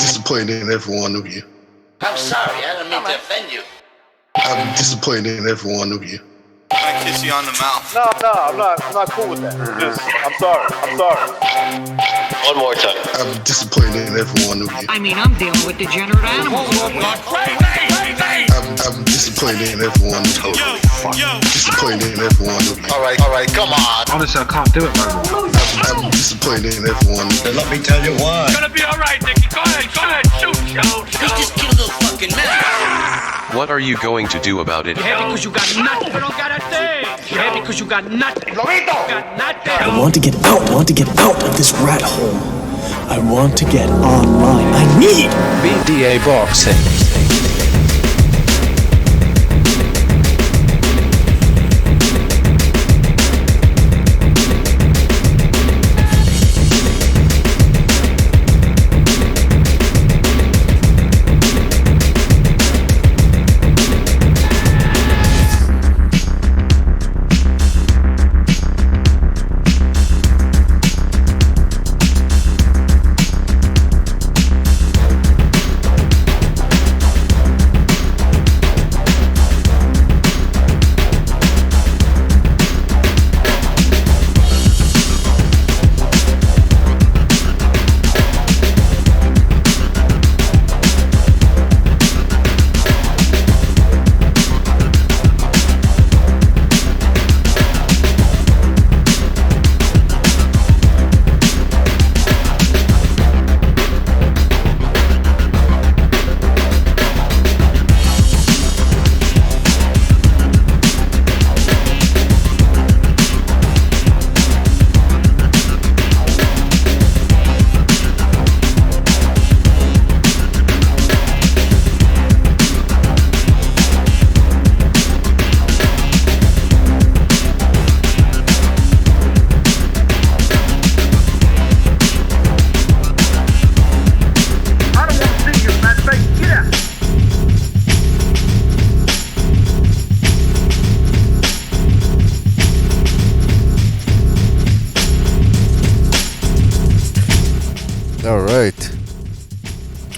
disappointed in every one of you. I'm sorry, I don't mean to offend you. I'm disappointed in every one of you. I kiss you on the mouth. No, I'm not cool with that. I'm sorry. One more time. I'm disappointed in every one of you. I mean, I'm dealing with degenerate animals. I'm disappointed in every one of you. Disappointed in every one of you. All right, come on. Honestly, I can't do it no more. I'm disappointed in every one of you. Let me tell you why. It's gonna be all right, Nicky. Go ahead, shoot. He just killed a fucking man. What are you going to do about it? You're happy because you got nothing. You don't got a thing. You're happy because you got nothing. You got nothing. I want to get out of this rat hole. I want to get online. I need BDA Boxing.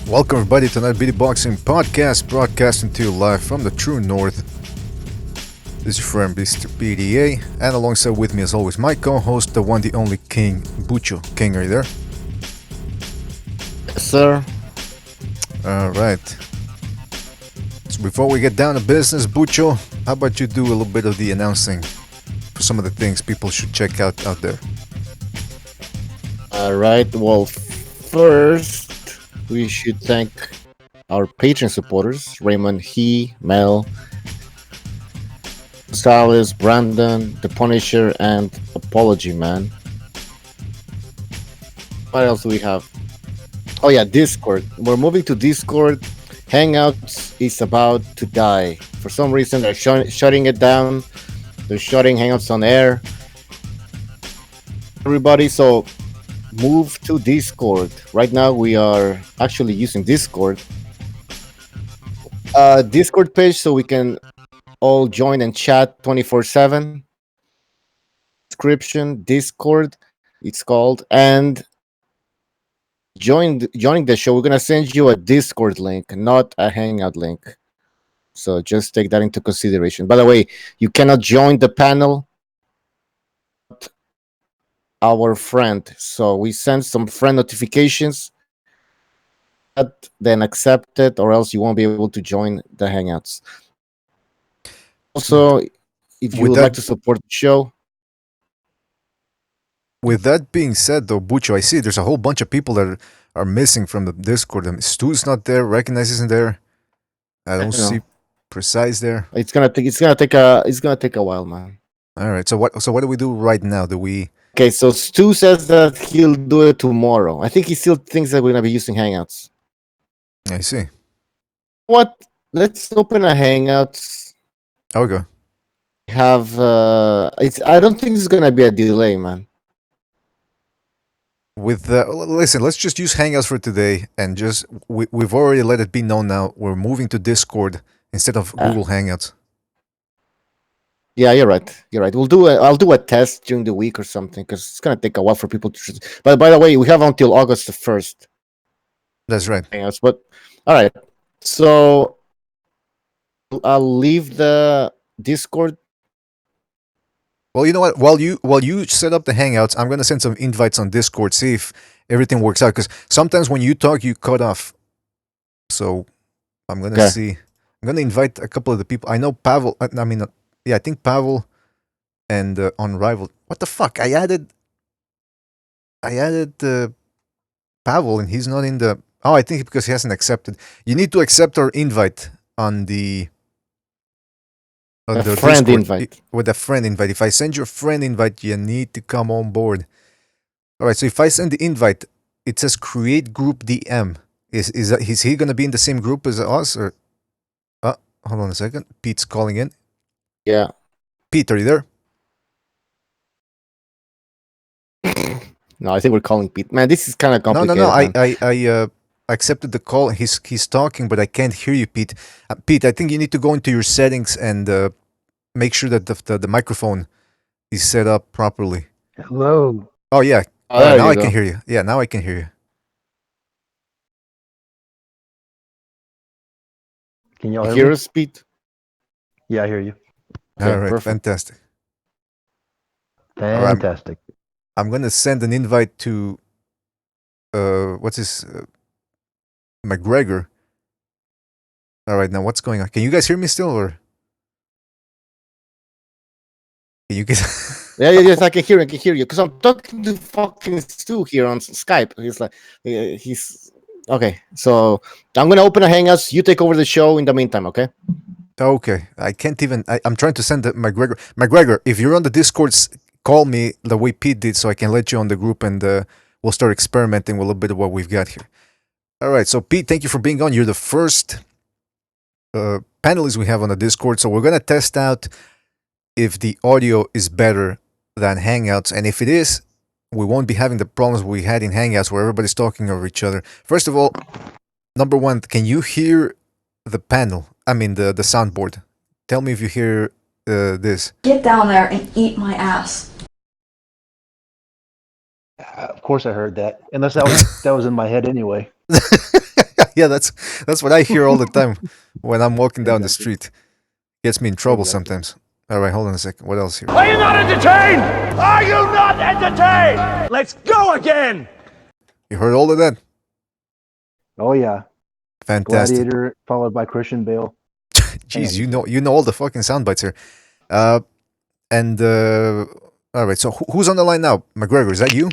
Welcome everybody to another BDA Boxing podcast, broadcasting to you live from the true north. This is your friend Mr. BDA, and alongside with me as always my co-host, the one, the only King, Bucho. King, are you there? Yes, sir. Alright. So before we get down to business, Bucho, how about you do a little bit of the announcing for some of the things people should check out there? Alright, well, first we should thank our Patreon supporters, Raymond, Mel, Gonzalez, Brandon, The Punisher, and Apology Man. What else do we have? Oh yeah, Discord. We're moving to Discord. Hangouts is about to die. For some reason, they're shutting it down. They're shutting Hangouts on air. Everybody, so move to Discord. Right now we are actually using Discord. Discord page so we can all join and chat 24/7. Description, Discord, it's called. And joining the show, we're gonna send you a Discord link, not a Hangout link. So just take that into consideration. By the way, you cannot join the panel our friend, so we send some friend notifications, then accept it, or else you won't be able to join the Hangouts. Also, if you would like to support the show. With that being said, though, Bucho, I see there's a whole bunch of people that are missing from the Discord. I mean, Stu's not there, Recognize isn't there. I don't see Precise there. It's gonna take a while, man. All right. So what do we do right now? Do we? Okay, so Stu says that he'll do it tomorrow. I think he still thinks that we're gonna be using Hangouts. I see. What? Let's open a Hangouts. Okay. I don't think it's gonna be a delay, man. Listen, let's just use Hangouts for today, and we've already let it be known now. We're moving to Discord instead of Google Hangouts. Yeah, you're right. I'll do a test during the week or something because it's gonna take a while for people to. But by the way, we have until August 1st. That's right. Hangouts. But all right, so I'll leave the Discord. Well, you know what? While you set up the hangouts, I'm gonna send some invites on Discord. See if everything works out. Because sometimes when you talk, you cut off. So I'm gonna Okay. see. I'm gonna invite a couple of the people. I know Pavel. I mean, yeah, I think Pavel and on Rival. What the fuck? I added Pavel, and he's not in the. Oh, I think because he hasn't accepted. You need to accept our invite on the. On A the friend Discord, invite. with a friend invite. If I send you a friend invite, you need to come on board. All right. So if I send the invite, it says create group DM. Is he gonna be in the same group as us or? Hold on a second. Pete's calling in. Yeah. Pete, are you there? No, I think we're calling Pete. Man, this is kind of No. complicated. I accepted the call. He's talking, but I can't hear you, Pete. Pete, I think you need to go into your settings and make sure that the microphone is set up properly. Hello. Oh yeah. Oh, there now you I go. can hear you. Yeah, now I can hear you. Can y'all You hear hear me? us, Pete? Yeah, I hear you. Okay, All right, perfect. fantastic. Fantastic. I'm gonna send an invite to what's his McGregor. All right, now what's going on? Can you guys hear me still, or can you guys? Yes, I can hear you. Because I'm talking to fucking Stu here on Skype. He's like, he's okay. So I'm gonna open a Hangouts. You take over the show in the meantime, okay? Okay, I can't even. I'm trying to send the McGregor. McGregor, if you're on the Discord, call me the way Pete did, so I can let you on the group, and we'll start experimenting with a little bit of what we've got here. All right, so Pete, thank you for being on. You're the first panelist we have on the Discord, so we're gonna test out if the audio is better than Hangouts, and if it is, we won't be having the problems we had in Hangouts where everybody's talking over each other. First of all, number one, can you hear the panel? I mean the soundboard. Tell me if you hear this. Get down there and eat my ass. Of course I heard that. Unless that was in my head anyway. Yeah, that's what I hear all the time when I'm walking down the street. Gets me in trouble sometimes. All right, hold on a second. What else here? Are you not entertained? Are you not entertained? Let's go again. You heard all of that? Oh yeah. Fantastic. Gladiator followed by Christian Bale. Jeez, you know all the fucking sound bites here. And all right, so who's on the line now? McGregor, is that you?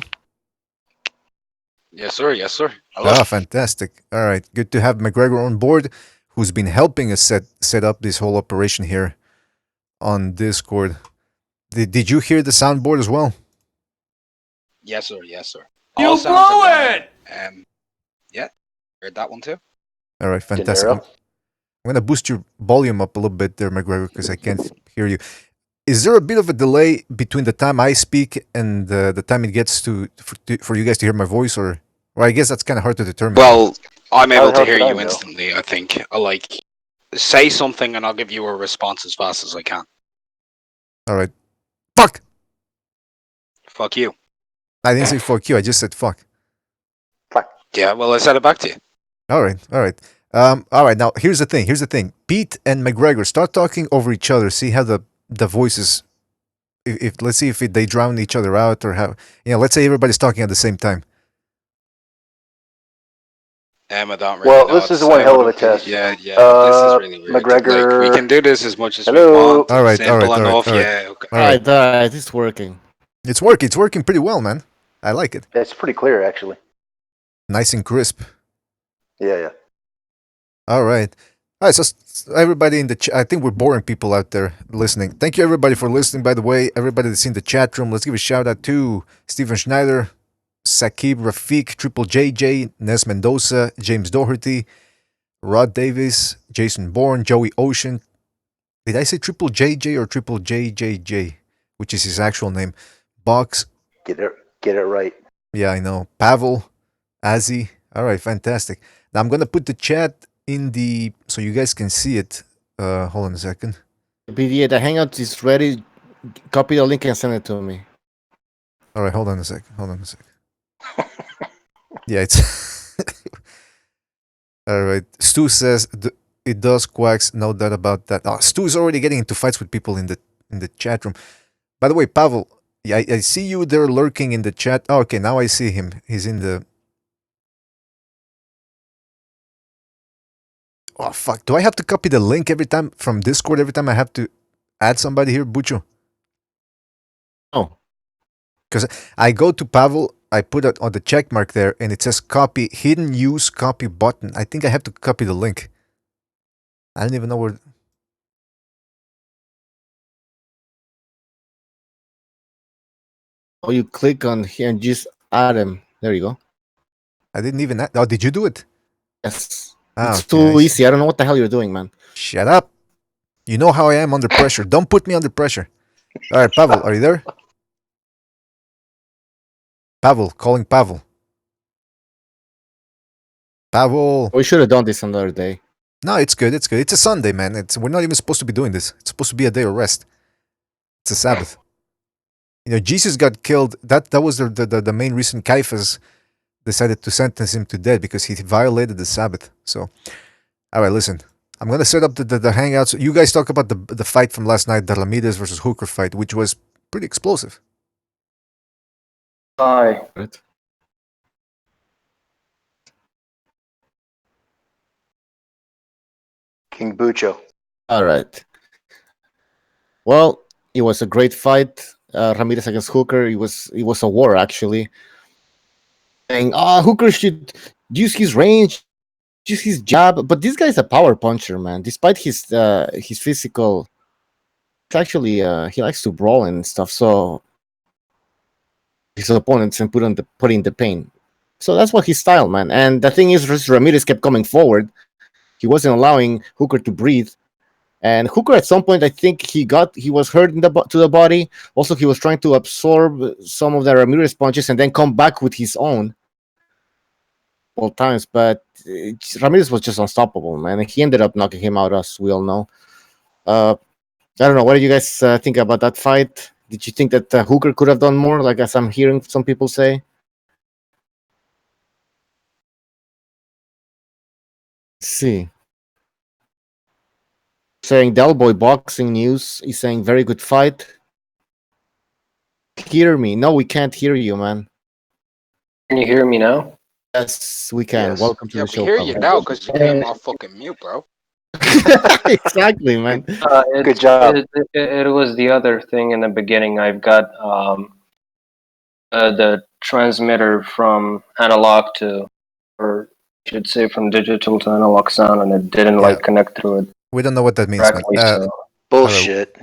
Yes, sir. Yes, sir. Hello. Fantastic. All right, good to have McGregor on board, who's been helping us set up this whole operation here on Discord. Did you hear the soundboard as well? Yes, sir. Yes, sir. You All sounds blew are it. going. Yeah. Heard that one too. All right, fantastic. I'm going to boost your volume up a little bit there, McGregor, because I can't hear you. Is there a bit of a delay between the time I speak and the time it gets for you guys to hear my voice, or I guess that's kind of hard to determine. Well, I'm able to hear you instantly. I think. Like, say something and I'll give you a response as fast as I can. All right. Fuck. Fuck you. I didn't say fuck you. I just said fuck. Fuck. Yeah. Well, I said it back to you. All right. All right. All right. Now here's the thing. Pete and McGregor start talking over each other. See how the voices. If let's see if they drown each other out, or how, let's say everybody's talking at the same time. I don't really know. This is one hell of a test. Yeah. This is really weird. McGregor. Like, we can do this as much as we Hello? want. All right. Simple All right. enough. All right. Yeah. Okay. All right. It's working. It's working pretty well, man. I like it. It's pretty clear, actually. Nice and crisp. Yeah. All right. All right, so everybody in the chat, I think we're boring people out there listening. Thank you, everybody, for listening, by the way. Everybody that's in the chat room, let's give a shout-out to Steven Schneider, Sakib Rafiq, Triple JJ, Nes Mendoza, James Doherty, Rod Davis, Jason Bourne, Joey Ocean. Did I say Triple JJ or Triple JJJ, which is his actual name? Box. Get it right. Yeah, I know. Pavel, Azzy. All right, fantastic. Now I'm going to put the chat in the so you guys can see it. Hold on a second. BDA, the Hangout is ready. Copy the link and send it to me. All right, hold on a second. Yeah, it's All right. Stu says it does quacks. No doubt about that. Oh, Stu is already getting into fights with people in the chat room. By the way, Pavel, I see you there lurking in the chat. Oh, okay, now I see him. He's in the. Oh fuck! Do I have to copy the link every time from Discord? Every time I have to add somebody here, Bucho? Oh. Because I go to Pavel, I put it on the check mark there, and it says copy, hidden use copy button. I think I have to copy the link. I don't even know where. Oh, you click on here and just add him. There you go. I didn't even. Oh, did you do it? Yes. Ah, It's okay, too easy. I don't know what the hell you're doing, man. Shut up. You know how I am under pressure. Don't put me under pressure. All right, Pavel, are you there? Pavel, calling Pavel. Pavel. We should have done this another day. No, it's good. It's good. It's a Sunday, man. We're not even supposed to be doing this. It's supposed to be a day of rest. It's a Sabbath. You know, Jesus got killed. That was the main reason Caiaphas decided to sentence him to death, because he violated the Sabbath. So, all right, listen. I'm gonna set up the hangouts. You guys talk about the fight from last night, the Ramirez versus Hooker fight, which was pretty explosive. Hi. Right. King Bucho. All right. Well, it was a great fight. Ramirez against Hooker. It was a war, actually. Saying, Hooker should use his range, use his jab, but this guy's a power puncher, man. Despite his physical, it's actually he likes to brawl and stuff. So his opponents and put in the pain. So that's what his style, man. And the thing is, Ramirez kept coming forward. He wasn't allowing Hooker to breathe. And Hooker, at some point, I think he was hurt to the body. Also, he was trying to absorb some of the Ramirez punches and then come back with his own all times. But Ramirez was just unstoppable, man. And he ended up knocking him out, as we all know. I don't know. What did you guys think about that fight? Did you think that Hooker could have done more, like as I'm hearing some people say? Let's see. Saying Del Boy Boxing News is saying very good fight. Hear me? No, we can't hear you, man. Can you hear me now? Yes, we can. Yes. Welcome to Yeah, the show. we hear you Pavel. now because you came off fucking mute, bro. Exactly, man. Good job. It was the other thing in the beginning. I've got the transmitter from analog to, or I should say from digital to analog sound, and it didn't like connect through it. We don't know what that means, man. correctly. So Bullshit.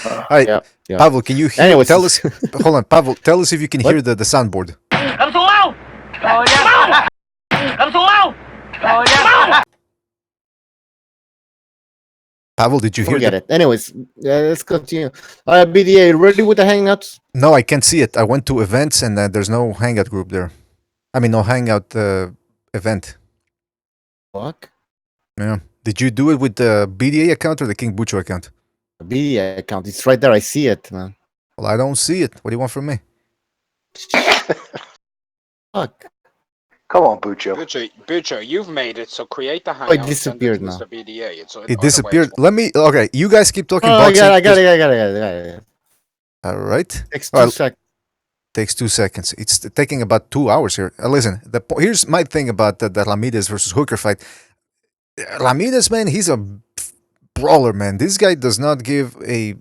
All right, Yeah. Pavel, can you hear? Anyways, Tell us. Hold on, Pavel. Tell us if you can hear the soundboard. I'm so loud! Oh, yeah! I'm so loud! Oh, yeah! Pavel, did you hear forget it. Anyways, let's continue. BDA, ready with the hangouts? No, I can't see it. I went to events and there's no hangout group there. I mean, no hangout event. Fuck. Yeah. Did you do it with the BDA account or the King Bucho account? The BDA account. It's right there. I see it, man. Well, I don't see it. What do you want from me? Fuck. Come on, Bucho. Bucho, you've made it, so create the hangout. Oh, it disappeared now. Mr. BDA. It disappeared. Let me. Okay, you guys keep talking Oh, boxing. I got it. All right. Takes 2 seconds. Takes 2 seconds. It's taking about 2 hours here. Listen, here's my thing about the Ramirez versus Hooker fight. Ramirez, man, he's a brawler, man. This guy does not give a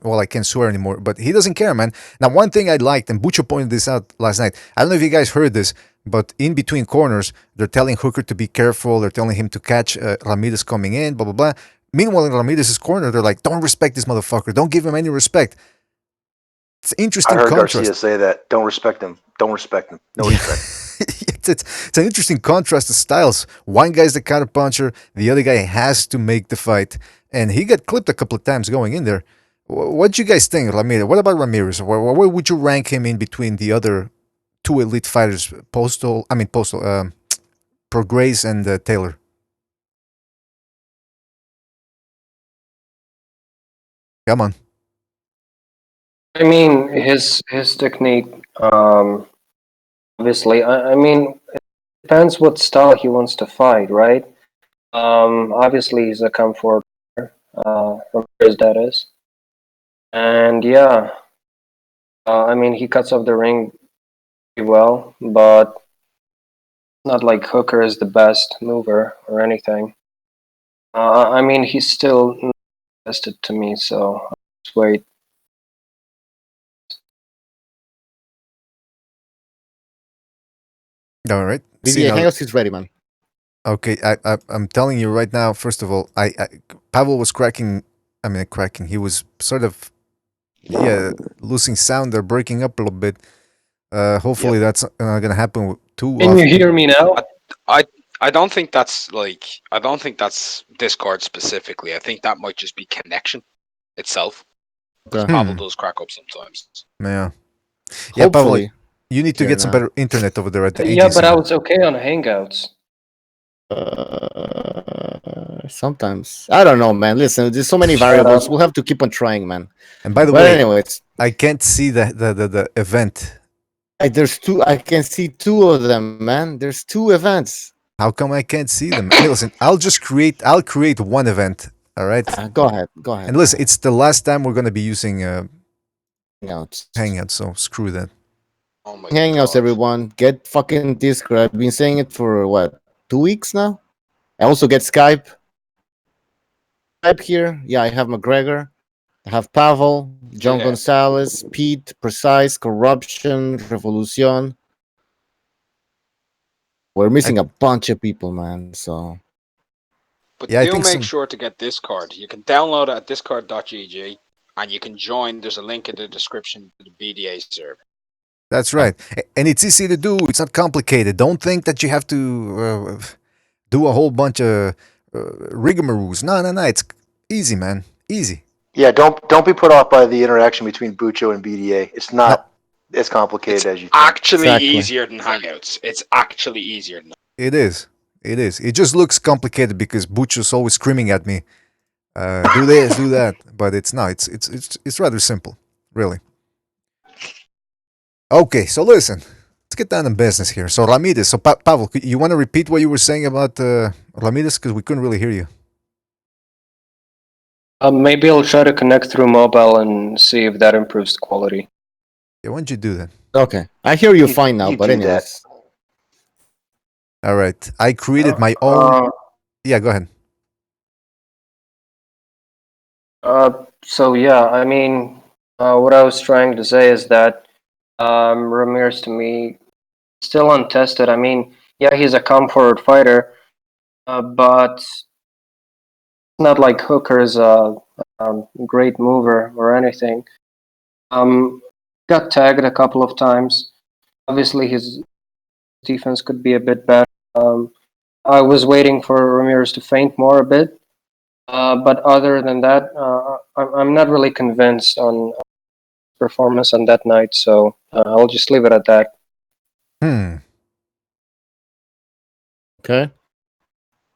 well, I can't swear anymore, but he doesn't care, man. Now, one thing I liked, and Bucho pointed this out last night. I don't know if you guys heard this, but in between corners, they're telling Hooker to be careful. They're telling him to catch Ramirez coming in, blah, blah, blah. Meanwhile, in Ramirez's corner, they're like, don't respect this motherfucker. Don't give him any respect. It's interesting I heard contrast. Garcia say that. Don't respect him. Don't respect him. No respect. It's an interesting contrast of styles. One guy's the counter puncher, the other guy has to make the fight, and he got clipped a couple of times going in there. What do you guys think, Ramirez? What about Ramirez? Where would you rank him in between the other two elite fighters, Prograis and Taylor? Come on. I mean, his technique, obviously. I mean, depends what style he wants to fight, right? Obviously he's a comfort, Ramirez that is, and yeah, I mean he cuts off the ring pretty well, but not like Hooker is the best mover or anything. I mean he's still not tested to me, so I'll just wait. All right. BDA Hangouts is ready, man. Okay, I'm telling you right now. First of all, Pavel was cracking. I mean, cracking. He was sort of, losing sound or breaking up a little bit. Hopefully that's not gonna happen too Can often. you hear me now? I don't think that's Discord specifically. I think that might just be connection itself. Because Pavel does crack up sometimes. Yeah. Yeah, Pavel, Hopefully. you need to get some better internet over there at the Yeah, AGC. but I was okay on Hangouts. Sometimes I don't know, man. Listen, there's so many variables. We'll have to keep on trying, man. And by the But way, anyways, I can't see the event. there's two. I can see two of them, man. There's two events. How come I can't see them? Hey, listen, I'll create one event. All right. Go ahead. Go ahead. And listen, it's the last time we're gonna be using Hangouts. So screw that. Oh my Hangouts, everyone. Get fucking Discord. I've been saying it for what, 2 weeks now. I also get Skype. Skype here. Yeah, I have McGregor. I have Pavel, John Gonzalez, Pete, Precise, Corruption, Revolucion. We're missing a bunch of people, man. So. But do make sure to get Discord. You can download it at discord.gg and you can join. There's a link in the description to the BDA server. That's right. And it's easy to do. It's not complicated. Don't think that you have to do a whole bunch of rigmaroles. No. It's easy, man. Easy. Yeah, don't be put off by the interaction between Bucho and BDA. It's not as complicated as you think. Actually easier than Hangouts. It's actually easier than It is. It is. It just looks complicated because Bucho's always screaming at me, do this, do that. But it's not. It's rather simple, really. Okay, so listen. Let's get down to business here. So Ramirez. So Pavel, you want to repeat what you were saying about Ramirez because we couldn't really hear you. Maybe I'll try to connect through mobile and see if that improves the quality. Yeah, why don't you do that? Okay, I hear you fine now. But anyways. All right. I created my own. Yeah, go ahead. So yeah, I mean, what I was trying to say is that Ramirez to me still untested. I mean, yeah, he's a comfort fighter, but not like Hooker is a great mover or anything. Got tagged a couple of times. Obviously, his defense could be a bit better. I was waiting for Ramirez to feint more a bit. But other than that, I'm not really convinced on performance on that night, so I'll just leave it at that. Okay.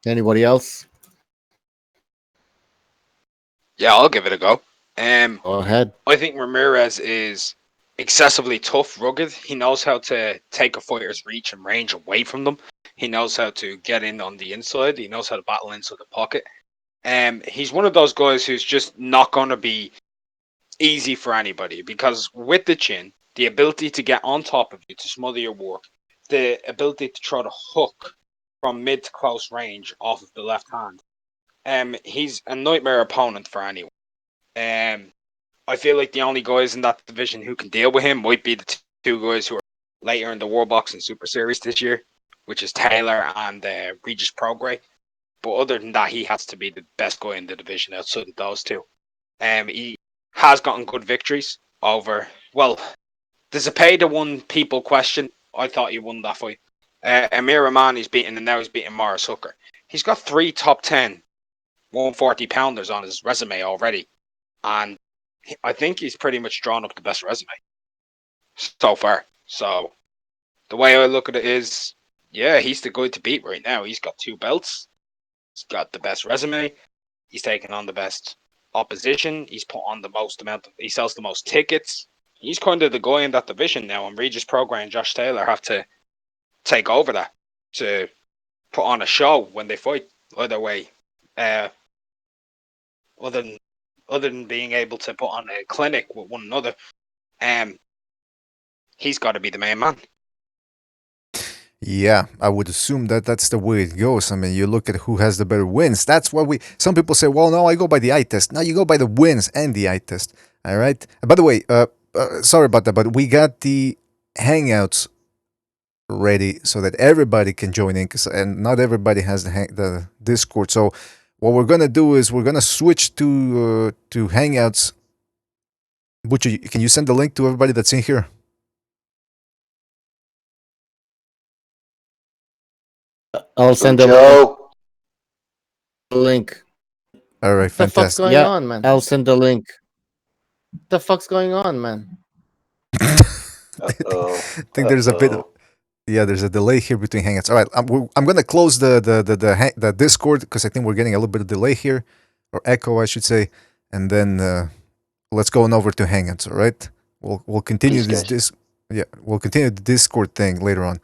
Anybody else? Yeah, I'll give it a go. Go ahead. I think Ramirez is excessively tough, rugged. He knows how to take a fighter's reach and range away from them. He knows how to get in on the inside. He knows how to battle inside the pocket. He's one of those guys who's just not going to be easy for anybody because with the chin, the ability to get on top of you to smother your work, the ability to try to hook from mid to close range off of the left hand. He's a nightmare opponent for anyone. I feel like the only guys in that division who can deal with him might be the two guys who are later in the World Boxing Super Series this year, which is Taylor and Regis Prograis. But other than that, he has to be the best guy in the division outside of those two. He has gotten good victories over, well, there's a pay to win people question. I thought he won that fight. Amir Rahmani's beaten, and now he's beating Morris Hooker. He's got 3 top 10 140 pounders on his resume already. And I think he's pretty much drawn up the best resume so far. So the way I look at it is, yeah, he's the guy to beat right now. He's got 2 belts. He's got the best resume. He's taken on the best opposition. He's put on the most amount. He sells the most tickets. He's kind of the guy in that division now. And Regis Prograis and Josh Taylor have to take over that. to put on a show when they fight either way. Other than being able to put on a clinic with one another, he's got to be the main man. Yeah, I would assume that that's the way it goes. I mean, you look at who has the better wins. That's what some people say, well, no, I go by the eye test. No, you go by the wins and the eye test. All right. By the way, sorry about that, but we got the Hangouts ready so that everybody can join in, and not everybody has the Discord. So what we're gonna do is we're gonna switch to Hangouts. Butcher, can you send the link to everybody that's in here? I'll send the link. All right, What the fuck's fantastic. going on, man? I'll send the link. What the fuck's going on, man? I think there's a bit of, there's a delay here between Hangouts. All right, I'm gonna close the Discord because I think we're getting a little bit of delay here, or echo, I should say, and then let's go on over to Hangouts. All right, we'll continue we'll continue the Discord thing later on.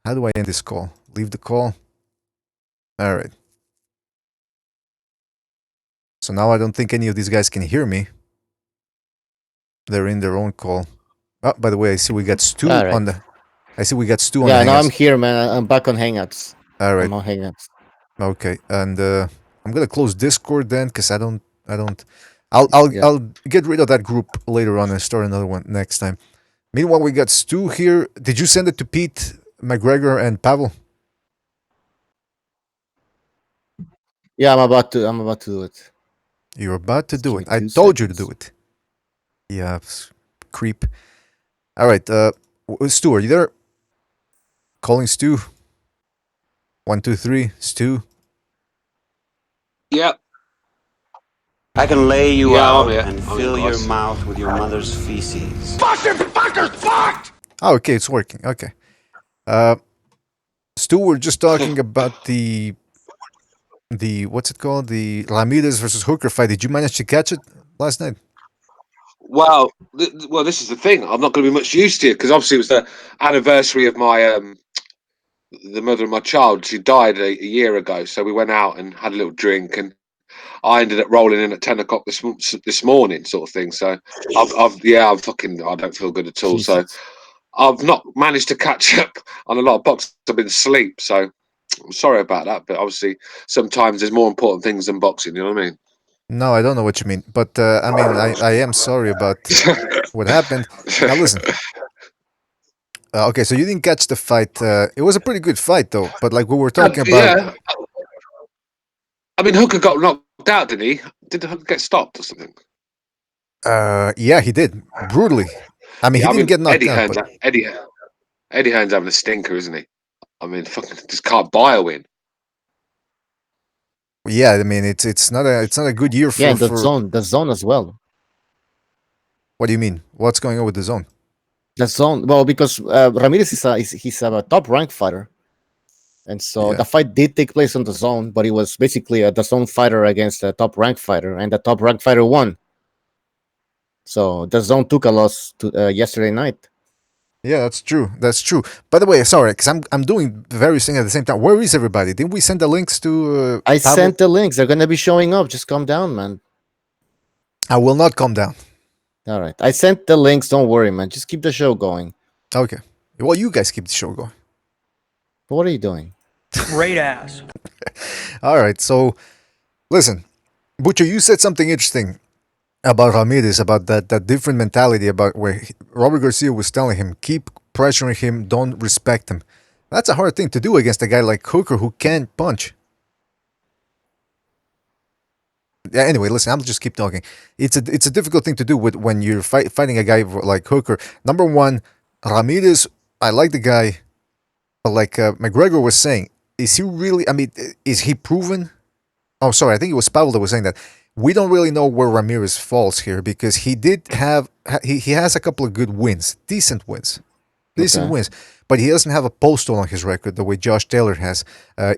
How do I end this call? Leave the call. All right. So now I don't think any of these guys can hear me. They're in their own call. Oh, by the way, I see we got Stu on the. I see we got Stu on the Hangouts. Yeah, no, I'm here, man. I'm back on Hangouts. All right. I'm on Hangouts. Okay, and I'm gonna close Discord then, because I'll get rid of that group later on and start another one next time. Meanwhile, we got Stu here. Did you send it to Pete, McGregor, and Pavel? Yeah, I'm about to do it. You're about to do it. I told you to do it. Yeah, creep. All right, Stu, are you there? Calling Stu. 1, 2, 3, Stu. Yep. I can lay you out I'm and fill your mouth with your mother's feces. Fucking fuckers, fucked! Oh, okay, it's working. Okay. Stu, we're just talking about the what's it called? The Ramirez versus Hooker fight. Did you manage to catch it last night? Well, this is the thing. I'm not going to be much use to it because obviously it was the anniversary of my the mother of my child. She died a year ago, so we went out and had a little drink, and I ended up rolling in at 10 o'clock this morning, sort of thing. So I don't feel good at all. Jesus. So I've not managed to catch up on a lot of boxing. I've been asleep, so I'm sorry about that. But obviously, sometimes there's more important things than boxing. You know what I mean? No, I don't know what you mean, but I mean, I am sorry about what happened. Now listen. Okay, so you didn't catch the fight. It was a pretty good fight, though. But like we were talking about, Yeah. I mean, Hooker got knocked out, didn't he? Did Hooker get stopped or something? yeah, he did brutally. I mean, he didn't get knocked out. But... Eddie Hearn's having a stinker, isn't he? I mean, fucking just can't buy a win. Yeah, I mean, it's not a good year for the zone as well. What do you mean? What's going on with the zone? The zone, well, because Ramirez he's a top ranked fighter, and so the fight did take place on the zone, but it was basically the zone fighter against a top ranked fighter, and the top ranked fighter won. So the zone took a loss to yesterday night. Yeah, that's true. That's true. By the way, sorry, because I'm doing various things at the same time. Where is everybody? Didn't we send the links to? I sent the links. They're gonna be showing up. Just calm down, man. I will not calm down. All right, I sent the links. Don't worry, man. Just keep the show going. Okay. Well, you guys keep the show going. But what are you doing? Great ass. All right. So, listen, Butcher, you said something interesting about Ramirez, about that different mentality, about where Robert Garcia was telling him, keep pressuring him, don't respect him. That's a hard thing to do against a guy like Hooker who can't punch. Yeah, anyway, listen, I'll just keep talking. It's a difficult thing to do when you're fighting a guy like Hooker. Number one, Ramirez, I like the guy, but like McGregor was saying, is he really, I mean, is he proven? Oh, sorry, I think it was Pavel that was saying that. We don't really know where Ramirez falls here because he did have, he has a couple of good wins, decent wins, but he doesn't have a postal on his record the way Josh Taylor has.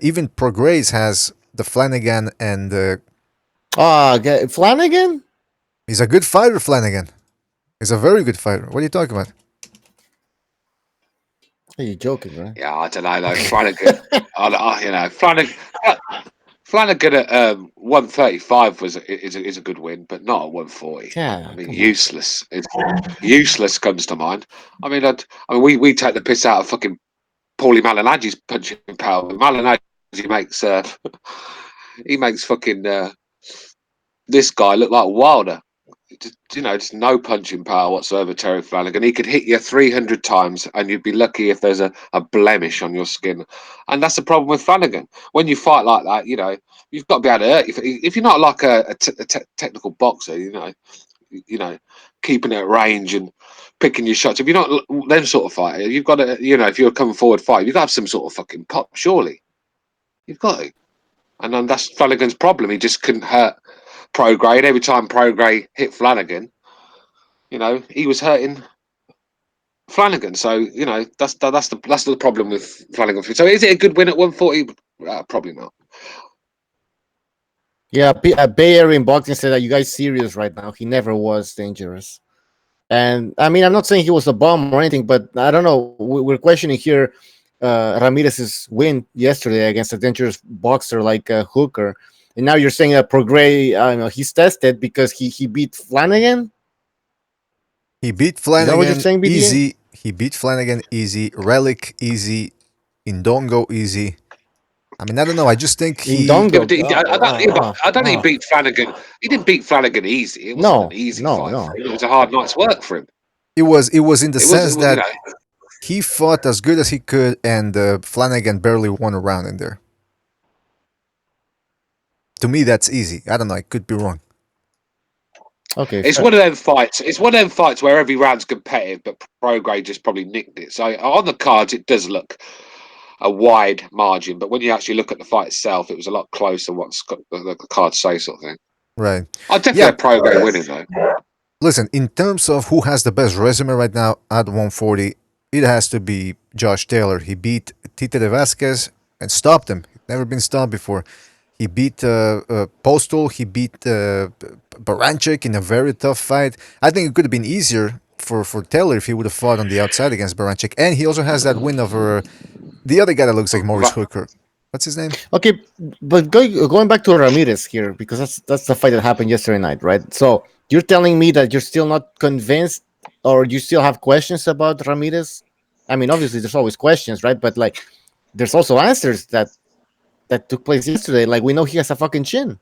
Even Prograis has the Flanagan and... Flanagan? He's a good fighter, Flanagan. He's a very good fighter. What are you talking about? Are you joking, right? Yeah, I don't know though. Flanagan, Flanagan at 135 is a good win, but not at 140. Yeah, I mean, come on. useless. It's useless comes to mind. I mean, we take the piss out of fucking Paulie Malignaggi's punching power. Malignaggi makes he makes fucking this guy look like Wilder. Just no punching power whatsoever, Terry Flanagan. He could hit you 300 times and you'd be lucky if there's a blemish on your skin. And that's the problem with Flanagan. When you fight like that, you've got to be able to hurt. If you're not like a technical boxer, keeping it at range and picking your shots. If you're not them sort of fighter, you've got to, if you're a coming forward fight, you've got to have some sort of fucking pop, surely. You've got to. And then that's Flanagan's problem. He just couldn't hurt Prograde. Every time Prograde hit Flanagan, he was hurting Flanagan. So that's the problem with Flanagan. So is it a good win at 140? Probably not. Yeah, Bay Area in boxing said that you guys serious right now. He never was dangerous. And I mean, I'm not saying he was a bum or anything, but I don't know. We're questioning here Ramirez's win yesterday against a dangerous boxer like Hooker. And now you're saying that Prograis, he's tested because he beat Flanagan? He beat Flanagan easy. He beat Flanagan easy. Relic easy. Indongo easy. I mean, I don't know. I just think he. Indongo. I don't think he beat Flanagan. He didn't beat Flanagan easy. It wasn't an easy fight. No. It was a hard night's work for him. It was in the sense that he fought as good as he could, and Flanagan barely won a round in there. To me, that's easy. I don't know. I could be wrong. Okay, it's one of them fights. It's one of them fights where every round's competitive, but Prograis just probably nicked it. So on the cards, it does look a wide margin, but when you actually look at the fight itself, it was a lot closer than what the cards say, sort of thing. Right. I'd definitely have Prograis winning though. Listen, in terms of who has the best resume right now at 140, it has to be Josh Taylor. He beat Tite de Vasquez and stopped him. Never been stopped before. He beat Postal. He beat Baranchik in a very tough fight. I think it could have been easier for Taylor if he would have fought on the outside against Baranchik. And he also has that win over the other guy that looks like Maurice Hooker. What's his name? Okay, but going back to Ramirez here, because that's the fight that happened yesterday night, right? So you're telling me that you're still not convinced, or you still have questions about Ramirez? I mean, obviously there's always questions, right? But like, there's also answers that took place yesterday. Like, we know he has a fucking chin.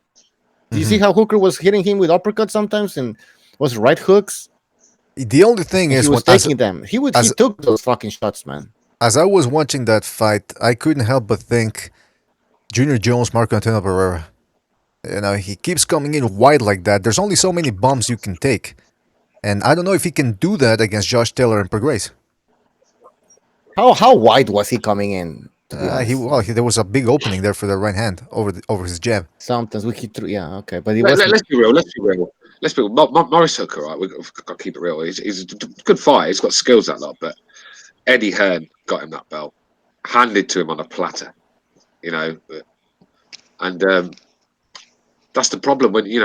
Do you see how Hooker was hitting him with uppercuts sometimes and was right hooks? The only thing is, he was taking them. He took those fucking shots, man. As I was watching that fight, I couldn't help but think Junior Jones, Marco Antonio Barrera. He keeps coming in wide like that. There's only so many bombs you can take. And I don't know if he can do that against Josh Taylor and Prograis. How wide was he coming in? There was a big opening there for the right hand over his jab. Sometimes we keep through, yeah, okay, but let's be real. Maurice Hooker, right? We've got to keep it real. He's a good fighter. He's got skills that lot, but Eddie Hearn got him that belt, handed to him on a platter. And that's the problem when you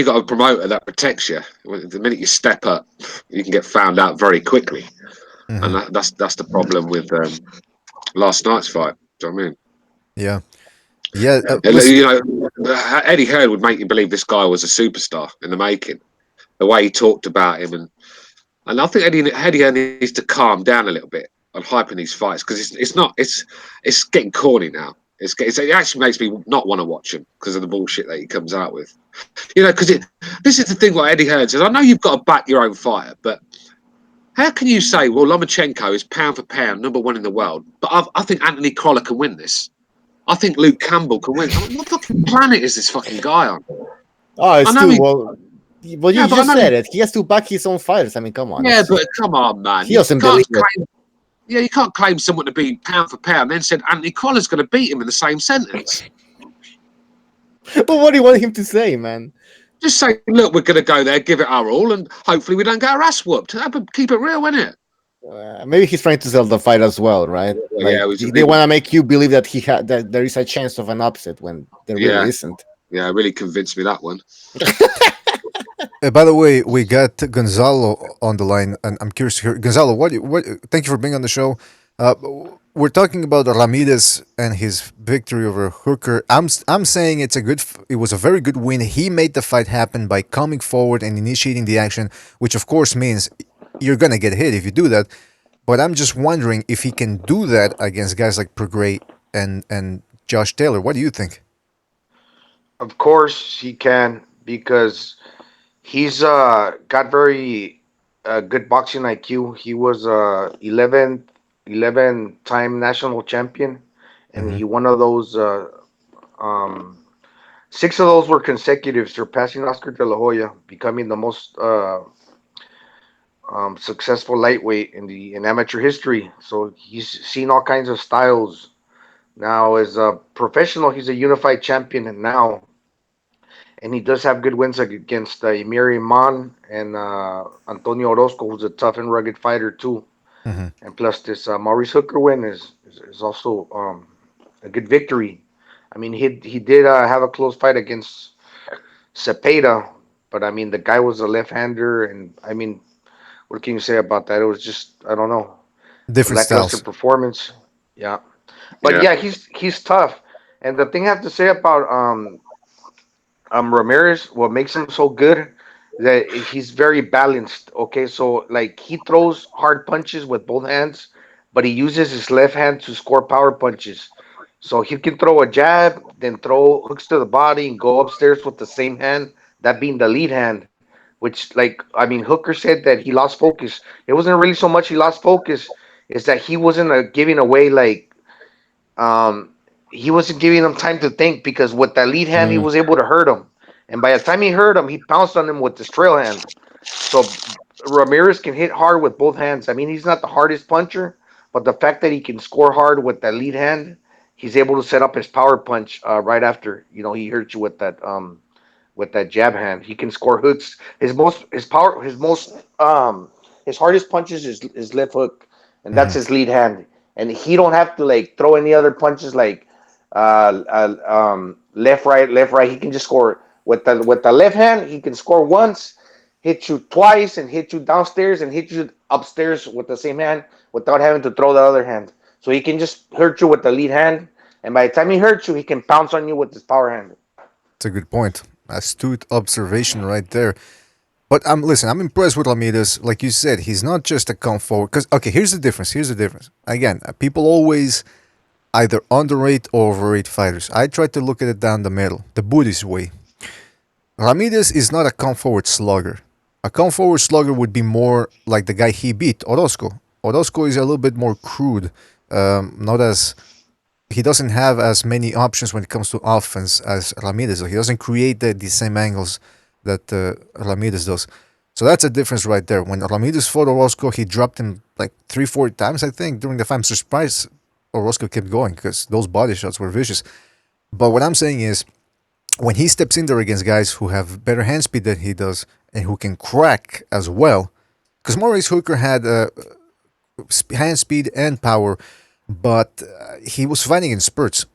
got a promoter that protects you. The minute you step up, you can get found out very quickly, and that's the problem with last night's fight. Do you know what I mean? Yeah. Eddie Hearn would make you believe this guy was a superstar in the making. The way he talked about him, and I think Eddie Hearn needs to calm down a little bit on hyping these fights, because it's getting corny now. It actually makes me not want to watch him because of the bullshit that he comes out with. Because this is the thing what Eddie Hearn says. I know you've got to back your own fighter, but how can you say, well, Lomachenko is pound for pound #1 in the world, but I think Anthony Crolla can win this. I think Luke Campbell can win. I mean, what fucking planet is this fucking guy on? Oh, it's too well. Well, you just said it. He has to back his own fighters. I mean, come on. Yeah, but come on, man. He doesn't believe it. Yeah, you can't claim someone to be pound for pound, then said Anthony Crolla's going to beat him in the same sentence. But what do you want him to say, man? Just say, look, we're going to go there, give it our all, and hopefully we don't get our ass whooped. Keep it real, innit? Maybe he's trying to sell the fight as well, right? They want to make you believe that that there is a chance of an upset when there really isn't. Yeah, really convinced me that one. By the way, we got Gonzalo on the line, and I'm curious to hear, Gonzalo, what? Thank you for being on the show. We're talking about Ramirez and his victory over Hooker. I'm saying it was a very good win. He made the fight happen by coming forward and initiating the action, which of course means you're gonna get hit if you do that. But I'm just wondering if he can do that against guys like Prograis and Josh Taylor. What do you think? Of course he can because he's got very good boxing IQ. He was 11 time national champion, and he one of those. Um, Six of those were consecutive, surpassing Oscar De La Hoya, becoming the most successful lightweight in amateur history. So he's seen all kinds of styles. Now, as a professional, he's a unified champion now, and he does have good wins against Emir Iman and Antonio Orozco, who's a tough and rugged fighter too. And plus, this Maurice Hooker win is also a good victory. I mean, he did have a close fight against Cepeda, but I mean, the guy was a left-hander, and I mean, what can you say about that? It was just, I don't know, Different lackluster styles. performance. Yeah, but yeah, he's tough. And the thing I have to say about Ramirez, what makes him so good, that he's very balanced. Okay, so like he throws hard punches with both hands, but he uses his left hand to score power punches. So he can throw a jab, then throw hooks to the body and go upstairs with the same hand, that being the lead hand. Which, like, I mean, Hooker said that he lost focus. It wasn't really so much he lost focus, is that he wasn't giving away like um, he wasn't giving him time to think because with that lead hand he was able to hurt him, and by the time he hurt him, he pounced on him with the trail hand. So Ramirez can hit hard with both hands. I mean, he's not the hardest puncher, but the fact that he can score hard with that lead hand, he's able to set up his power punch right after he hurt you with that jab hand. He can score hooks. His hardest punches is his left hook, and that's his lead hand. And he don't have to like throw any other punches like left right left right. He can just score with the left hand. He can score once, hit you twice, and hit you downstairs and hit you upstairs with the same hand without having to throw the other hand. So he can just hurt you with the lead hand, and by the time he hurts you, he can pounce on you with his power hand. That's a good point. Astute observation right there. But I'm impressed with Ramirez. Like you said, he's not just a come forward. Because okay, here's the difference. Again, people always either underrate or overrate fighters. I try to look at it down the middle, the Buddhist way. Ramirez is not a come forward slugger. A come forward slugger would be more like the guy he beat, Orozco. Orozco is a little bit more crude, not as he doesn't have as many options when it comes to offense as Ramirez. He doesn't create the same angles that Ramirez does. So that's a difference right there. When Ramirez fought Orozco, he dropped him like 3-4 times, I think, during the fight. I'm surprised Orozco kept going because those body shots were vicious. But what I'm saying is, when he steps in there against guys who have better hand speed than he does and who can crack as well, because Maurice Hooker had hand speed and power, but he was fighting in spurts.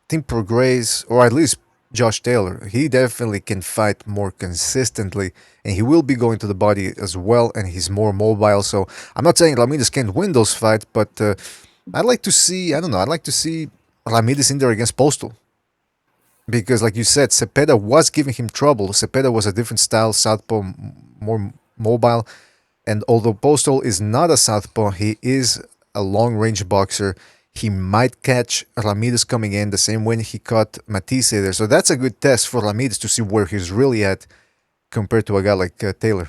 Tim Prograis, or at least Josh Taylor, he definitely can fight more consistently, and he will be going to the body as well, and he's more mobile. So I'm not saying Ramirez can't win those fights, but I'd like to see Ramirez in there against Postal. Because like you said, Cepeda was giving him trouble. Cepeda was a different style, southpaw, more mobile. And although Postal is not a southpaw, he is a long-range boxer. He might catch Ramirez coming in the same way he caught Matisse there. So that's a good test for Ramirez to see where he's really at compared to a guy like Taylor.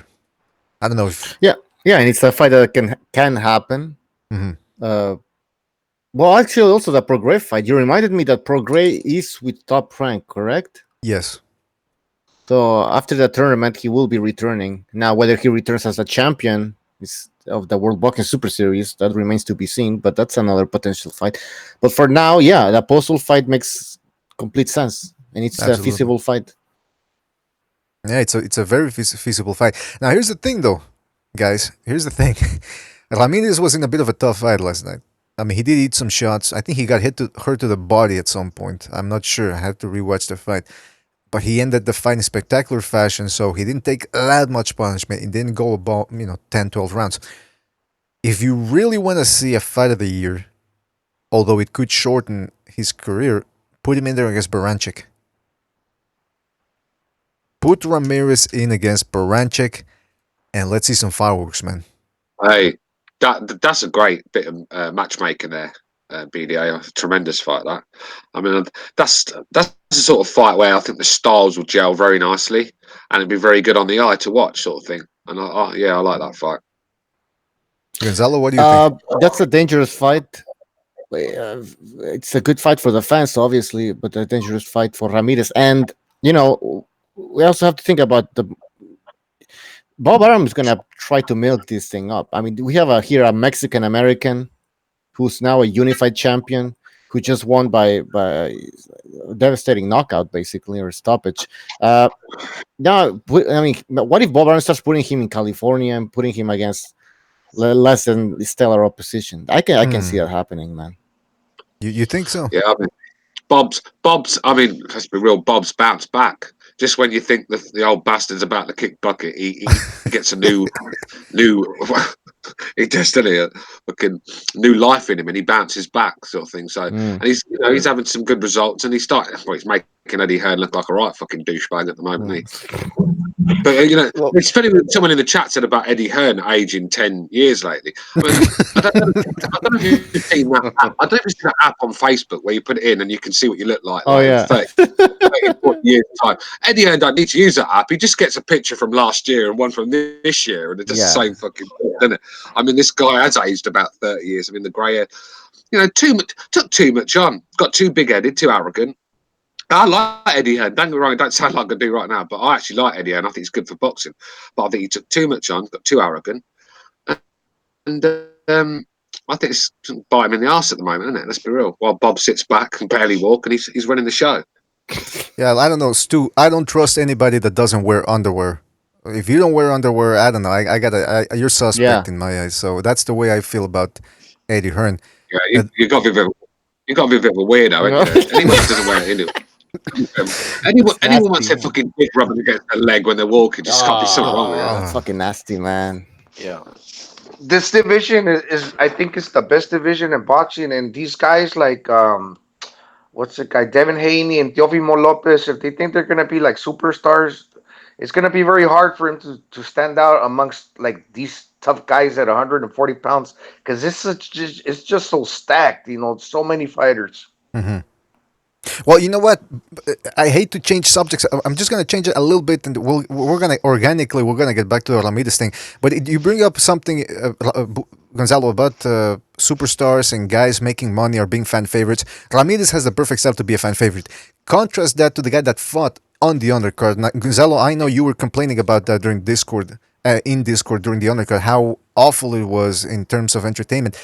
I don't know if... Yeah, and it's a fight that can happen. Well, actually, also the Prograis fight. You reminded me that Prograis is with Top Rank, correct? Yes. So after the tournament, he will be returning. Now, whether he returns as a champion of the World Boxing Super Series, that remains to be seen, but that's another potential fight. But for now, yeah, the Postal fight makes complete sense, and it's a feasible fight. Yeah, it's a very feasible fight. Now, here's the thing, though, guys. Here's the thing. Ramirez was in a bit of a tough fight last night. I mean, he did eat some shots. I think he got hurt to the body at some point. I'm not sure. I had to rewatch the fight. But he ended the fight in spectacular fashion, so he didn't take that much punishment. He didn't go about, 10, 12 rounds. if you really want to see a fight of the year, although it could shorten his career, put him in there against Baranchik. Put Ramirez in against Baranchik, and let's see some fireworks, man. Hey, that's a great bit of matchmaking there, BDA. A tremendous fight, that. I mean, that's the sort of fight where I think the styles will gel very nicely, and it'd be very good on the eye to watch, sort of thing. And I like that fight. Gonzalo, what do you think? That's a dangerous fight. It's a good fight for the fans, obviously, but a dangerous fight for Ramirez. And we also have to think about the Bob Arum is gonna try to milk this thing up. I mean, we have here a Mexican American who's now a unified champion who just won by devastating knockout, basically, or stoppage. Now, I mean, what if Bob Arum starts putting him in California and putting him against less than stellar opposition? I can see that happening, man. You think so? Yeah, I mean, Bob's. I mean, let's be real. Bob's bounced back. Just when you think the old bastard's about to kick bucket, he gets a new he does a fucking new life in him, and he bounces back, sort of thing. So, and he's having some good results, and he's making Eddie Hearn look like a right fucking douchebag at the moment. But it's funny when someone in the chat said about Eddie Hearn aging 10 years lately. I mean, I don't know if you've seen that app. I don't know if you've seen that app on Facebook where you put it in and you can see what you look like. Oh, yeah. 30, 40 years time. Eddie Hearn don't need to use that app. He just gets a picture from last year and one from this year, and it's just the same fucking thing, isn't it? I mean, this guy has aged about 30 years. I mean, the grey hair, took too much on. Got too big-headed, too arrogant. I like Eddie Hearn. Don't get me wrong, it don't sound like I do right now, but I actually like Eddie Hearn. I think he's good for boxing. But I think he took too much on, got too arrogant. And I think it's bite him in the arse at the moment, isn't it? Let's be real. While Bob sits back and barely walk, and he's running the show. Yeah, I don't know, Stu. I don't trust anybody that doesn't wear underwear. If you don't wear underwear, I don't know. You're suspect in my eyes. So that's the way I feel about Eddie Hearn. Yeah, you got to be a bit of a weirdo, ain't you? Anyone who doesn't wear it, anyway. Anyone wants their fucking dick rubbing against their leg when they're walking, just can't be something wrong with it. That's fucking nasty, man. Yeah. This division is I think it's the best division in boxing, and these guys like what's the guy, Devin Haney and Teofimo Lopez, if they think they're gonna be like superstars, it's gonna be very hard for him to stand out amongst like these tough guys at 140 pounds, because it's just so stacked, so many fighters. Mm-hmm. Well, you know what? I hate to change subjects. I'm just going to change it a little bit, and we're going to get back to the Ramirez thing. But you bring up something, Gonzalo, about superstars and guys making money or being fan favorites. Ramirez has the perfect style to be a fan favorite. Contrast that to the guy that fought on the undercard. Now, Gonzalo, I know you were complaining about that during Discord, during the undercard, how awful it was in terms of entertainment.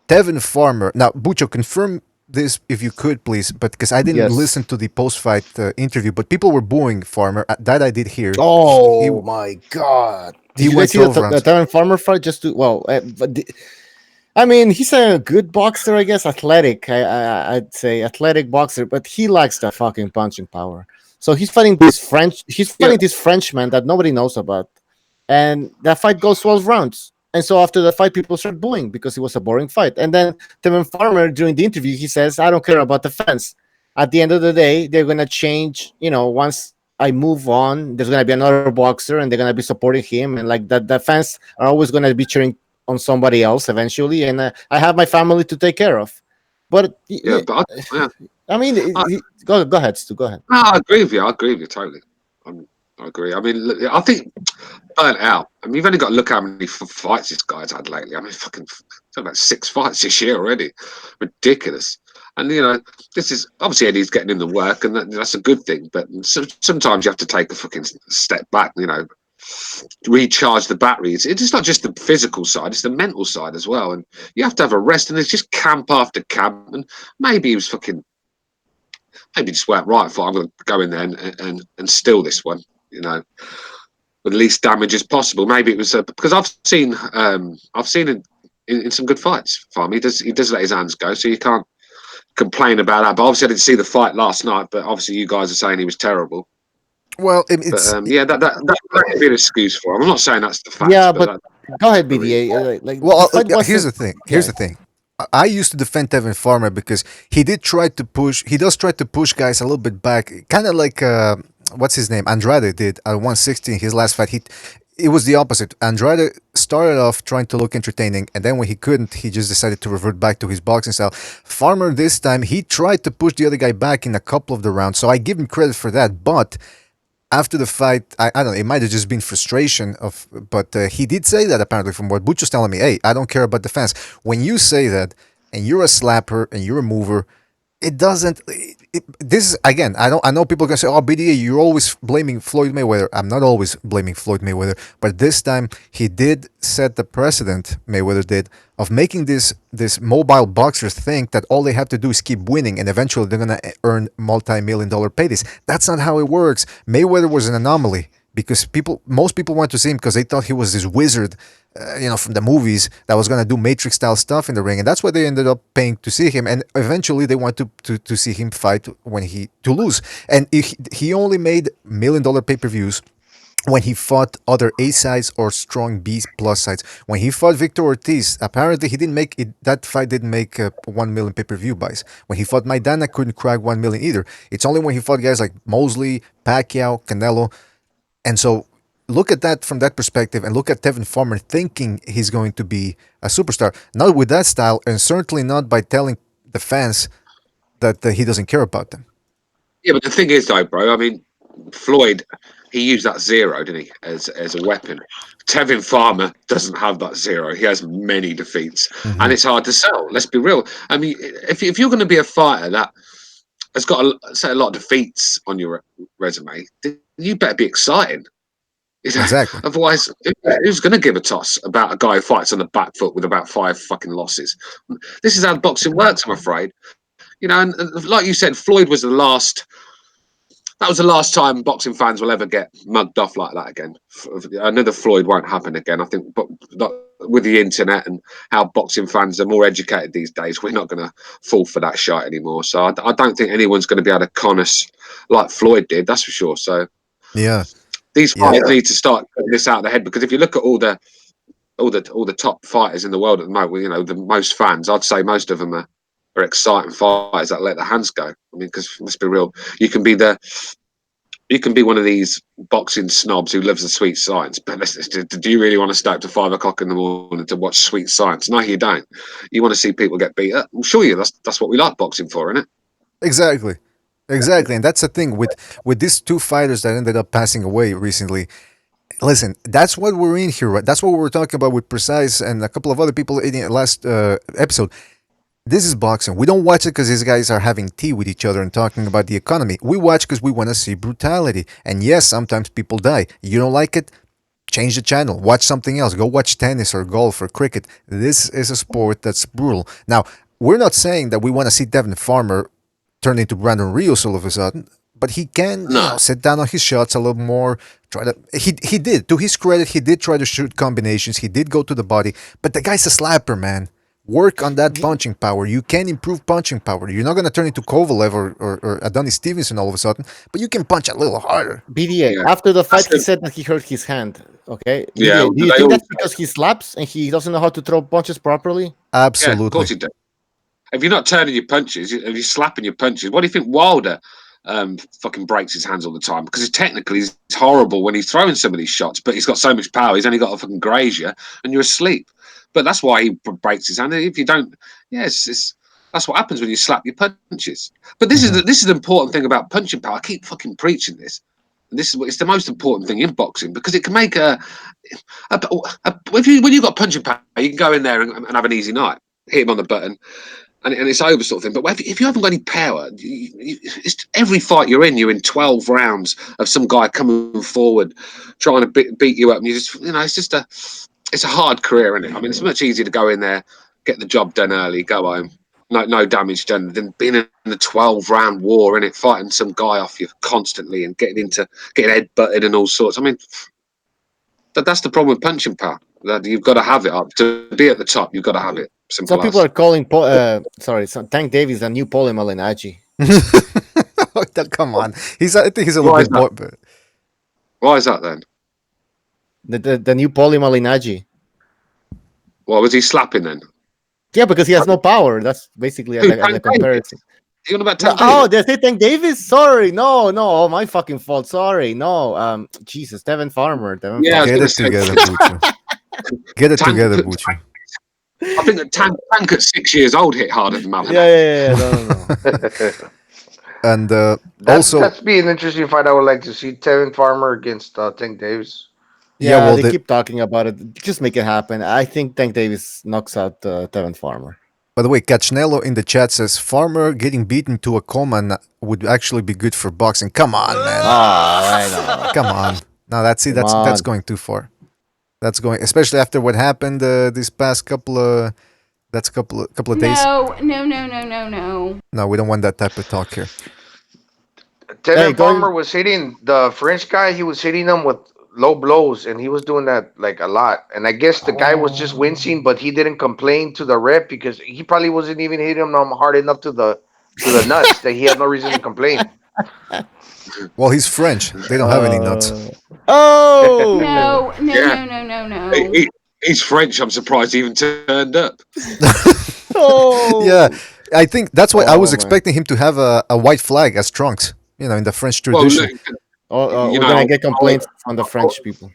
Tevin Farmer. Now, Bucho, confirm this if you could, please, but because I didn't listen to the post-fight interview, but people were booing Farmer. That I did hear. Oh my god! Did you guys see the Tevin Farmer fight? I mean, he's a good boxer, I guess, athletic. I'd say athletic boxer, but he lacks the fucking punching power. So he's fighting this this Frenchman that nobody knows about, and that fight goes 12 rounds. And so after the fight, people start booing because it was a boring fight. And then Tevin Farmer, during the interview, he says, I don't care about the fans. At the end of the day, they're going to change. Once I move on, there's going to be another boxer and they're going to be supporting him. And like that, the fans are always going to be cheering on somebody else eventually. And I have my family to take care of. But, I mean, go ahead, Stu, go ahead. No, I agree with you totally. I agree. I mean, I think burnt out. I mean, you've only got to look how many fights this guy's had lately. I mean, fucking about 6 fights this year already. Ridiculous. And this is obviously Eddie's getting in the work, and that's a good thing. But sometimes you have to take a fucking step back. Recharge the batteries. It's not just the physical side; it's the mental side as well. And you have to have a rest. And it's just camp after camp. And maybe he was fucking. Maybe just went right. I'm going to go in there and steal this one. With the least damage as possible. Maybe it was because I've seen in some good fights. Farm he does let his hands go, so you can't complain about that. But obviously, I didn't see the fight last night. But obviously, you guys are saying he was terrible. Well, that could be an excuse for him. I'm not saying that's the fact. Yeah, but Go ahead, BDA. Well, the fight here's wasn't. the thing. Yeah. Here's the thing. I used to defend Tevin Farmer because he did try to push. He does try to push guys a little bit back, kind of like what's his name, Andrade did at 160 in his last fight. It was the opposite. Andrade started off trying to look entertaining, and then when he couldn't, he just decided to revert back to his boxing style. Farmer this time he tried to push the other guy back in a couple of the rounds, so I give him credit for that. But after the fight, I don't know, it might have just been frustration but he did say that apparently from what Butch was telling me. Hey, I don't care about the fans. When you say that, and you're a slapper and you're a mover, it doesn't. This is again. I know people are gonna say, "Oh, BDA, you're always blaming Floyd Mayweather." I'm not always blaming Floyd Mayweather, but this time he did set the precedent. Mayweather did of making this mobile boxers think that all they have to do is keep winning, and eventually they're gonna earn multi-million-dollar paydays. That's not how it works. Mayweather was an anomaly because most people want to see him because they thought he was this wizard, from the movies that was going to do Matrix style stuff in the ring, and that's why they ended up paying to see him. And eventually, they want to see him fight to lose. And he only made $1 million pay-per-views when he fought other A sides or strong B plus sides. When he fought Victor Ortiz, apparently he didn't make it. That fight didn't make 1 million pay-per-view buys. When he fought Maidana, couldn't crack 1 million either. It's only when he fought guys like Mosley, Pacquiao, Canelo. And so look at that from that perspective and look at Tevin Farmer thinking he's going to be a superstar. Not with that style, and certainly not by telling the fans that he doesn't care about them. Yeah, but the thing is, though, bro, I mean, Floyd, he used that zero, didn't he, as a weapon. Tevin Farmer doesn't have that zero. He has many defeats, and it's hard to sell. Let's be real. I mean, if you're going to be a fighter that has got a lot of defeats on your resume, then you better be exciting. Exactly. Otherwise, who's going to give a toss about a guy who fights on the back foot with about 5 fucking losses? This is how boxing works, I'm afraid. And like you said, Floyd was the last. That was the last time boxing fans will ever get mugged off like that again. Another Floyd won't happen again. I think, but with the internet and how boxing fans are more educated these days, we're not going to fall for that shit anymore. So I don't think anyone's going to be able to con us like Floyd did. That's for sure. So yeah, these fighters need to start putting this out of their head, because if you look at all the top fighters in the world at the moment, the most fans, I'd say most of them are exciting fighters that let their hands go. I mean, because let's be real, you can be one of these boxing snobs who loves the sweet science, but do you really want to stay up to 5 o'clock in the morning to watch sweet science? No, you don't. You want to see people get beat up. I'm sure that's what we like boxing for, isn't it? Exactly, and that's the thing with these two fighters that ended up passing away recently. Listen, that's what we're in here, right? That's what we were talking about with Precise and a couple of other people in the last episode. This is boxing. We don't watch it because these guys are having tea with each other and talking about the economy. We watch because we want to see brutality. And yes, sometimes people die. You don't like it? Change the channel. Watch something else. Go watch tennis or golf or cricket. This is a sport that's brutal. Now, we're not saying that we want to see Devin Farmer turn into Brandon Rios all of a sudden, but he can sit down on his shots a little more. He did. To his credit, he did try to shoot combinations. He did go to the body. But the guy's a slapper, man. Work on that punching power. You can improve punching power. You're not going to turn into Kovalev or Adonis Stevenson all of a sudden, but you can punch a little harder. BDA, after the fight, he said that he hurt his hand. Okay? BDA, do you think that's because he slaps and he doesn't know how to throw punches properly? Absolutely. Yeah, of course he does. If you're not turning your punches, if you're slapping your punches, what do you think Wilder fucking breaks his hands all the time? Because technically he's horrible when he's throwing some of these shots, but he's got so much power, he's only got to fucking graze you and you're asleep. But that's why he breaks his hand. If you don't, that's what happens when you slap your punches. But this is the important thing about punching power. I keep fucking preaching this. And it's the most important thing in boxing, because it can make when you've got punching power, you can go in there and have an easy night, hit him on the button, and it's over, sort of thing. But if you haven't got any power, it's every fight you're in 12 rounds of some guy coming forward trying to beat you up, and it's a hard career, isn't it? I mean, it's much easier to go in there, get the job done early, go home, no damage done, than being in a 12-round war, innit? Fighting some guy off you constantly and getting head butted and all sorts. I mean, that's the problem with punching power. That you've got to have it up to be at the top. You've got to have it. Some people are calling Tank Davis the new Paulie Malignaggi. Come on, I think he's a little bit more. Why is that then? The new Paulie Malignaggi. Well, was he slapping then? Yeah, because he has no power. That's basically the comparison. You on about No, Tank did I say Tank Davis? Sorry, no, oh, my fucking fault. Sorry, no, Jesus, Tevin Farmer. Yeah, Get it together, Bucho. Get it together, Bucho. I think that Tank at 6 years old hit harder than Malin. Yeah. No. And that's also, be an interesting fight. I would like to see Tevin Farmer against Tank Davis. Yeah, well, they keep talking about it. Just make it happen. I think Tank Davis knocks out Tevin Farmer. by the way, Cachnello in the chat says Farmer getting beaten to a coma would actually be good for boxing. Come on, man. I know. Come on. No, that's going too far. That's going, especially after what happened this past couple of days. No. No, we don't want that type of talk here. Tevin Farmer was hitting the French guy. He was hitting him with low blows, and he was doing that like a lot. And I guess the guy was just wincing, but he didn't complain to the rep because he probably wasn't even hitting him hard enough to the nuts that he had no reason to complain. Well, he's French. They don't have any nuts. Oh No. He's French. I'm surprised he even turned up. Yeah, I think that's why I was expecting him to have a white flag as trunks. You know, in the French tradition. We're gonna get complaints from the French people.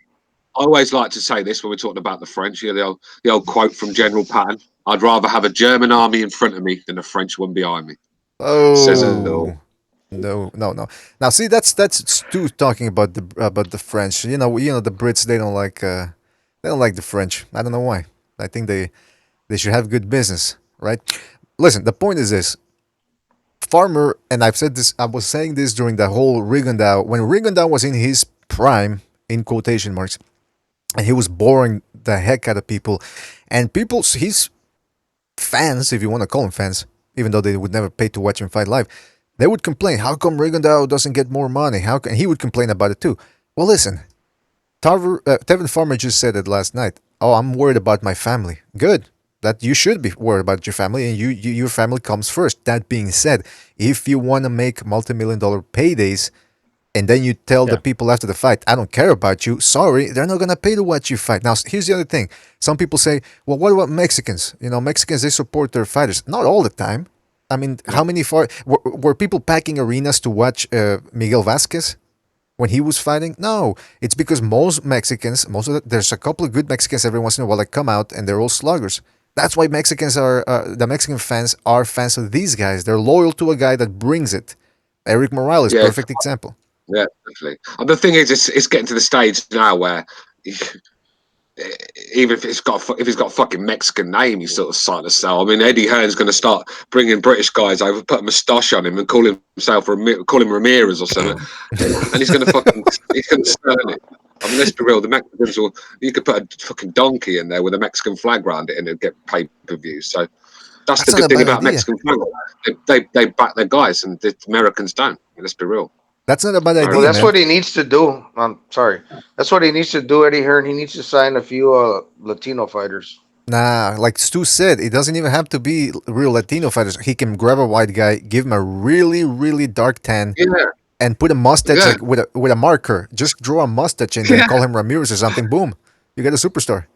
I always like to say this when we're talking about the French. You know, the old quote from General Patton: "I'd rather have a German army in front of me than a French one behind me." Oh, says it all. No. Now, see, that's Stu talking about the French. You know, the Brits, they don't like the French. I don't know why. I think they should have good business, right? Listen, the point is this. Farmer, and I've said this, I was saying this during the whole Rigondeaux, when Rigondeaux was in his prime, in quotation marks, and he was boring the heck out of people, and his fans, if you want to call them fans, even though they would never pay to watch him fight live, they would complain, how come Rigondeaux doesn't get more money? And he would complain about it too. Well, listen, Tevin Farmer just said it last night. Oh, I'm worried about my family. Good. That you should be worried about your family, and your family comes first. That being said, if you want to make multi-million-dollar paydays, and then you tell the people after the fight, I don't care about you, sorry, they're not going to pay to watch you fight. Now, here's the other thing. Some people say, well, what about Mexicans? You know, Mexicans, they support their fighters. Not all the time. I mean, how many were people packing arenas to watch Miguel Vasquez when he was fighting? No, it's because most Mexicans, there's a couple of good Mexicans every once in a while that come out, and they're all sluggers. That's why Mexicans are the Mexican fans are fans of these guys. They're loyal to a guy that brings it. Eric Morales, perfect example. Yeah, definitely. And the thing is, it's getting to the stage now where even if he's got a fucking Mexican name, he's sort of starting to sell. I mean, Eddie Hearn's going to start bringing British guys over, put a moustache on him, and call him Ramirez or something, and he's going to stern it. I mean, let's be real. The Mexicans you could put a fucking donkey in there with a Mexican flag around it, and it'd get pay-per-views. So that's the good thing about Mexican flag. They back their guys, and the Americans don't. Let's be real. That's not a bad idea. Well, that's what he needs to do. I'm sorry. That's what he needs to do, Eddie Hearn. He needs to sign a few Latino fighters. Nah, like Stu said, it doesn't even have to be real Latino fighters. He can grab a white guy, give him a really, really dark tan, and put a mustache like with a marker. Just draw a mustache and then call him Ramirez or something. Boom, you get a superstar.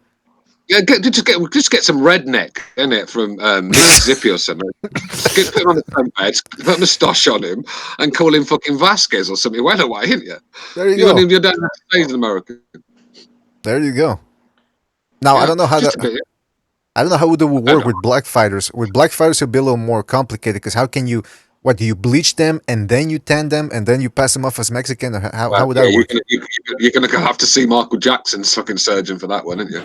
Yeah, just get some redneck in it from Mississippi or something. Put him on the front bed, put a moustache on him, and call him fucking Vasquez or something. Well away, ain't you? There you go. You don't have to stay in America. There you go. Now I don't know how I don't know how it would work with black fighters. With black fighters, it'll be a little more complicated because how can you? What do you bleach them and then you tan them and then you pass them off as Mexican? Or how would that work? You're gonna have to see Michael Jackson's fucking surgeon for that one, aren't you?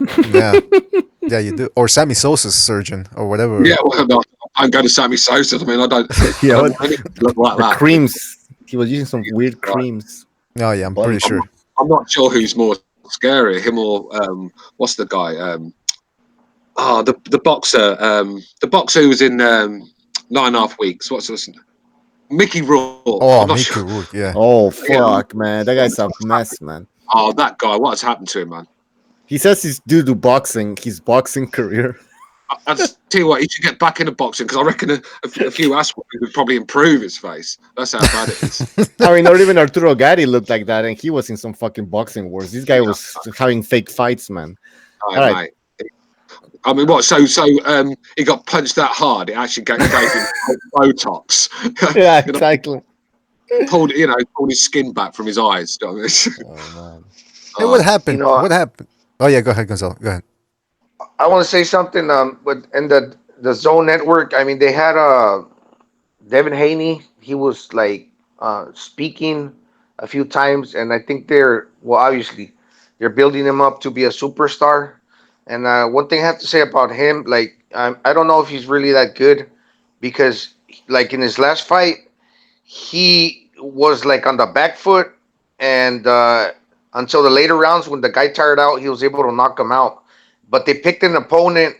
Yeah, you do. Or Sammy Sosa's surgeon or whatever. Yeah, well, no, I'm going to Sammy Sosa. I mean, I don't. Yeah, I don't look like that. Creams. He was using some weird creams. Oh yeah, I'm pretty sure. I'm not sure who's more scary, him or what's the guy? The boxer. The boxer who was in 9.5 weeks. What's this? Mickey Rourke. Oh, Mickey Rourke, yeah. Oh, fuck, man. That guy's a mess, man. Oh, that guy. What has happened to him, man? He says he's due to boxing, his boxing career. I just tell you what, he should get back into boxing because I reckon a few ass would probably improve his face. That's how bad it is. I mean, not even Arturo Gatti looked like that, and he was in some fucking boxing wars. This guy was having fake fights, man. All right, mate. I mean, what? So he got punched that hard. It actually gave him Botox. Yeah, exactly. Pulled his skin back from his eyes. Oh man. Hey, what happened? What happened? Oh yeah, go ahead, Gonzalo. Go ahead. I want to say something. But in the Zone Network, I mean, they had Devin Haney. He was like speaking a few times, and I think obviously they're building him up to be a superstar. And one thing I have to say about him, like I don't know if he's really that good, because like in his last fight, he was like on the back foot, and until the later rounds when the guy tired out, he was able to knock him out. But they picked an opponent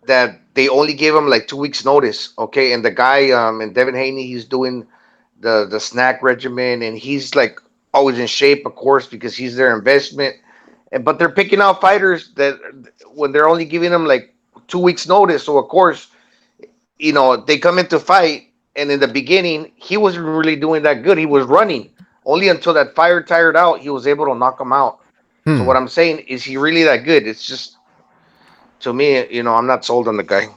that they only gave him like 2 weeks notice. Okay, and the guy and Devin Haney, he's doing the snack regimen, and he's like always in shape, of course, because he's their investment. But they're picking out fighters that when they're only giving them like 2 weeks notice. So of course, they come into fight, and in the beginning, he wasn't really doing that good. He was running only until that fire tired out. He was able to knock him out. So what I'm saying is, he really that good? It's just, to me, I'm not sold on the guy.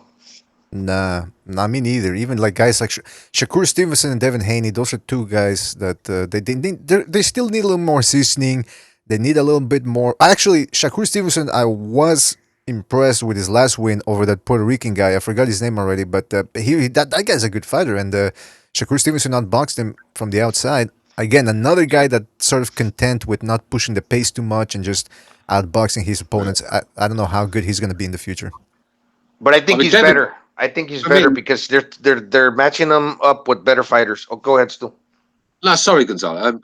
Nah, not me neither. Even like guys like Shakur Stevenson and Devin Haney, those are two guys that they still need a little more seasoning. They need a little bit more. Actually, Shakur Stevenson, I was impressed with his last win over that Puerto Rican guy. I forgot his name already, but that guy's a good fighter. And Shakur Stevenson outboxed him from the outside. Again, another guy that sort of content with not pushing the pace too much and just outboxing his opponents. I don't know how good he's going to be in the future. But I think he's better. I think he's better because they're matching him up with better fighters. Oh, go ahead, Stu. No, sorry, Gonzalo.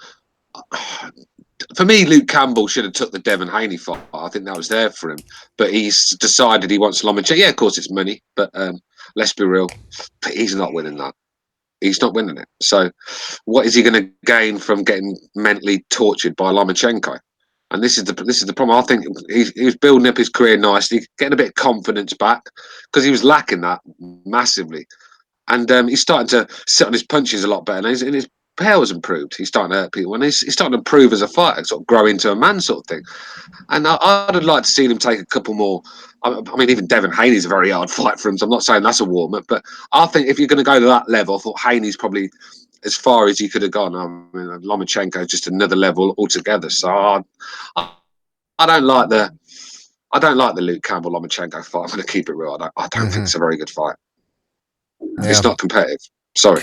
For me, Luke Campbell should have took the Devin Haney fight. I think that was there for him. But he's decided he wants Lomachenko. Yeah, of course it's money, but let's be real. He's not winning that. He's not winning it. So what is he going to gain from getting mentally tortured by Lomachenko? And this is the problem. I think he was building up his career nicely, getting a bit of confidence back, because he was lacking that massively. And he's starting to sit on his punches a lot better. And his power's improved. He's starting to hurt people. And he's starting to improve as a fighter, sort of grow into a man sort of thing. And I'd like to see him take a couple more. I mean, even Devin Haney's a very hard fight for him. So I'm not saying that's a warm-up. But I think if you're going to go to that level, I thought Haney's probably as far as he could have gone. I mean, Lomachenko is just another level altogether. So I don't like the Luke Campbell Lomachenko fight. I'm going to keep it real. I don't think it's a very good fight. Yeah. It's not competitive. Sorry.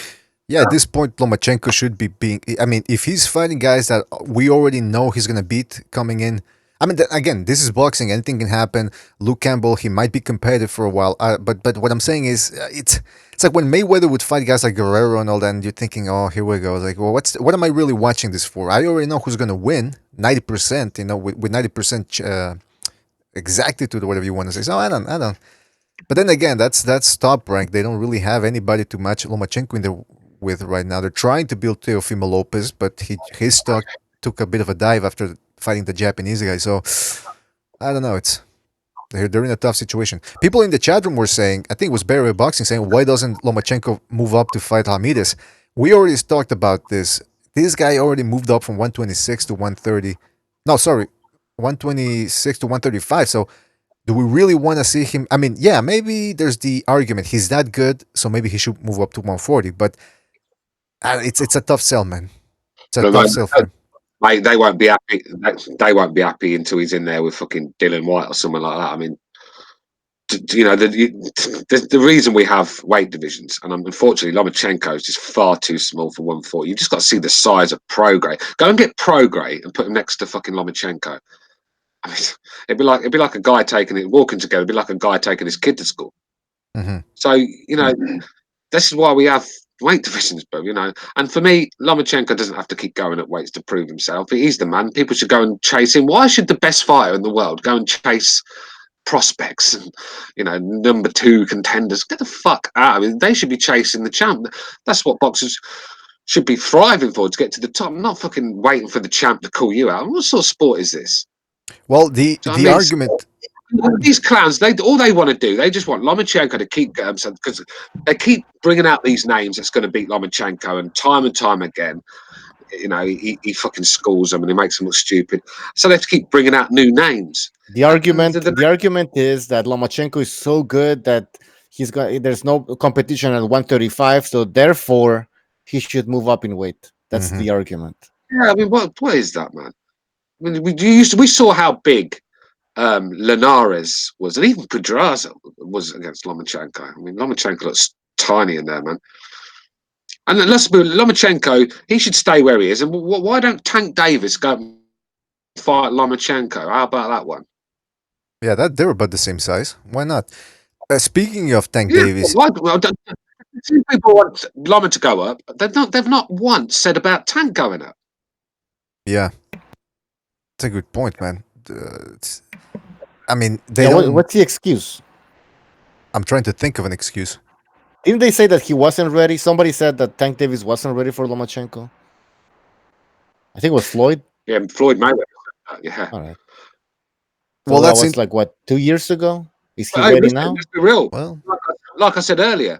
Yeah, at this point, Lomachenko should be being. I mean, if he's fighting guys that we already know he's going to beat coming in. I mean, again, this is boxing. Anything can happen. Luke Campbell, he might be competitive for a while. But what I'm saying is, it's like when Mayweather would fight guys like Guerrero and all that, and you're thinking, oh, here we go. Like, well, what am I really watching this for? I already know who's going to win 90%. With 90% exactitude or whatever you want to say. So I don't. But then again, that's top rank. They don't really have anybody to match Lomachenko with right now. They're trying to build Teofimo Lopez, but his stock took a bit of a dive after fighting the Japanese guy. So I don't know. They're in a tough situation. People in the chat room were saying, I think it was BDA Boxing saying, why doesn't Lomachenko move up to fight Ramirez? We already talked about this. This guy already moved up from 126 to 130. No, sorry, 126 to 135. So do we really want to see him? I mean, yeah, maybe there's the argument he's that good, so maybe he should move up to 140. But it's a tough sell, man. It's a tough sell for him. Mate, they won't be happy. They won't be happy until he's in there with fucking Dylan White or someone like that. I mean, the reason we have weight divisions, and unfortunately Lomachenko is just far too small for 140. You just got to see the size of Prograis. Go and get Prograis and put him next to fucking Lomachenko. I mean, it'd be like a guy walking together. It'd be like a guy taking his kid to school. Mm-hmm. So this is why we have weight divisions, bro. And for me, Lomachenko doesn't have to keep going at weights to prove himself. He's the man. People should go and chase him. Why should the best fighter in the world go and chase prospects and number 2 contenders? Get the fuck out. I mean, they should be chasing the champ. That's what boxers should be thriving for, to get to the top, not fucking waiting for the champ to call you out. What sort of sport is this? Well, the argument. These clowns, all they want to do, they just want Lomachenko to keep going, because they keep bringing out these names that's going to beat Lomachenko, and time again, he fucking schools them and he makes them look stupid. So they have to keep bringing out new names. The argument is that Lomachenko is so good that there's no competition at 135, so therefore he should move up in weight. That's the argument. Yeah, I mean, what is that, man? I mean, we saw how big Linares was, and even Pedraza was against Lomachenko. I mean, Lomachenko looks tiny in there, man. And let's be Lomachenko. He should stay where he is. And why don't Tank Davis go and fight Lomachenko? How about that one? Yeah, they're about the same size. Why not? Speaking of Tank Davis, Some people want Loma to go up. They've not once said about Tank going up. Yeah, it's a good point, man. I mean, they don't. What's the excuse? I'm trying to think of an excuse. Didn't they say that he wasn't ready? Somebody said that Tank Davis wasn't ready for Lomachenko. I think it was Floyd. Yeah, Floyd Mayweather. Yeah. All right. So Well, that that's was like what, 2 years ago? Is he ready now? Let's be real. Well, like I said earlier,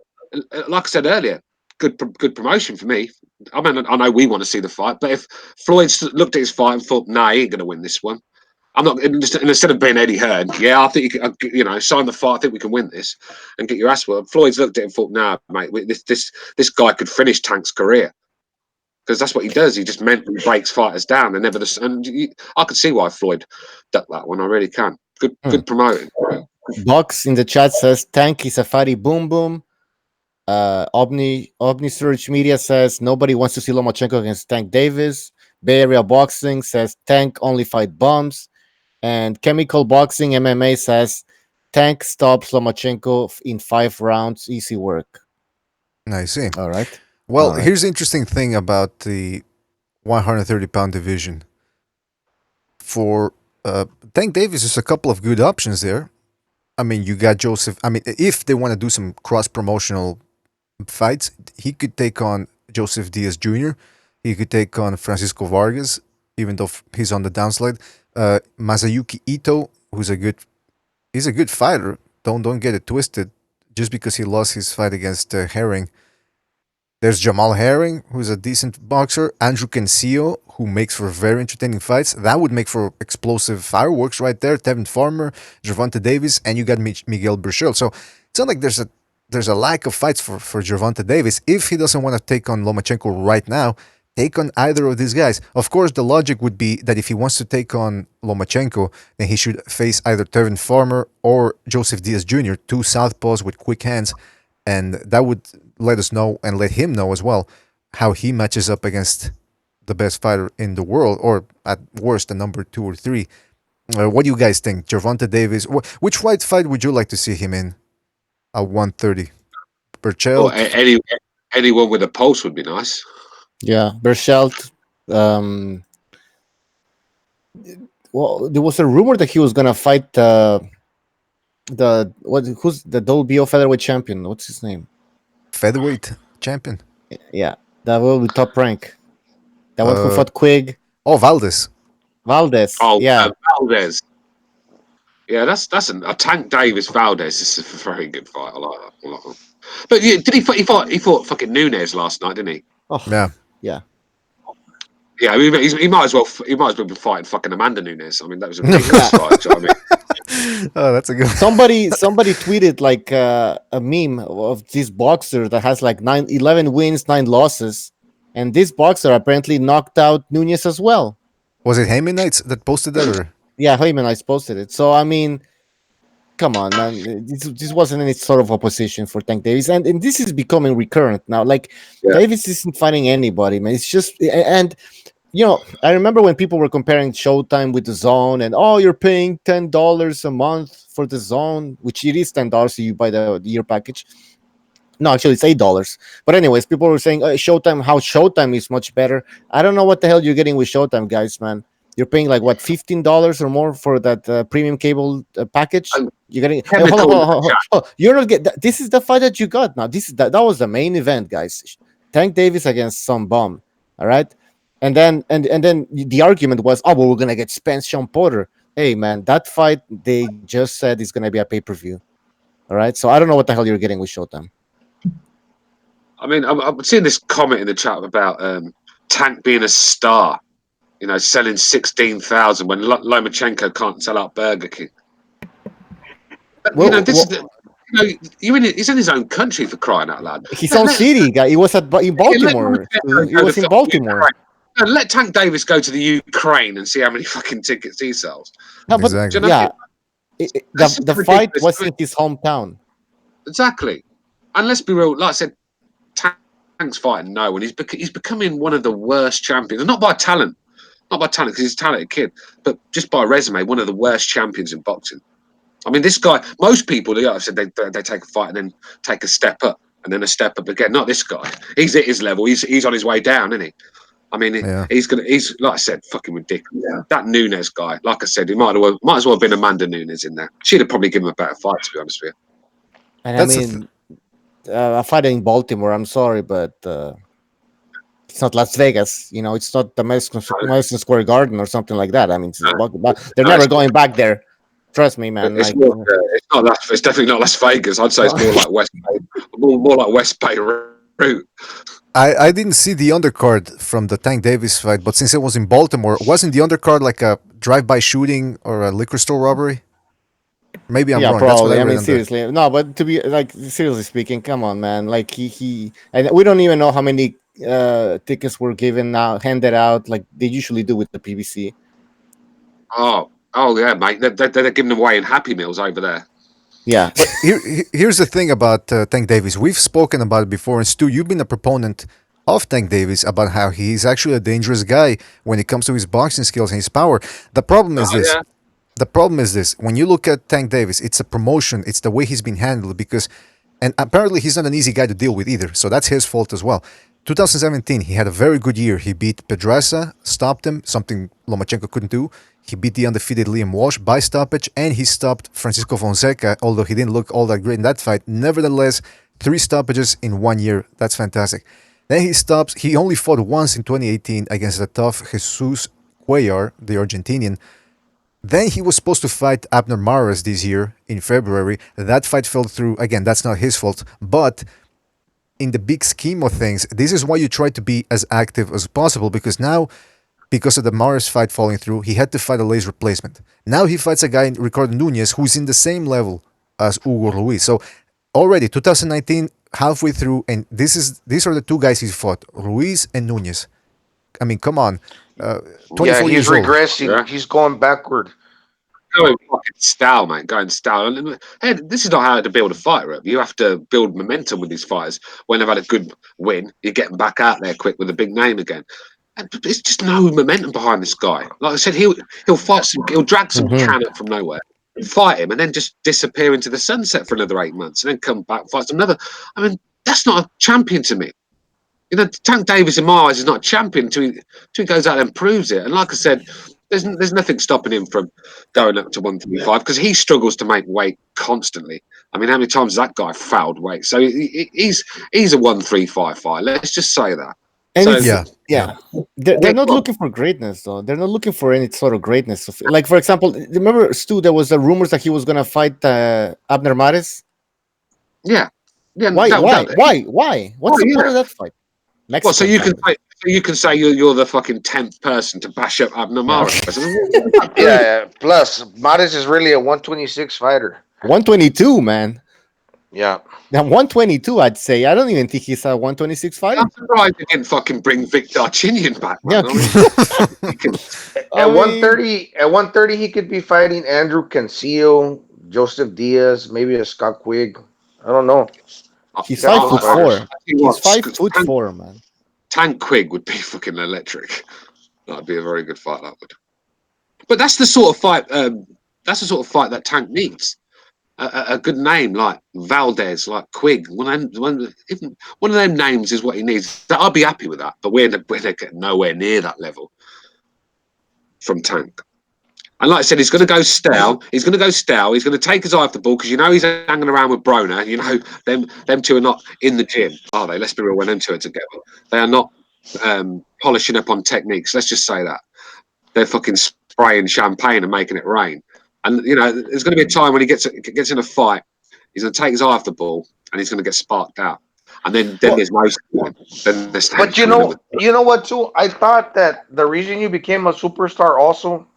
good promotion for me. I mean, I know we want to see the fight, but if Floyd looked at his fight and thought, "Nah, he ain't going to win this one," I'm not. Instead of being Eddie Hearn, yeah, I think sign the fight. I think we can win this and get your ass whooped. Floyd's looked at it and thought, "Nah, mate, this guy could finish Tank's career." Because that's what he does. He just mentally breaks fighters down. I could see why Floyd ducked that one. I really can. Good promoting. Box in the chat says Tank is a fatty boom boom. Omni Surge Media says nobody wants to see Lomachenko against Tank Davis. Bay Area Boxing says Tank only fight bums. And Chemical Boxing MMA says Tank stops Lomachenko in 5 rounds. Easy work. I see. All right. Well, here's the interesting thing about the 130-pound division. For Tank Davis, there's a couple of good options there. I mean, you got Joseph. I mean, if they want to do some cross-promotional fights, he could take on Joseph Diaz Jr. He could take on Francisco Vargas, even though he's on the downslide. Masayuki Ito, he's a good fighter. Don't get it twisted. Just because he lost his fight against Herring. There's Jamal Herring, who's a decent boxer. Andrew Cancio, who makes for very entertaining fights. That would make for explosive fireworks right there. Tevin Farmer, Gervonta Davis, and you got Miguel Burchell. So it's not like there's a lack of fights for Gervonta Davis. If he doesn't want to take on Lomachenko right now, take on either of these guys. Of course, the logic would be that if he wants to take on Lomachenko, then he should face either Tevin Farmer or Joseph Diaz Jr., 2 southpaws with quick hands. And that would let us know and let him know as well how he matches up against the best fighter in the world, or at worst, the number 2 or 3. What do you guys think? Gervonta Davis, which fight would you like to see him in at 130? Burchell? Well, anyone with a pulse would be nice. Yeah, Burchell. Well, there was a rumor that he was going to fight who's the WBO featherweight champion? What's his name? Featherweight champion. Yeah, that will be top rank. That one who fought Quigg. Oh, Valdez. Oh, yeah, Valdez. Yeah, that's a Tank Davis Valdez. This is a very good fight. I like that. But yeah, did he fought fucking Nunes last night, didn't he? Oh, yeah. Yeah, I mean, he might as well be fighting fucking Amanda Nunes. I mean, that was a ridiculous fight. Do you know what I mean? Oh, that's a good. Somebody tweeted like a meme of this boxer that has like 11 wins, 9 losses, and this boxer apparently knocked out Nunes as well. Was it Haymanites that posted that? Or? Yeah, Haymanites posted it. So I mean, come on, man. This wasn't any sort of opposition for Tank Davis, and this is becoming recurrent now. Like Davis isn't fighting anybody, man. It's just and. I remember when people were comparing Showtime with the DAZN, and you're paying $10 a month for the DAZN, which it is $10 if you buy the year package. No, actually, it's $8. But anyways, people were saying Showtime is much better. I don't know what the hell you're getting with Showtime, guys, man. You're paying like what, $15 or more for that premium cable package. You're getting. You're not getting. This is the fight that you got now. That was the main event, guys. Tank Davis against some bum. All right. And then the argument was, we're gonna get Spence Sean Porter. Hey man, that fight they just said is gonna be a pay-per-view. All right, so I don't know what the hell you're getting with Showtime. I mean, I'm seeing this comment in the chat about Tank being a star, selling 16,000 when Lomachenko can't sell out Burger King. But, he's in his own country, for crying out loud. His own city, guy. He was in Baltimore. He was in Baltimore. Let Tank Davis go to the Ukraine and see how many fucking tickets he sells. No, but exactly. The fight was in his hometown. Exactly. And let's be real, like I said, Tank's fighting no one. He's becoming one of the worst champions, and not by talent, because he's a talented kid, but just by resume, one of the worst champions in boxing. I mean, this guy. Most people, like I said, they take a fight and then take a step up, and then a step up again. Not this guy. He's at his level. He's on his way down, isn't he? I mean, he's like I said, fucking ridiculous. Yeah. That Nunes guy, like I said, he might as well have been Amanda Nunes in there. She'd have probably given him a better fight, to be honest with you. And a fight in Baltimore. I'm sorry, but it's not Las Vegas. It's not the Madison Square Garden or something like that. I mean, they're never going back there. Trust me, man. It's definitely not Las Vegas. I'd say it's more like West Bay, more like West Bay route. I didn't see the undercard from the Tank Davis fight, but since it was in Baltimore, wasn't the undercard like a drive-by shooting or a liquor store robbery? Maybe I'm wrong. Probably. I mean, seriously, no. But to be seriously speaking, come on, man. Like he, and we don't even know how many tickets were handed out. Like they usually do with the PBC. Oh yeah, mate. They're giving them away in Happy Meals over there. Yeah. But here's the thing about Tank Davis. We've spoken about it before, and Stu, you've been a proponent of Tank Davis about how he's actually a dangerous guy when it comes to his boxing skills and his power. The problem is this. Yeah. The problem is this. When you look at Tank Davis, it's a promotion. It's the way he's been handled and apparently he's not an easy guy to deal with either. So that's his fault as well. 2017, he had a very good year. He beat Pedraza, stopped him, something Lomachenko couldn't do. He beat the undefeated Liam Walsh by stoppage, and he stopped Francisco Fonseca, although he didn't look all that great in that fight. Nevertheless, 3 stoppages in 1 year. That's fantastic. Then he stops. He only fought once in 2018 against the tough Jesus Cuellar, the Argentinian. Then he was supposed to fight Abner Mares this year in February. That fight fell through. Again, that's not his fault. But in the big scheme of things, this is why you try to be as active as possible, because now, because of the Mares fight falling through, he had to fight a Lay's replacement. Now he fights a guy, Ricardo Nunez, who's in the same level as Hugo Ruiz. So already 2019, halfway through, and these are the 2 guys he's fought, Ruiz and Nunez. I mean, come on. 24 he's regressing. Yeah. He's going backward. Going fucking style, mate. Going style. Hey, this is not how to build a fight, right? You have to build momentum with these fighters. When they've had a good win, you're getting back out there quick with a big name again. And it's just no momentum behind this guy. Like I said, he'll fight he'll drag some can up from nowhere, fight him, and then just disappear into the sunset for another 8 months, and then come back, fight another. I mean, that's not a champion to me. Tank Davis in my eyes is not a champion until he goes out and proves it. And like I said, there's nothing stopping him from going up to 135 because he struggles to make weight constantly. I mean, how many times has that guy fouled weight? So he's a 135 fight. Let's just say that. And they're not looking for greatness, though. They're not looking for any sort of greatness. Like, for example, remember, Stu, there was rumors that he was going to fight Abner Mares? Yeah. Why? What's the point of that fight? Well, so you can say you're the fucking 10th person to bash up Abner Mares. Yeah. Plus, Mares is really a 126 fighter. 122, man. Yeah. Now 122, I'd say. I don't even think he's a 126 fighter. I'm surprised they didn't fucking bring Victor Chinian back. Man. At 130, he could be fighting Andrew Cancio, Joseph Diaz, maybe a Scott Quigg. I don't know. He's 5'4". He's 5'4", man. Tank Quigg would be fucking electric. That'd be a very good fight. That would. But that's the sort of fight. That's the sort of fight that Tank needs. A good name like Valdez, like Quigg. One of them names is what he needs. I'll be happy with that. But we're getting nowhere near that level from Tank. And like I said, he's going to go stale. He's going to take his eye off the ball because he's hanging around with Broner. Them two are not in the gym, are they? Let's be real. When them two are together, they are not polishing up on techniques. Let's just say that they're fucking spraying champagne and making it rain. And there's going to be a time when he gets in a fight, he's going to take his eye off the ball and he's going to get sparked out. And then there's most. Then there's. But You know what, too? I thought that the reason you became a superstar also,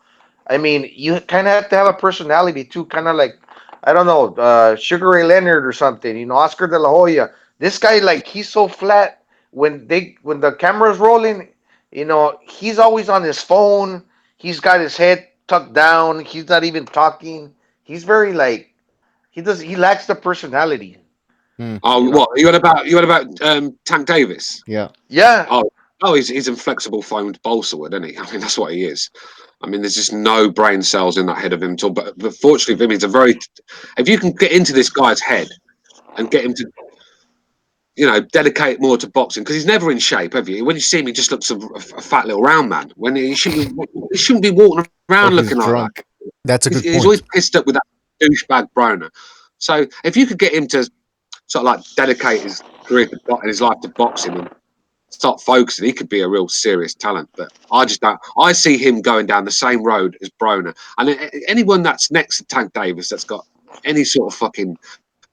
I mean, you kind of have to have a personality too, kind of like, I don't know, Sugar Ray Leonard or something. Oscar De La Hoya. This guy, like, he's so flat when the camera's rolling. He's always on his phone. He's got his head tucked down. He's not even talking. He's very like he lacks the personality. Oh, what you on about Tank Davis? Yeah. Yeah. Oh, he's inflexible foamed balsa wood, isn't he? I mean, that's what he is. I mean, there's just no brain cells in that head of him at all. But fortunately for him, he's a very. If you can get into this guy's head and get him to, dedicate more to boxing, because he's never in shape, have you? When you see him, he just looks a fat little round man. When he shouldn't be walking around looking like drunk. that. That's a good point. He's always pissed up with that douchebag Broner. So if you could get him to sort of like dedicate his career and his life to boxing and start focusing, he could be a real serious talent. But I just don't. I see him going down the same road as Broner, and anyone that's next to Tank Davis that's got any sort of fucking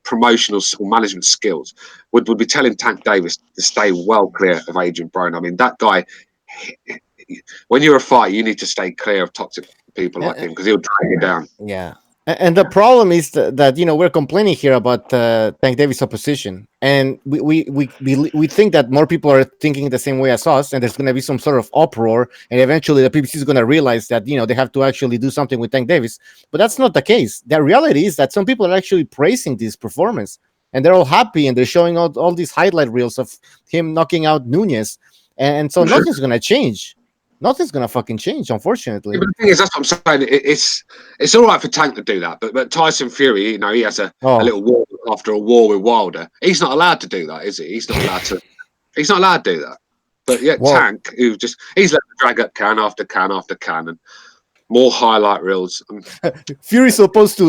promotional or management skills would be telling Tank Davis to stay well clear of Adrian Broner. I mean, that guy. When you're a fighter, you need to stay clear of toxic people like him because he'll drag you down. Yeah. And the problem is that we're complaining here about Tank Davis' opposition, and we think that more people are thinking the same way as us, and there's going to be some sort of uproar, and eventually the PBC is going to realize that they have to actually do something with Tank Davis. But that's not the case. The reality is that some people are actually praising this performance, and they're all happy, and they're showing all these highlight reels of him knocking out Nunez, and so nothing's going to change. Nothing's gonna fucking change, unfortunately. Yeah, but the thing is, that's what I'm saying. It's all right for Tank to do that, but Tyson Fury, he has a little war after a war with Wilder. He's not allowed to do that, is he? He's not allowed to. He's not allowed to do that. But yet Tank, he's let the drag up can after can after can, and more highlight reels. Fury's supposed to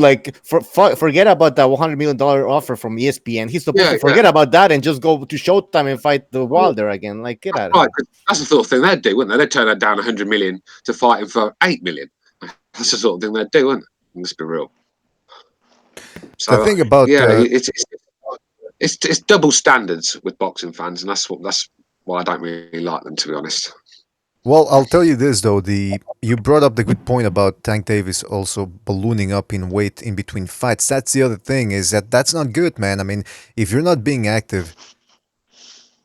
forget about that $100 million offer from ESPN. He's supposed to forget about that and just go to Showtime and fight the Wilder again. Like, get out of here. That's the sort of thing they'd do, wouldn't they? They'd turn that down $100 million to fight him for $8 million. That's the sort of thing they'd do, wouldn't it? Let's be real. So the thing about it's double standards with boxing fans, and that's why I don't really like them, to be honest. Well, I'll tell you this though, you brought up the good point about Tank Davis also ballooning up in weight in between fights. That's the other thing, is that's not good, man. I mean, if you're not being active,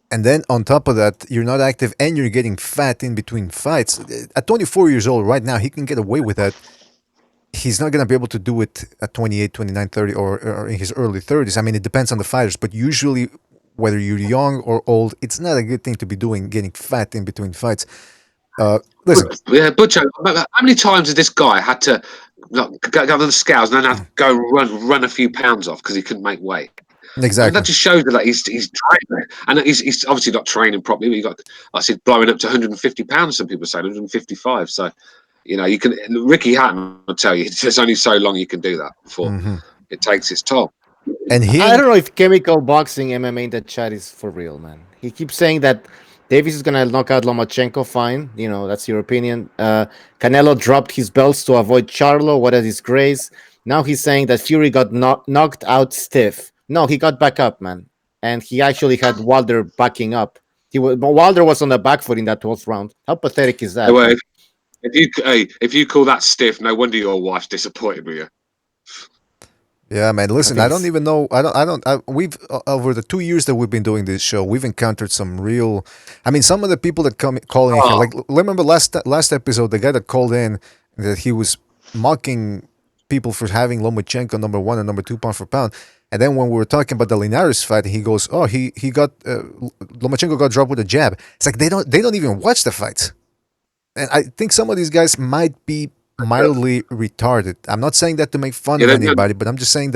and then on top of that, you're not active and you're getting fat in between fights. At 24 years old right now, he can get away with that. He's not going to be able to do it at 28, 29, 30, or in his early 30s. I mean, it depends on the fighters, but usually, whether you're young or old, it's not a good thing to be doing, getting fat in between fights. Listen. Yeah, Butcher, how many times has this guy had to go on the scales and then have to go run a few pounds off because he couldn't make weight? Exactly. And that just shows that he's training, and he's obviously not training properly. He got, I said, blowing up to 150 pounds. Some people say 155. So, you can. Ricky Hatton will tell you there's only so long you can do that before it takes its toll. And I don't know if chemical boxing MMA in the chat is for real, man. He keeps saying that Davis is gonna knock out Lomachenko. Fine, that's your opinion. Canelo dropped his belts to avoid Charlo. What a disgrace! Now he's saying that Fury got knocked out stiff. No, he got back up, man, and he actually had Wilder backing up. Wilder was on the back foot in that 12th round. How pathetic is that? Well, if you call that stiff, no wonder your wife's disappointed with you. Yeah, man. Listen, I don't even know. We've over the 2 years that we've been doing this show, we've encountered some real. I mean, some of the people that call in here, like remember last episode, the guy that called in that he was mocking people for having Lomachenko #1 and #2 pound for pound, and then when we were talking about the Linares fight, he goes, "Oh, he got Lomachenko got dropped with a jab." It's like they don't even watch the fights, and I think some of these guys might be mildly retarded. I'm not saying that to make fun of anybody, but I'm just saying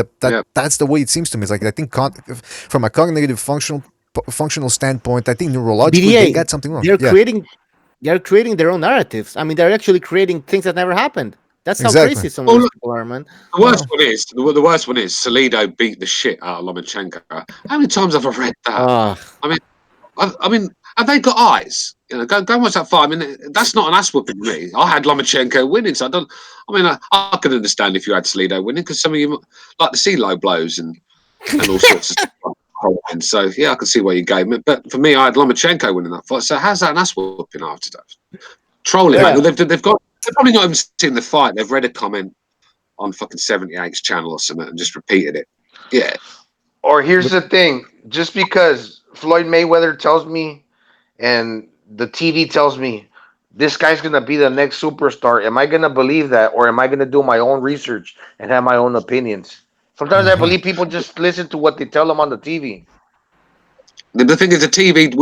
that's the way it seems to me. It's like I think from a cognitive functional standpoint, I think neurologically they got something wrong. They're creating their own narratives. I mean, they're actually creating things that never happened. That's how crazy some of these people are, man. The worst one is Salido beat the shit out of Lomachenko. How many times have I read that? I mean, have they got eyes? Go and watch that fight. I mean, that's not an ass whooping to me. I had Lomachenko winning, so I can understand if you had Salido winning, because some of you like to see low blows and all sorts of stuff. following. So yeah, I can see why you gave him it. But for me, I had Lomachenko winning that fight. So how's that an ass whooping after that? Trolling, Yeah. mate. They've probably not even seen the fight. They've read a comment on fucking 78's channel or something and just repeated it. Yeah. Or here's the thing: just because Floyd Mayweather tells me, and the TV tells me, this guy's gonna be the next superstar, am I gonna believe that, or am I gonna do my own research and have my own opinions? Sometimes I believe people just listen to what they tell them on the TV. The thing is, the TV,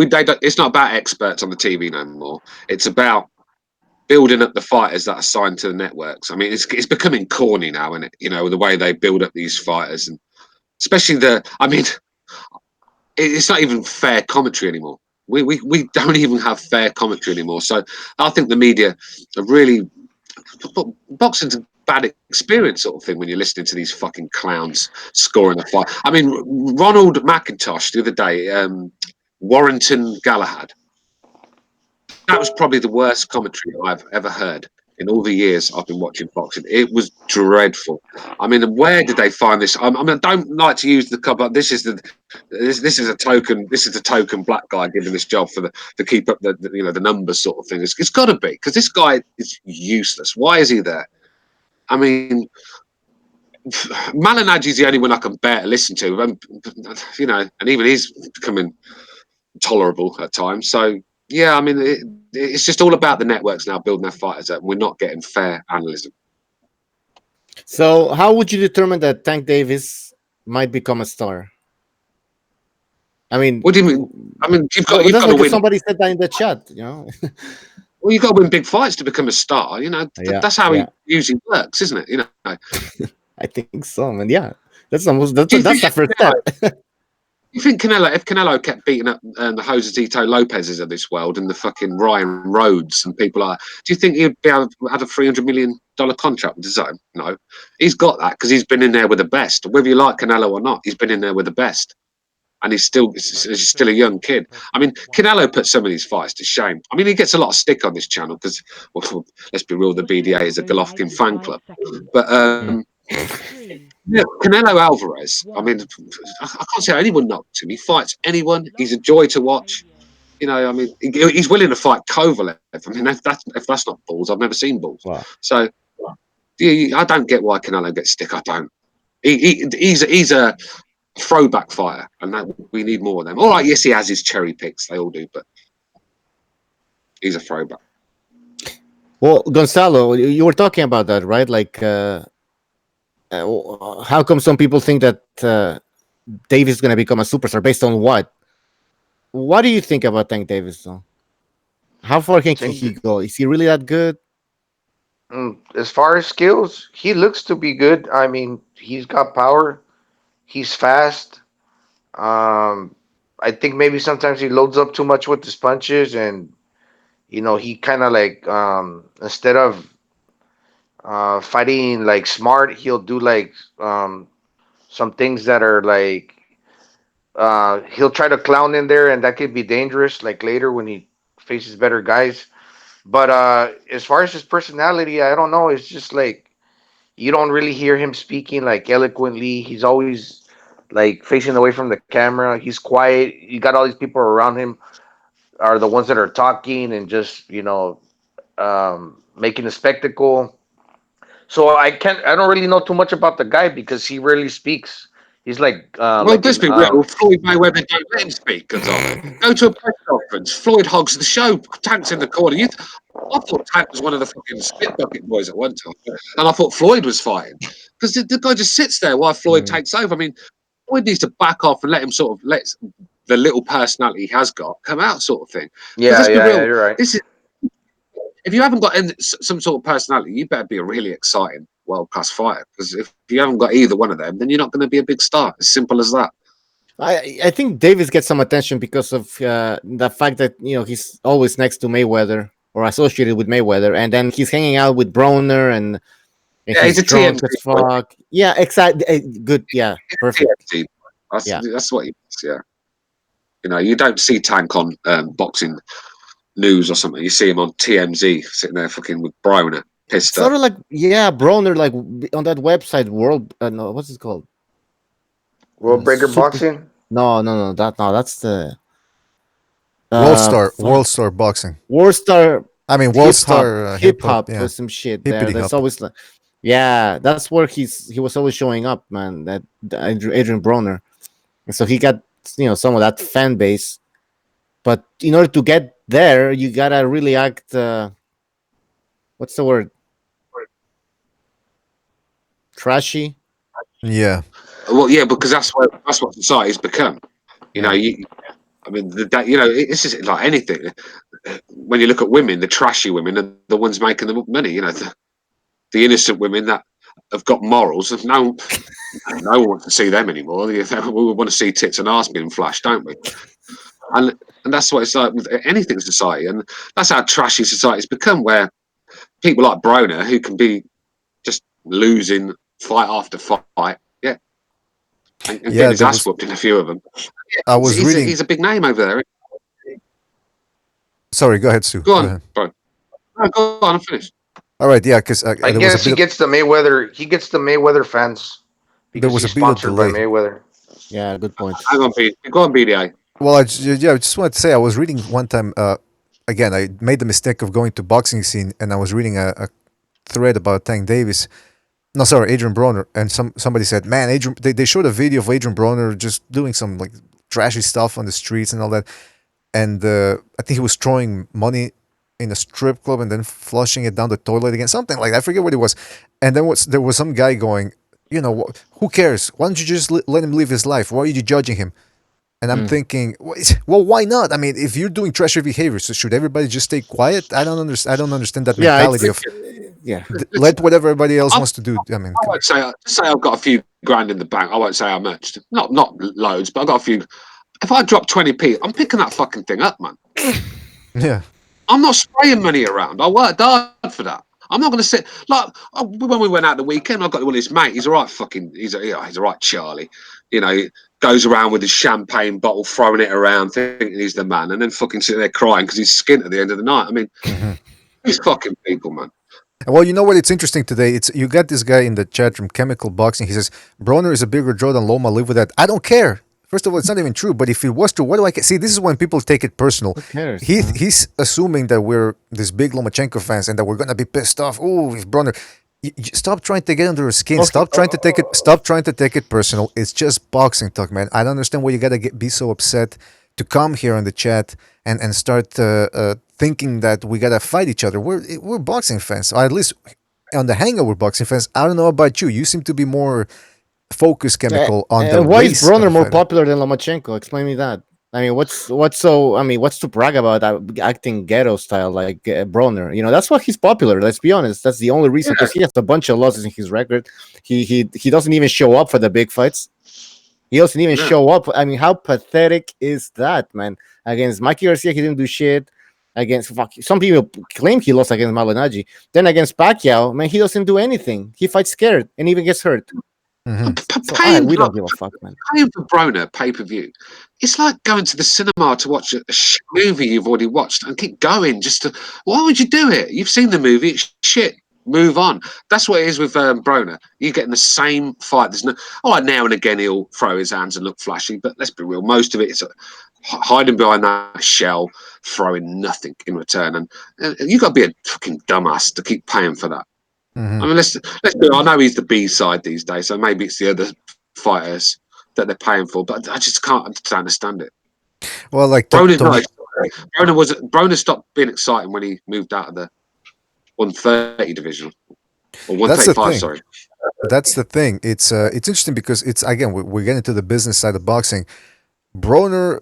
it's not about experts on the TV no more. It's about building up the fighters that are signed to the networks. I mean, it's becoming corny now, isn't it? You know, the way they build up these fighters, and especially it's not even fair commentary anymore. We don't even have fair commentary anymore. So I think the media are really boxing's a bad experience sort of thing when you're listening to these fucking clowns scoring a fight. I mean, Ronald McIntosh the other day, Warrington Galahad. That was probably the worst commentary I've ever heard in all the years I've been watching boxing. It was dreadful. I mean, where did they find this? I mean, I don't like to use the cover. This is a token black guy given this job to keep up the numbers sort of thing. It's got to be, because this guy is useless. Why is he there? I mean, Malinagi's the only one I can bear to listen to, and even he's becoming tolerable at times. So yeah, I mean, it's just all about the networks now building their fighters up. We're not getting fair analysis. So how would you determine that Tank Davis might become a star? I mean, what do you mean? I mean, you've got to win. Somebody said that in the chat, you know. Well, you've got to win big fights to become a star. You know, that's how it usually works, isn't it? You know. I think so, man. Yeah, that's the first step. You think if Canelo kept beating up the Josecito Lopez's of this world and the fucking Ryan Rhodes and people like that, do you think he'd be able to have a $300 million contract with DAZN? No. He's got that because he's been in there with the best. Whether you like Canelo or not, he's been in there with the best. And he's still a young kid. I mean, Canelo put some of these fights to shame. I mean, he gets a lot of stick on this channel because, well, let's be real, the BDA is a Golovkin fan club. But yeah, Canelo Alvarez. I mean, I can't say anyone knocked him. He fights anyone. He's a joy to watch. You know, I mean, he's willing to fight Kovalev. I mean, if that's not balls, I've never seen balls. Wow. So, yeah, I don't get why Canelo gets stick. I don't. He's a throwback fighter, and we need more of them. All right, yes, he has his cherry picks. They all do, but he's a throwback. Well, Gonzalo, you were talking about that, right? Like, how come some people think that Davis is going to become a superstar based on what? What do you think about Tank Davis, though? How far can he go? Is he really that good? As far as skills, he looks to be good. I mean, he's got power. He's fast. I think maybe sometimes he loads up too much with his punches, and he kind of like instead of fighting like smart, he'll do like some things that are like he'll try to clown in there, and that could be dangerous like later when he faces better guys. But as far as his personality, I don't know. It's just like you don't really hear him speaking like eloquently. He's always like facing away from the camera. He's quiet. You got all these people around him are the ones that are talking and just making a spectacle. So I don't really know too much about the guy because he rarely speaks. He's like well, like let's be real. Floyd Mayweather don't let him speak. Gonzalo. Go to a press conference. Floyd hogs the show. Tank's in the corner. I thought Tank was one of the fucking spit bucket boys at one time, and I thought Floyd was fighting because the guy just sits there while Floyd takes over. I mean, Floyd needs to back off and let the little personality he has got come out, sort of thing. Yeah, you're right. If you haven't got some sort of personality, you better be a really exciting world-class fighter. Because if you haven't got either one of them, then you're not going to be a big star. As simple as that. I think Davis gets some attention because of the fact that he's always next to Mayweather or associated with Mayweather, and then he's hanging out with Broner and he's a drunk as fuck. Yeah, exactly. Good. Yeah, perfect. That's what he is. Yeah, you don't see Tank on boxing news or something. You see him on TMZ sitting there fucking with Broner pissed sort up. of like Broner, like on that website World. No, what's it called? World Breaker Boxing. No. That's the World Star Boxing. World Star. I mean, World Star Hip hop yeah. or some shit there. Hippity That's hop. always like, yeah, that's where he was always showing up, man. That Adrian Broner, and so he got some of that fan base. But in order to get there, you gotta really act. What's the word? Trashy. Yeah. Well, yeah, because that's what society's become. You know, I mean, it's just like anything. When you look at women, the trashy women are the ones making the money. You know, the innocent women that have got morals. No one wants to see them anymore. We want to see tits and arse being flashed, don't we? And that's what it's like with anything in society, and that's how trashy society's become. Where people like Broner, who can be just losing fight after fight, and getting his ass whooped in a few of them. I was reading. He's a big name over there. Sorry, go ahead, Stu. Go on, bro. No, go on, I'm finished. All right, yeah, because I guess he gets the Mayweather. He gets the Mayweather fans. There was he's a bit of sponsored by delay. Mayweather. Yeah, good point. Go on, BDA. Well, I just wanted to say I was reading one time. Again, I made the mistake of going to boxing scene, and I was reading a thread about Tank Davis. No, sorry, Adrian Broner, and somebody said, "Man, Adrian." They showed a video of Adrian Broner just doing some like trashy stuff on the streets and all that, and I think he was throwing money in a strip club and then flushing it down the toilet again, something like that. I forget what it was. And then there was some guy going, who cares? Why don't you just let him live his life? Why are you judging him? And I'm thinking, well, why not? I mean, if you're doing trashy behavior, so should everybody just stay quiet? I don't understand that mentality of let whatever everybody else wants to do. I mean, I won't say I've got a few grand in the bank. I won't say how much. Not loads, but I've got a few. If I drop 20p, I'm picking that fucking thing up, man. Yeah. I'm not spraying money around. I worked hard for that. I'm not going to sit like when we went out the weekend. I got one of his mate. He's a right fucking. He's a right Charlie. He goes around with his champagne bottle, throwing it around, thinking he's the man, and then fucking sitting there crying because he's skint at the end of the night. I mean, these fucking people, man. Well, you know what? It's interesting today. You got this guy in the chat from Chemical Boxing. He says Broner is a bigger draw than Loma. Live with that. I don't care. First of all, it's not even true. But if it was true, what do I see? This is when people take it personal. Who cares? He's assuming that we're this big Lomachenko fans and that we're gonna be pissed off. Oh, if Broner, stop trying to get under his skin. Okay. Stop trying to take it personal. It's just boxing talk, man. I don't understand why you gotta be so upset to come here on the chat and start thinking that we gotta fight each other. We're boxing fans. Or at least on the hangout, we're boxing fans. I don't know about you. You seem to be more focused, Chemical, on the why is Broner more fighter. popular than Lomachenko? Explain me that. I mean, what's to brag about acting ghetto style like Broner? That's why he's popular. Let's be honest. That's the only reason, because he has a bunch of losses in his record. He doesn't even show up for the big fights. He doesn't even show up. I mean, how pathetic is that, man? Against Mikey Garcia, he didn't do shit. Against some people claim he lost against Malignaggi. Then against Pacquiao, man, he doesn't do anything. He fights scared and even gets hurt. Mm-hmm. We don't give a fuck, man. Paying for Broner pay-per-view, it's like going to the cinema to watch a movie you've already watched and keep going. Why would you do it? You've seen the movie, it's shit. Move on. That's what it is with Broner. You're getting the same fight. There's now and again he'll throw his hands and look flashy, but let's be real. Most of it is hiding behind that shell, throwing nothing in return. And you got to be a fucking dumbass to keep paying for that. Mm-hmm. I mean, let's be. I know he's the B side these days, so maybe it's the other fighters that they're paying for, but I just can't understand it. Well, like Broner stopped being exciting when he moved out of the 130 division or 135. Sorry, that's the thing. It's interesting because it's again we're getting to the business side of boxing. Broner.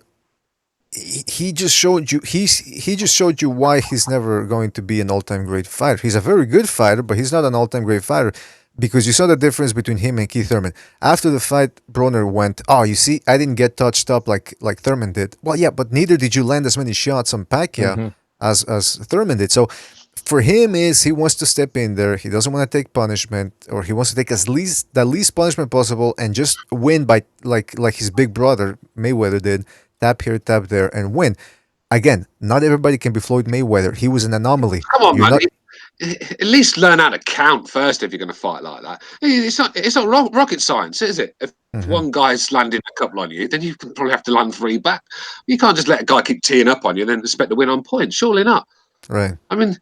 He just showed you why he's never going to be an all-time great fighter. He's a very good fighter, but he's not an all-time great fighter because you saw the difference between him and Keith Thurman. After the fight, Broner went, "Oh, you see, I didn't get touched up like Thurman did." Well, yeah, but neither did you land as many shots on Pacquiao as Thurman did. So for him, he wants to step in there. He doesn't want to take punishment, or he wants to take the least punishment possible and just win by like his big brother Mayweather did. Tap here, tap there, and win. Again, not everybody can be Floyd Mayweather. He was an anomaly. Come on, man. at least learn how to count first if you're going to fight like that. It's not rocket science, is it? If one guy's landing a couple on you, then you can probably have to land 3 back. You can't just let a guy keep teeing up on you and then expect to win on points. Surely not. Right. I mean,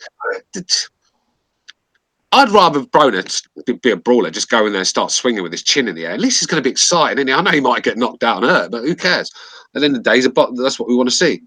I'd rather Broner be a brawler, just go in there and start swinging with his chin in the air. At least it's going to be exciting, isn't it? I know he might get knocked down and hurt, but who cares? At the end of the day, that's what we want to see.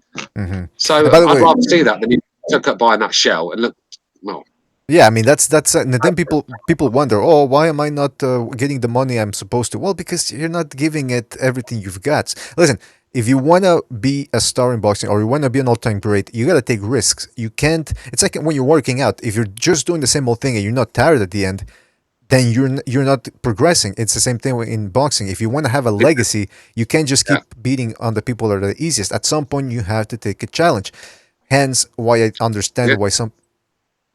So I'd rather see that than you took up behind that shell and look, well. Yeah, I mean that's and then people wonder, oh, why am I not getting the money I'm supposed to? Well, because you're not giving it everything you've got. Listen, if you want to be a star in boxing or you want to be an all-time great, you got to take risks. You can't. It's like when you're working out. If you're just doing the same old thing and you're not tired at the end, then you're not progressing. It's the same thing in boxing. If you want to have a legacy, you can't just keep beating on the people that are the easiest. At some point, you have to take a challenge. Hence, why I understand why some.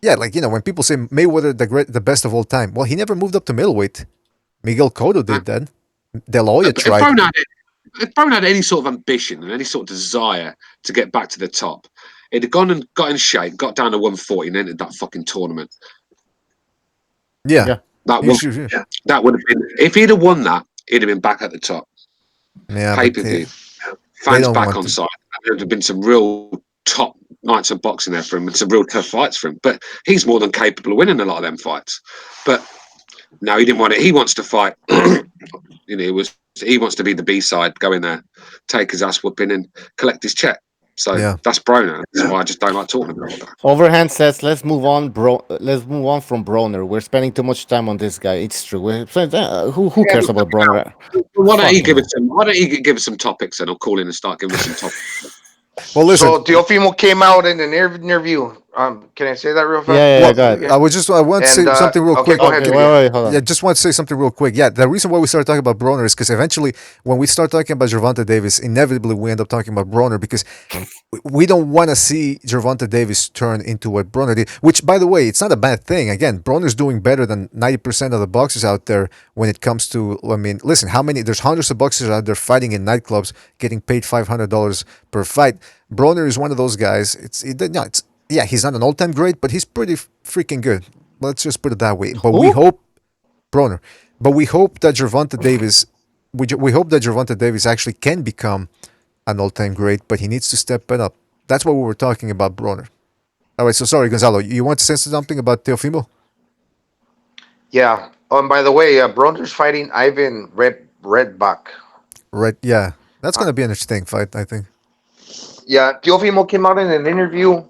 Yeah, like, when people say Mayweather the best of all time, well, he never moved up to middleweight. Miguel Cotto did that. De La Hoya tried. If Brown had any sort of ambition and any sort of desire to get back to the top, he'd have gone and got in shape, got down to 140 and entered that fucking tournament. Yeah. That would have been, if he'd have won that, he'd have been back at the top. Yeah, pay-per-view. Fans back on side. There'd have been some real top nights of boxing there for him and some real tough fights for him. But he's more than capable of winning a lot of them fights. But no, he didn't want it. He wants to fight. He wants to be the B-side, go in there, take his ass whooping and collect his check. So that's Broner. That's why I just don't like talking about that. Overhand says, let's move on, bro. Let's move on from Broner. We're spending too much time on this guy. It's true. Who cares about Broner? Why don't you give us some topics and I'll call in and start giving us some topics. Well, listen. So Teofimo came out in an interview. Can I say that real fast? Yeah, go ahead. I want to say something real quick. Go ahead. Wait, hold on. Yeah, just want to say something real quick. Yeah, the reason why we started talking about Broner is because eventually, when we start talking about Gervonta Davis, inevitably we end up talking about Broner because we don't want to see Gervonta Davis turn into what Broner did. Which, by the way, it's not a bad thing. Again, Broner's doing better than 90% of the boxers out there when it comes to. I mean, listen, there's hundreds of boxers out there fighting in nightclubs, getting paid $500 per fight. Broner is one of those guys. He's not an all-time great, but he's pretty freaking good. Let's just put it that way. But we hope Broner. But we hope that Gervonta Davis. We hope that Gervonta Davis actually can become an all-time great, but he needs to step it up. That's what we were talking about, Broner. All right. So sorry, Gonzalo. You want to say something about Teofimo? Yeah. Oh, and by the way, Broner's fighting Ivan Redbach. Right. Yeah. That's going to be an interesting fight, I think. Yeah, Teofimo came out in an interview,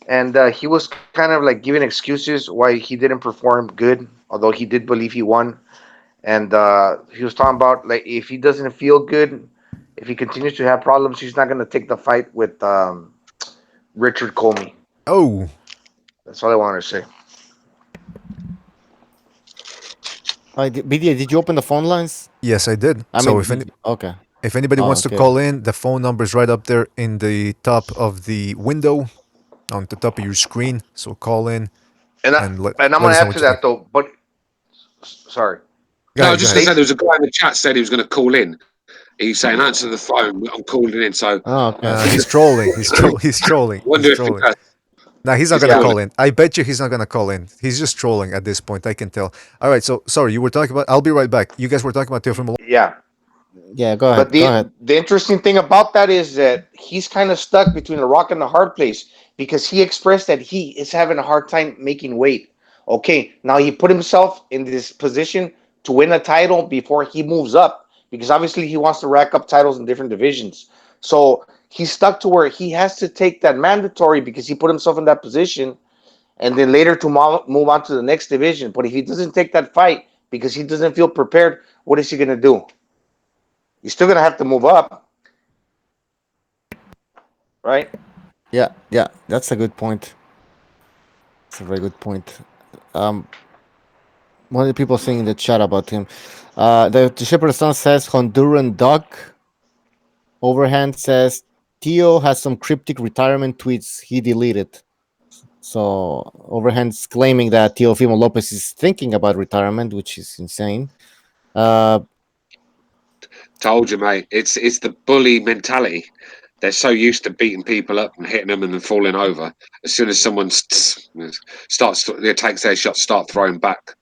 and he was kind of like giving excuses why he didn't perform good, although he did believe he won. And he was talking about, like, if he doesn't feel good, if he continues to have problems, he's not going to take the fight with Richard Comey. Oh. That's all I wanted to say. BDA, did you open the phone lines? Yes, I did. Okay. If anybody wants to call in, the phone number is right up there in the top of the window, on the top of your screen. So call in. And I'm going to add to that, though. But sorry. I was just going to say, there was a guy in the chat said he was going to call in. He's saying, answer the phone. I'm calling in. So he's trolling. He's trolling. No, he's not going to call in. I bet you he's not going to call in. He's just trolling at this point. I can tell. All right. So sorry, you were talking about. I'll be right back. You guys were talking about Teofimo. Yeah. Yeah, go ahead. But the interesting thing about that is that he's kind of stuck between a rock and a hard place because he expressed that he is having a hard time making weight. Okay, now he put himself in this position to win a title before he moves up because obviously he wants to rack up titles in different divisions. So he's stuck to where he has to take that mandatory because he put himself in that position and then later to move on to the next division. But if he doesn't take that fight because he doesn't feel prepared, what is he going to do? You're still going to have to move up. Right? Yeah. That's a good point. It's a very good point. One of the people saying in the chat about him. The Shepherd Son says Honduran Dog. Overhand says Teo has some cryptic retirement tweets he deleted. So Overhand's claiming that Teofimo Lopez is thinking about retirement, which is insane. Told you, mate. It's the bully mentality. they're so used to beating people up and hitting them and then falling over. As soon as someone takes their shot, start throwing back.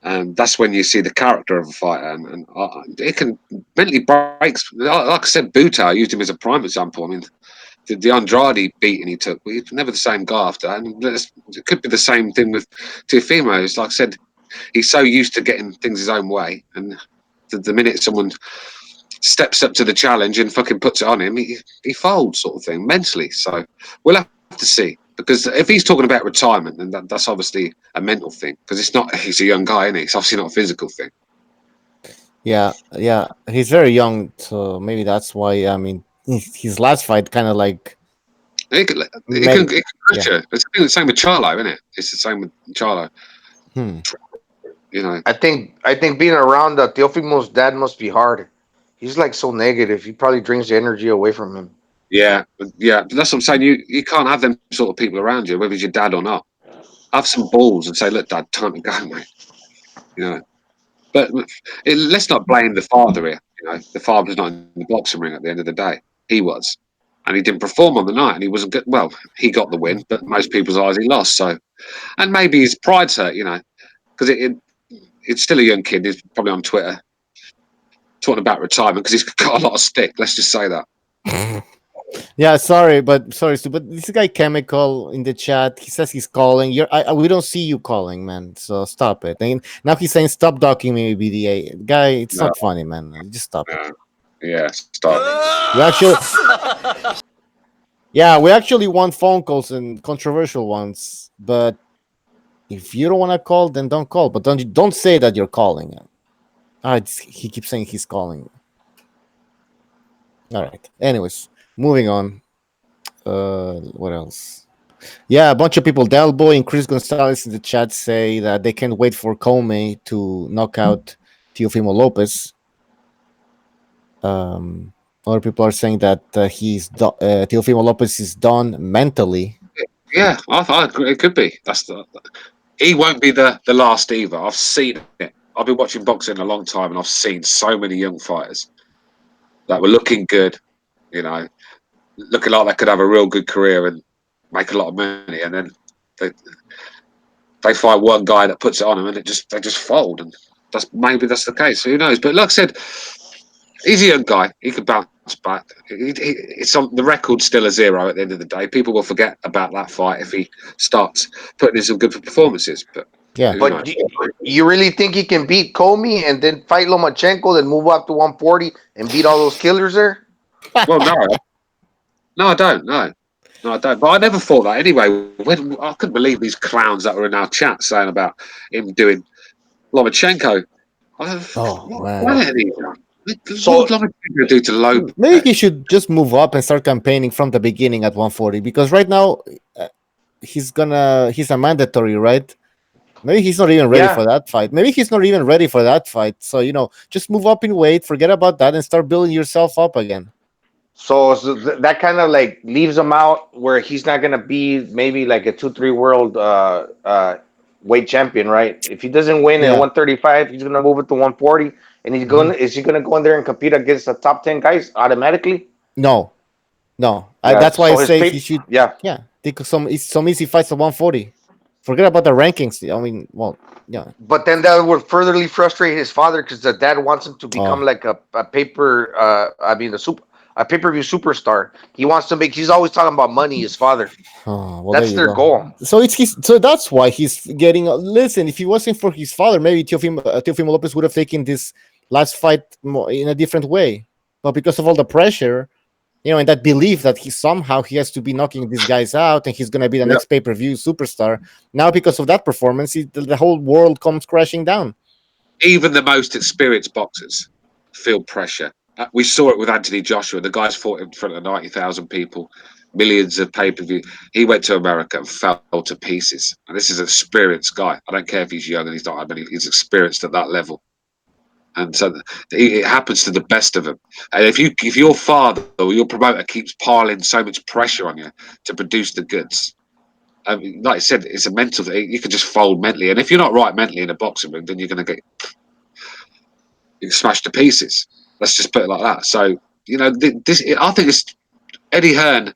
That's when you see the character of a fighter, and it can mentally breaks. Like I said, Buto, I used him as a prime example. I mean, the Andrade beating he took, he's never the same guy after that. And it could be the same thing with Teofimo. It's like I said, he's so used to getting things his own way, and the minute someone steps up to the challenge and fucking puts it on him, he folds, sort of thing, mentally. So we'll have to see. Because if he's talking about retirement, then that's obviously a mental thing. Because he's a young guy, isn't he? It's obviously not a physical thing. Yeah, he's very young, so maybe that's why. I mean, his last fight kind of like. It can crush you. It's the same with Charlo, isn't it? It's the same with Charlo. You know, I think being around Teofimo's dad must be hard. He's like so negative. He probably drains the energy away from him. Yeah. But that's what I'm saying. You can't have them sort of people around you, whether it's your dad or not. Have some balls and say, "Look, Dad, time to go, mate." You know. But let's not blame the father here. You know, the father's not in the boxing ring at the end of the day. He was, and he didn't perform on the night, and he wasn't good. Well, he got the win, but most people's eyes he lost. So, and maybe his pride's hurt. You know, because it's still a young kid. He's probably on Twitter talking about retirement because he's got a lot of stick. Let's just say that. Yeah, sorry, Stu, but this guy Chemical in the chat, he says he's calling. We don't see you calling, man. So stop it. And now he's saying stop docking me, BDA guy. It's not funny, man. Just stop it. Yeah, stop. We actually want phone calls and controversial ones. But if you don't want to call, then don't call. But don't say that you're calling. He keeps saying he's calling. All right. Anyways. Moving on. What else? Yeah, a bunch of people, Delboy and Chris Gonzalez in the chat, say that they can't wait for Comey to knock out Teofimo Lopez. Other people are saying that Teofimo Lopez is done mentally. Yeah, I agree. It could be. He won't be the last either. I've seen it. I've been watching boxing a long time, and I've seen so many young fighters that were looking good. You know, looking like they could have a real good career and make a lot of money, and then they fight one guy that puts it on them, and they just fold. And maybe that's the case. Who knows? But like I said, he's a young guy. He could bounce back. It's on the record, still a 0 at the end of the day. People will forget about that fight if he starts putting in some good performances. But yeah, but you really think he can beat Comey and then fight Lomachenko, then move up to 140 and beat all those killers there? Well, no, I don't. No, I don't. But I never thought that anyway. I couldn't believe these clowns that were in our chat saying about him doing Lomachenko. So what Lomachenko do to low? Maybe he should just move up and start campaigning from the beginning at 140, because right now he's a mandatory, right? Maybe he's not even ready for that fight. Maybe he's not even ready for that fight. So just move up in weight, forget about that, and start building yourself up again. So that kind of like leaves him out where he's not gonna be maybe like a 2-3 world weight champion, right? If he doesn't win at 135, he's gonna move it to 140, and is he gonna go in there and compete against the top 10 guys automatically? No. That's why I say he should. Take some easy fights at 140. Forget about the rankings. I mean, But then that would furtherly frustrate his father because the dad wants him to become like a pay-per-view superstar. He wants to make. He's always talking about money. His father. That's their goal. So So that's why he's getting. Listen, if it wasn't for his father, maybe Teofimo Lopez would have taken this last fight in a different way. But because of all the pressure, and that belief that he has to be knocking these guys out, and he's gonna be the next pay-per-view superstar. Now, because of that performance, the whole world comes crashing down. Even the most experienced boxers feel pressure. We saw it with Anthony Joshua. The guys fought in front of 90,000 people, millions of pay-per-view. He went to America and fell to pieces. And this is an experienced guy. I don't care if he's young and he's not, but he's experienced at that level. And so it happens to the best of them. And if your father or your promoter keeps piling so much pressure on you to produce the goods, like I said, it's a mental thing. You can just fold mentally. And if you're not right mentally in a boxing ring, then you're going to get smashed to pieces. Let's just put it like that. So, I think Eddie Hearn,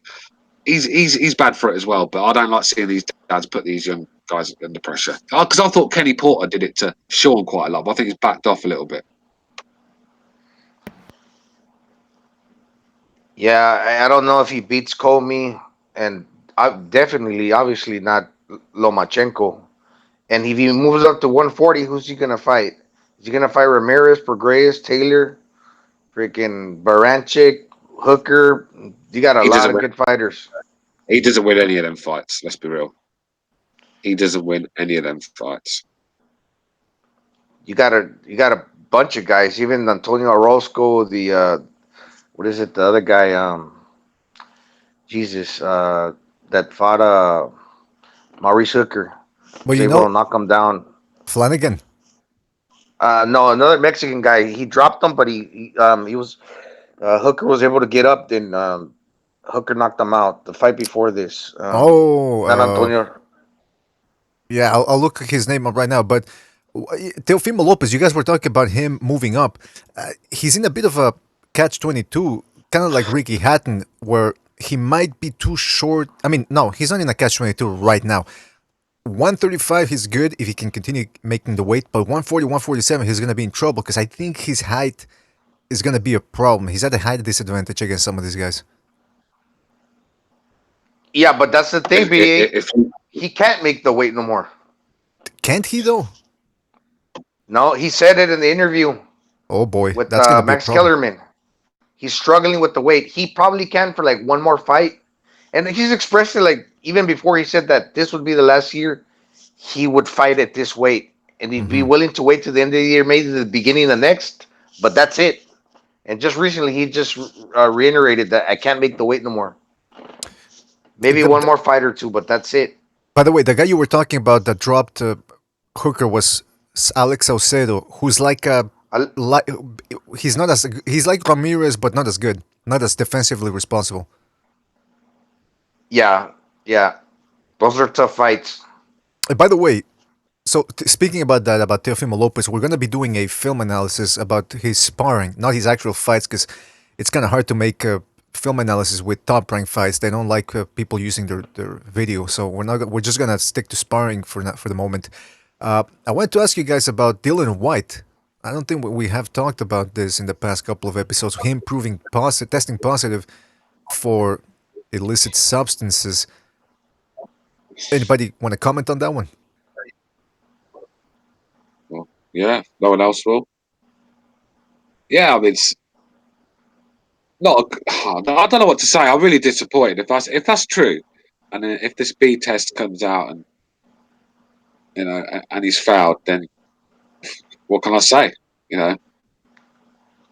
he's bad for it as well. But I don't like seeing these dads put these young guys under pressure. Because I thought Kenny Porter did it to Sean quite a lot. But I think he's backed off a little bit. Yeah, I don't know if he beats Comey, and definitely, obviously not Lomachenko. And if he moves up to 140, who's he gonna fight? Is he gonna fight Ramirez, Prograis, Taylor, freaking Baranchik, Hooker? You got a lot of good fighters. He doesn't win any of them fights. Let's be real. He doesn't win any of them fights. You got a bunch of guys. Even Antonio Orozco, the what is it? The other guy, Jesus, that fought Maurice Hooker. Well, was able to knock him down. Flanagan. No, another Mexican guy. He dropped him, but he was Hooker was able to get up. Then Hooker knocked him out. The fight before this. Not Antonio. Yeah, I'll look his name up right now. But Teofimo Lopez, you guys were talking about him moving up. He's in a bit of a catch-22, kind of like Ricky Hatton, where he might be too short. I mean, no, he's not in a catch-22 right now. 135, he's good if he can continue making the weight, but 140, 147, he's going to be in trouble because I think his height is going to be a problem. He's at a height disadvantage against some of these guys. Yeah, but that's the thing, BDA. He can't make the weight no more. Can't he, though? No, he said it in the interview. Oh, boy. With That's gonna be Max a problem. Kellerman. He's struggling with the weight. He probably can for like one more fight. And he's expressed it like, even before he said that this would be the last year, he would fight at this weight. And he'd be willing to wait to the end of the year, maybe the beginning of the next. But that's it. And just recently, he just reiterated that I can't make the weight no more. Maybe one more fight or two, but that's it. By the way, the guy you were talking about that dropped Hooker was Alex Saucedo, who's like he's like Ramirez, but not as good, not as defensively responsible. Yeah. Those are tough fights. By the way, so speaking about that, about Teofimo Lopez, we're going to be doing a film analysis about his sparring, not his actual fights, because it's kind of hard to make a film analysis with top-ranked fights. They don't like people using their video, so we're just going to stick to sparring for the moment. I wanted to ask you guys about Dylan White. I don't think we have talked about this in the past couple of episodes. Him proving testing positive for illicit substances. Anybody want to comment on that one? Well, yeah, no one else will. Yeah, I mean, it's not. I don't know what to say. I'm really disappointed if that's true, and if this B test comes out and and he's fouled, then what can I say?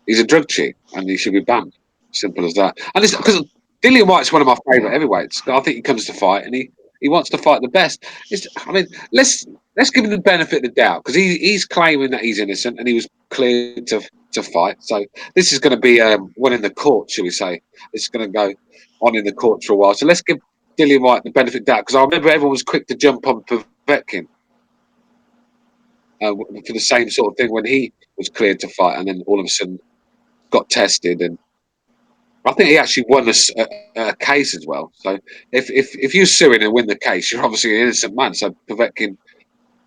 He's a drug cheat and he should be banned. Simple as that. And it's because Dillian White's one of my favourite heavyweights. I think he comes to fight and he wants to fight the best. Let's give him the benefit of the doubt because he's claiming that he's innocent and he was cleared to fight. So this is going to be one in the court, shall we say? It's going to go on in the court for a while. So let's give Dillian White the benefit of the doubt because I remember everyone was quick to jump on Povetkin. For the same sort of thing when he was cleared to fight and then all of a sudden got tested, and I think he actually won a case as well. So if you're suing and win the case, you're obviously an innocent man. So Povetkin,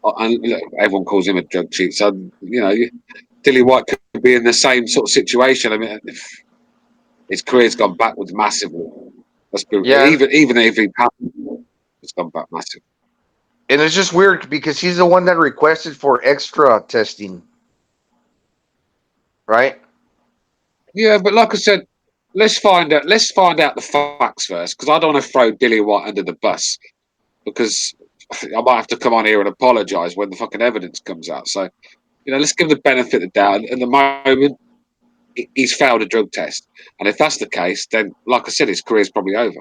and everyone calls him a drug cheat. So Dillian White could be in the same sort of situation. I mean, his career's gone backwards massively. Even if he hasn't, it's gone back massively. And it's just weird because he's the one that requested for extra testing. Right? Yeah, but like I said, let's find out the facts first, because I don't want to throw Dillian White under the bus, because I might have to come on here and apologise when the fucking evidence comes out. So, let's give him the benefit of the doubt. At the moment, he's failed a drug test. And if that's the case, then, like I said, his career's probably over.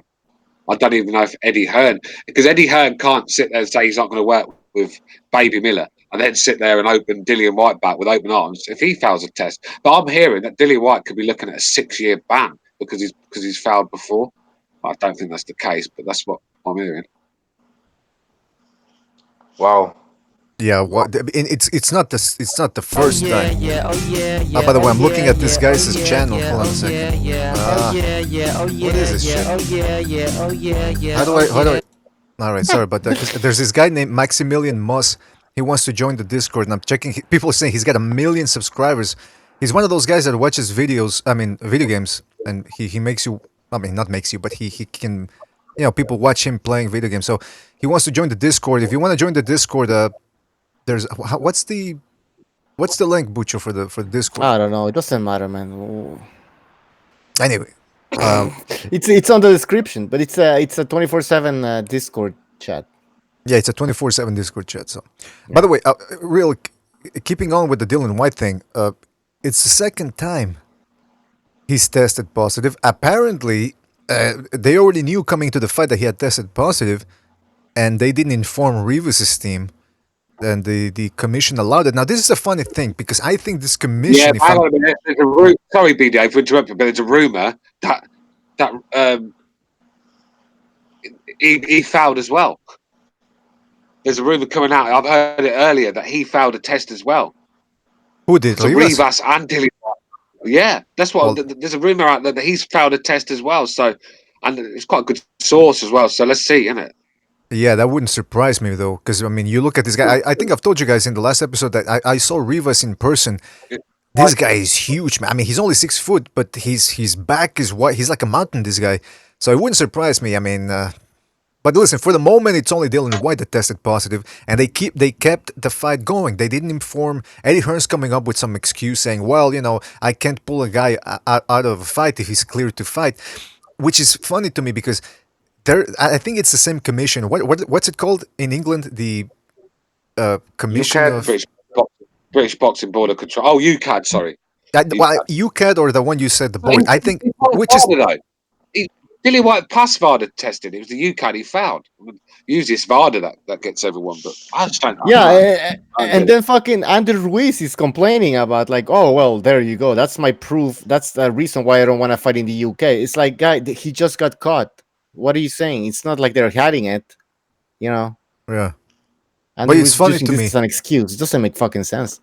I don't even know if Eddie Hearn, because Eddie Hearn can't sit there and say he's not going to work with Baby Miller and then sit there and open Dillian White back with open arms if he fails a test. But I'm hearing that Dillian White could be looking at a 6-year ban because he's fouled before. I don't think that's the case, but that's what I'm hearing. Wow. Yeah, what? It's not the first time. Oh yeah, yeah. By the way, Oh I'm looking yeah, at this yeah. Oh guy's yeah, channel. yeah. Hold on Oh a yeah, second. yeah. Oh yeah, yeah. Oh What yeah, is this yeah. shit? Oh yeah, yeah. Oh yeah, yeah. How do Oh I? How do yeah. I? All right, sorry about that. Because there's this guy named Maximilian Moss. He wants to join the Discord, and I'm checking. People are saying he's got 1 million subscribers. He's one of those guys that watches videos. I mean, video games, and he makes you. I mean, not makes you, but he can. People watch him playing video games. So he wants to join the Discord. If you want to join the Discord, there's what's the link, Bucho, for the Discord? I don't know. It doesn't matter, man. Anyway, It's on the description, but it's a 24/7 Discord chat. yeah, it's a 24/7 Discord chat. So, by the way, keeping on with the Dylan White thing, it's the second time he's tested positive. Apparently, they already knew coming to the fight that he had tested positive, and they didn't inform Rivas' team. And the commission allowed it. Now, this is a funny thing because I think this commission. Yeah, hang on a minute. There's sorry, BDA, for interrupting, but there's a rumor that he fouled as well. There's a rumor coming out. I've heard it earlier that he failed a test as well. Who did? So Rivas and Dilly. Yeah, that's what. Well, there's a rumor out there that he's failed a test as well. So, and it's quite a good source as well. So let's see, isn't it? Yeah, that wouldn't surprise me though, because I mean, you look at this guy. I think I've told you guys in the last episode that I saw Rivas in person. This guy is huge, man. I mean, he's only 6 foot, but his back is wide. He's like a mountain. This guy, so it wouldn't surprise me. I mean, but listen, for the moment, it's only Dylan White that tested positive, and they kept the fight going. They didn't inform Eddie Hearn's coming up with some excuse saying, "Well, I can't pull a guy out of a fight if he's cleared to fight," which is funny to me because. I think it's the same commission. What's it called in England? The commission of British Boxing Board of Control. Oh, UCAD, sorry. UCAD or the one you said the board. I think which is Dilly White passed VADA tested. It was the UCAD he found. Usually it's VADA that gets everyone, but I just don't. And then fucking Andrew Ruiz is complaining about like, oh well, there you go. That's my proof. That's the reason why I don't want to fight in the UK. It's like, guy, he just got caught. What are you saying? It's not like they're hiding it, Yeah. And but it's funny to me. It's an excuse. It doesn't make fucking sense.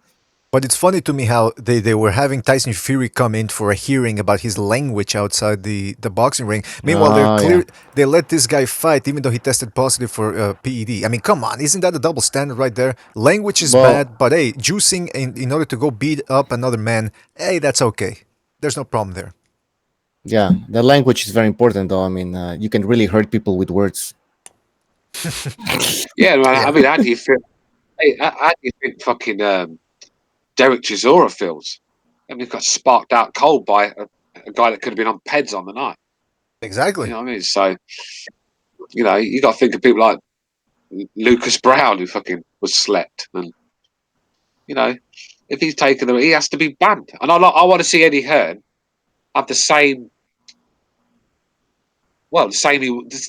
But it's funny to me how they were having Tyson Fury come in for a hearing about his language outside the boxing ring. Meanwhile, they let this guy fight even though he tested positive for PED. I mean, come on, isn't that a double standard right there? Language is bad, but hey, juicing in order to go beat up another man, hey, that's okay. There's no problem there. Yeah, the language is very important, though. I mean, you can really hurt people with words. Yeah, man. I mean, how do you feel? Hey, how do you think fucking Derek Chisora feels? I mean, he got sparked out cold by a guy that could have been on PEDs on the night. Exactly. You know what I mean? So, you got to think of people like Lucas Brown, who fucking was slept, and if he's taken them, he has to be banned. And I want to see Eddie Hearn have the same. Well, the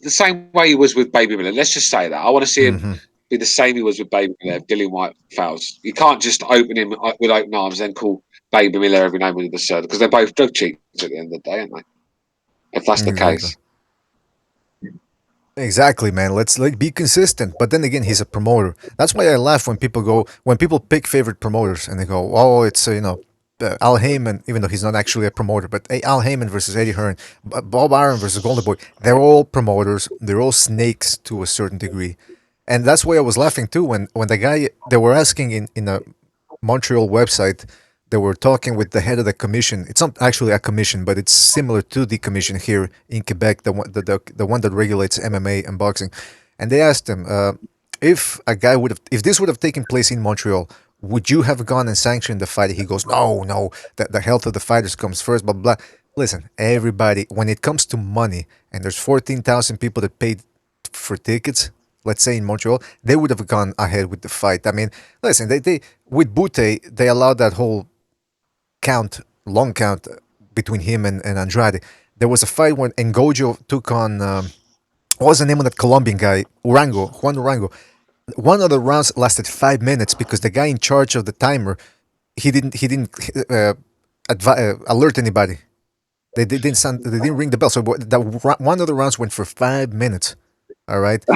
same way he was with Baby Miller. Let's just say that. I want to see him be the same he was with Baby Miller if Dillian White fouls. You can't just open him with open arms and call Baby Miller every name under the sun because they're both drug cheats at the end of the day, aren't they? If that's the case. Exactly, man. Let's be consistent. But then again, he's a promoter. That's why I laugh when people pick favorite promoters and they go, "Oh, it's Al Heyman," even though he's not actually a promoter. But Al Heyman versus Eddie Hearn, Bob Arum versus Golden Boy. They're all promoters. They're all snakes to a certain degree, and that's why I was laughing too when the guy they were asking in a Montreal website. They were talking with the head of the commission. It's not actually a commission, but it's similar to the commission here in Quebec, the one that regulates MMA and boxing. And they asked him if this would have taken place in Montreal, would you have gone and sanctioned the fight? He goes, no, the health of the fighters comes first, blah, blah, blah. Listen, everybody, when it comes to money, and there's 14,000 people that paid for tickets, let's say in Montreal, they would have gone ahead with the fight. I mean, listen, they with Bute, they allowed that whole long count between him and Andrade. There was a fight when Ngojo took on what was the name of that Colombian guy? Juan Urango. One of the rounds lasted 5 minutes because the guy in charge of the timer he didn't alert anybody. They didn't ring the bell. So one of the rounds went for 5 minutes. All right. So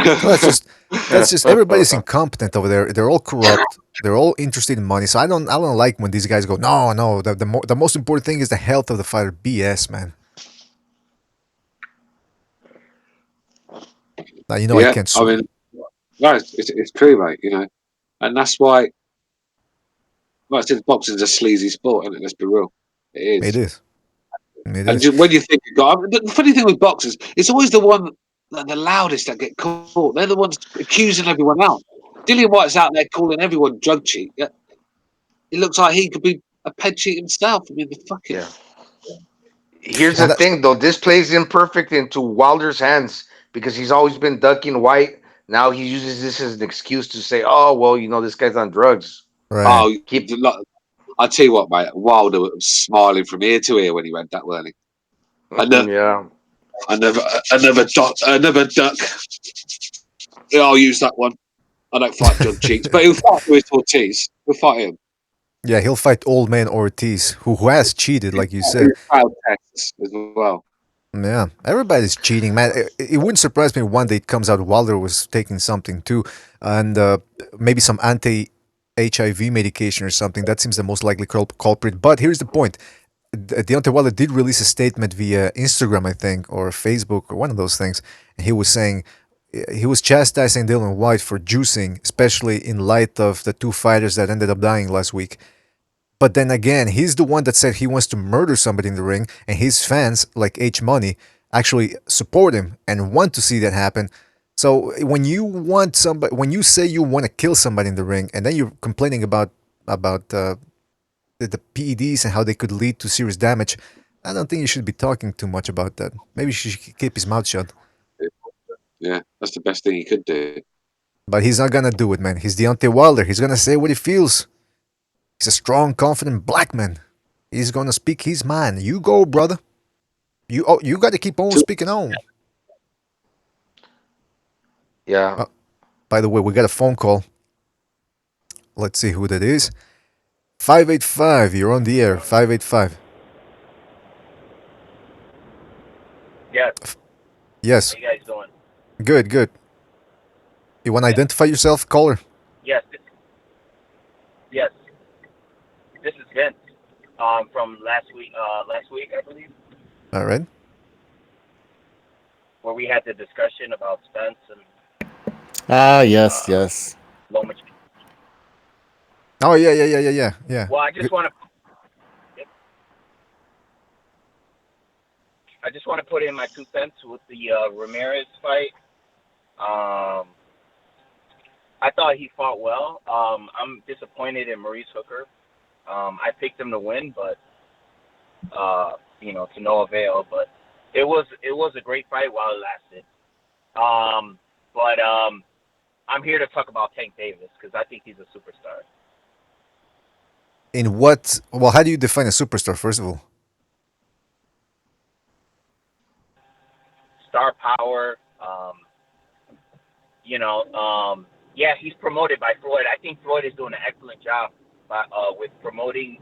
that's just everybody's incompetent over there. They're all corrupt. They're all interested in money. So I don't like when these guys go, no. The most important thing is the health of the fighter. BS, man. Now you know I Yeah, can't I swear. mean, no, it's true, mate. And that's why. Well, since boxing's a sleazy sport, and let's be real, it It is. is. It And is. just when you think, the funny thing with boxers, it's always the one, the loudest that get caught. They're the ones accusing everyone else. Dillian White's out there calling everyone drug cheat. Yeah, it looks like he could be a ped cheat himself. I mean, the fucking Yeah. Here's the And that, thing, though. This plays imperfect into Wilder's hands because he's always been ducking White. Now he uses this as an excuse to say, "Oh, well, this guy's on drugs." right. oh, Keep I tell you what, mate, Wilder was smiling from ear to ear when he went that early. yeah. Another duck. Yeah, I'll use that one. I don't fight drug cheats, but he'll fight with Ortiz. We'll fight him. Yeah, he'll fight old man Ortiz, who has cheated, like you said. He'll fail tests as well. Yeah, everybody's cheating, man. It wouldn't surprise me one day it comes out Wilder was taking something too, and maybe some anti-HIV medication or something. That seems the most likely culprit. But here's the point: Deontay Wilder did release a statement via Instagram, I think, or Facebook, or one of those things. And he was saying he was chastising Dylan White for juicing, especially in light of the two fighters that ended up dying last week. But then again, he's the one that said he wants to murder somebody in the ring, and his fans, like H Money, actually support him and want to see that happen. So when you say you want to kill somebody in the ring, and then you're complaining about the PEDs and how they could lead to serious damage, I don't think you should be talking too much about that. Maybe he should keep his mouth shut. Yeah, that's the best thing he could do. But he's not gonna do it, man. He's Deontay Wilder. He's gonna say what he feels. He's a strong, confident black man. He's gonna speak his mind. You go, brother. You got to keep on speaking on. Yeah. By the way, we got a phone call. Let's see who that is. 585. You're on the air. 585. Yes. Yes. How you guys doing? Good. Good. You want to identify yourself, caller? Yes. Yes. This is Vince. From last week. Last week, I believe, All right. where we had the discussion about Spence and Ah, yes. Lomachenko. Oh yeah. Well, I just want to. I just want to put in my 2 cents with the Ramirez fight. I thought he fought well. I'm disappointed in Maurice Hooker. I picked him to win, but to no avail. But it was a great fight while it lasted. But I'm here to talk about Tank Davis because I think he's a superstar. In what? Well, how do you define a superstar, first of all? Star power. Yeah, he's promoted by Floyd. I think Floyd is doing an excellent job with promoting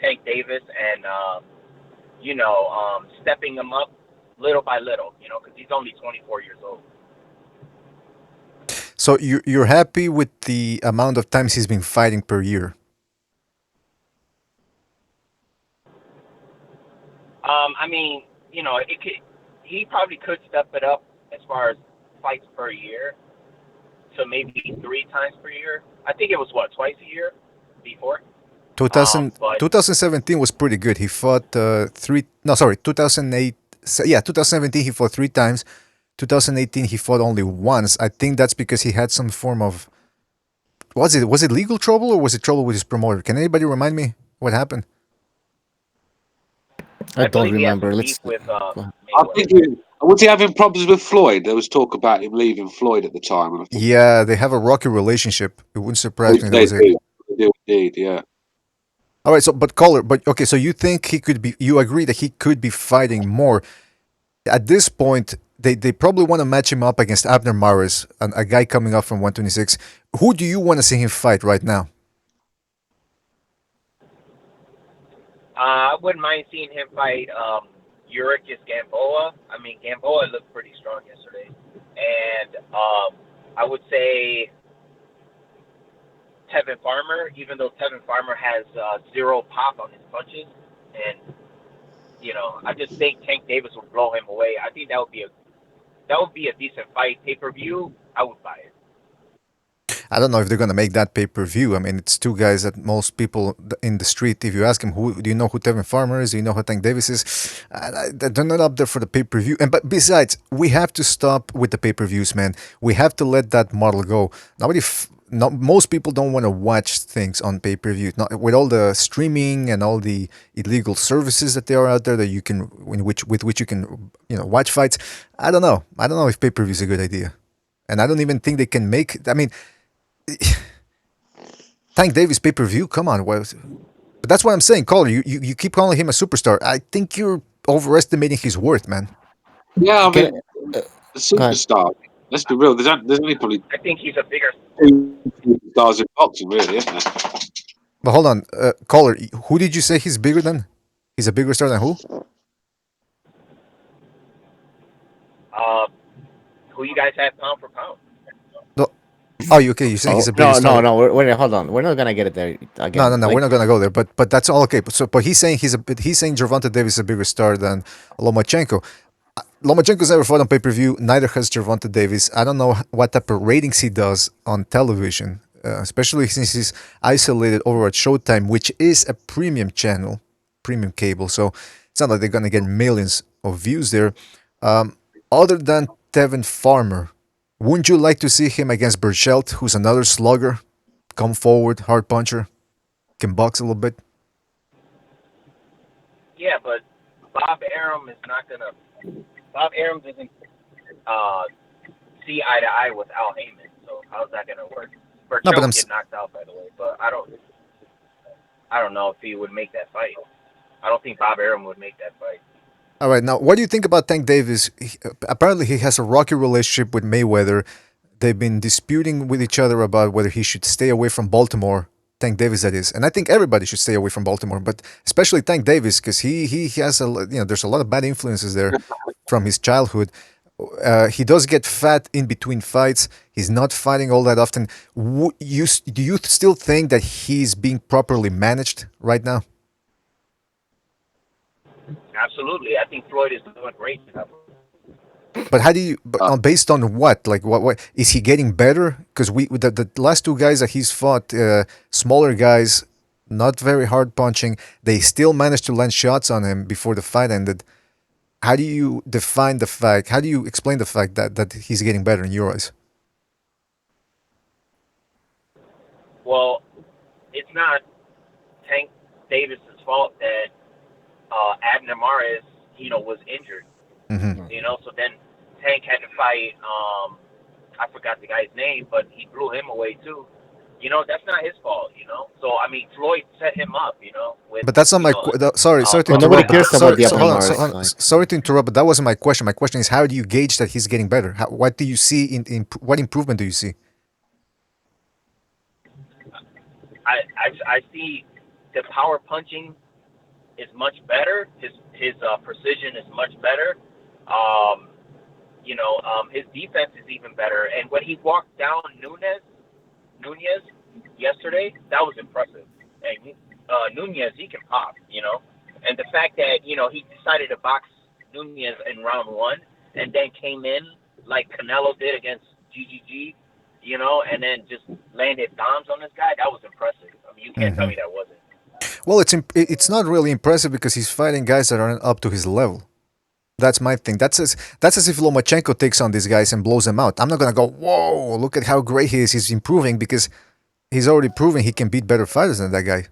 Tank Davis and stepping him up little by little. Because he's only 24 years old. So you're happy with the amount of times he's been fighting per year? He probably could step it up as far as fights per year. So maybe 3 times per year. I think it was twice a year before. 2017 was pretty good. He fought 2008. Yeah, 2017 he fought 3 times. 2018 he fought only once. I think that's because he had some form of was it legal trouble or was it trouble with his promoter? Can anybody remind me what happened? I don't remember. With, I think was he having problems with Floyd? There was talk about him leaving Floyd at the time. And I think Yeah, they have a rocky relationship. It wouldn't surprise me. they do indeed, yeah. All right, so you think he could be? You agree that he could be fighting more? At this point, they probably want to match him up against Abner Mares, a guy coming up from 126. Who do you want to see him fight right now? I wouldn't mind seeing him fight Uricus Gamboa. I mean, Gamboa looked pretty strong yesterday. and I would say Tevin Farmer, even though Tevin Farmer has zero pop on his punches, and I just think Tank Davis would blow him away. I think that would be a decent fight. Pay-per-view, I would buy it. I don't know if they're gonna make that pay-per-view. I mean, it's two guys that most people in the street, if you ask them, who do you know who Tevin Farmer is? Do you know who Tank Davis is? They're not up there for the pay-per-view. But besides, we have to stop with the pay-per-views, man. We have to let that model go. Most people don't want to watch things on pay-per-view. Not with all the streaming and all the illegal services that there are out there that you can, with which you can, watch fights. I don't know. I don't know if pay-per-view is a good idea, and I don't even think they can make. I mean, Tank Davis pay-per-view. Come on, but that's what I'm saying, Caller. You keep calling him a superstar. I think you're overestimating his worth, man. Yeah, I mean, a superstar. Let's be real. There's only probably. I think he's a bigger stars in boxing, really, isn't there? But hold on, Caller. Who did you say he's bigger than? He's a bigger star than who? Who you guys have pound for pound? No. Oh, okay. You say he's a bigger star. No. We're hold on. We're not gonna get it there again. No. We're not gonna go there. But that's all okay. But he's saying Gervonta Davis is a bigger star than Lomachenko. Lomachenko's never fought on pay-per-view. Neither has Gervonta Davis. I don't know what type of ratings he does on television, especially since he's isolated over at Showtime, which is a premium channel, premium cable. So it's not like they're gonna get millions of views there. Other than Tevin Farmer, wouldn't you like to see him against Berchelt, who's another slugger, come forward, hard puncher, can box a little bit? Yeah, but Bob Arum is not gonna. Bob Arum doesn't see eye to eye with Al Heyman, so how's that gonna work? Berchelt get knocked out, by the way, but I don't know if he would make that fight. I don't think Bob Arum would make that fight. All right, now what do you think about Tank Davis? Apparently, he has a rocky relationship with Mayweather. They've been disputing with each other about whether he should stay away from Baltimore. Tank Davis, that is, and I think everybody should stay away from Baltimore, but especially Tank Davis because he has there's a lot of bad influences there from his childhood. He does get fat in between fights. He's not fighting all that often. Do you still think that he's being properly managed right now? Absolutely, I think Floyd is doing great. But how do you? Based on what? Like what? Is he getting better? Because the last two guys that he's fought, smaller guys, not very hard punching. They still managed to land shots on him before the fight ended. How do you define the fact? How do you explain the fact that he's getting better in your eyes? Well, it's not Tank Davis's fault that Abner Mares, was injured. Mm-hmm. So then Tank had to fight. I forgot the guy's name, but he blew him away too. That's not his fault. So I mean, Floyd set him up. But that's not my. Sorry to interrupt. Nobody cares about the sorry to interrupt, but that wasn't my question. My question is, how do you gauge that he's getting better? What do you see in what improvement do you see? I see the power punching is much better. His precision is much better. His defense is even better. And when he walked down Nunez yesterday, that was impressive. And Nunez, he can pop, And the fact that, he decided to box Nunez in round one and then came in like Canelo did against GGG, and then just landed bombs on this guy, that was impressive. I mean, you can't tell me that wasn't. Well, it's not really impressive because he's fighting guys that aren't up to his level. That's my thing. That's as if Lomachenko takes on these guys and blows them out. I'm not gonna go, whoa, look at how great he is. He's improving because he's already proven he can beat better fighters than that guy.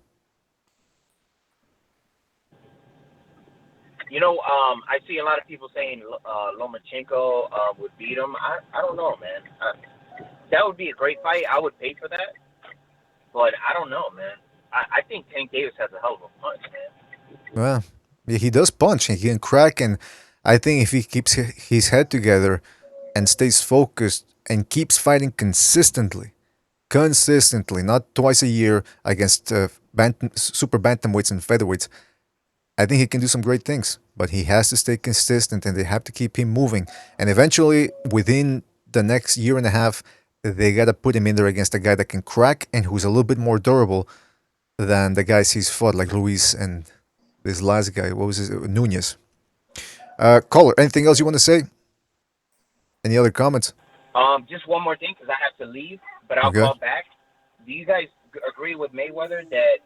I see a lot of people saying Lomachenko would beat him. I don't know, man. That would be a great fight. I would pay for that. But I don't know, man. I think Tank Davis has a hell of a punch, man. Well, yeah, he does punch and he can crack, and I think if he keeps his head together and stays focused and keeps fighting consistently, not twice a year against super bantamweights and featherweights, I think he can do some great things. But he has to stay consistent, and they have to keep him moving. And eventually, within the next year and a half, they got to put him in there against a guy that can crack and who's a little bit more durable than the guys he's fought, like Luis and this last guy. What was his? Nunez. Caller, anything else you want to say? Any other comments? Just one more thing because I have to leave, but I'll Okay. call back. Do you guys agree with Mayweather that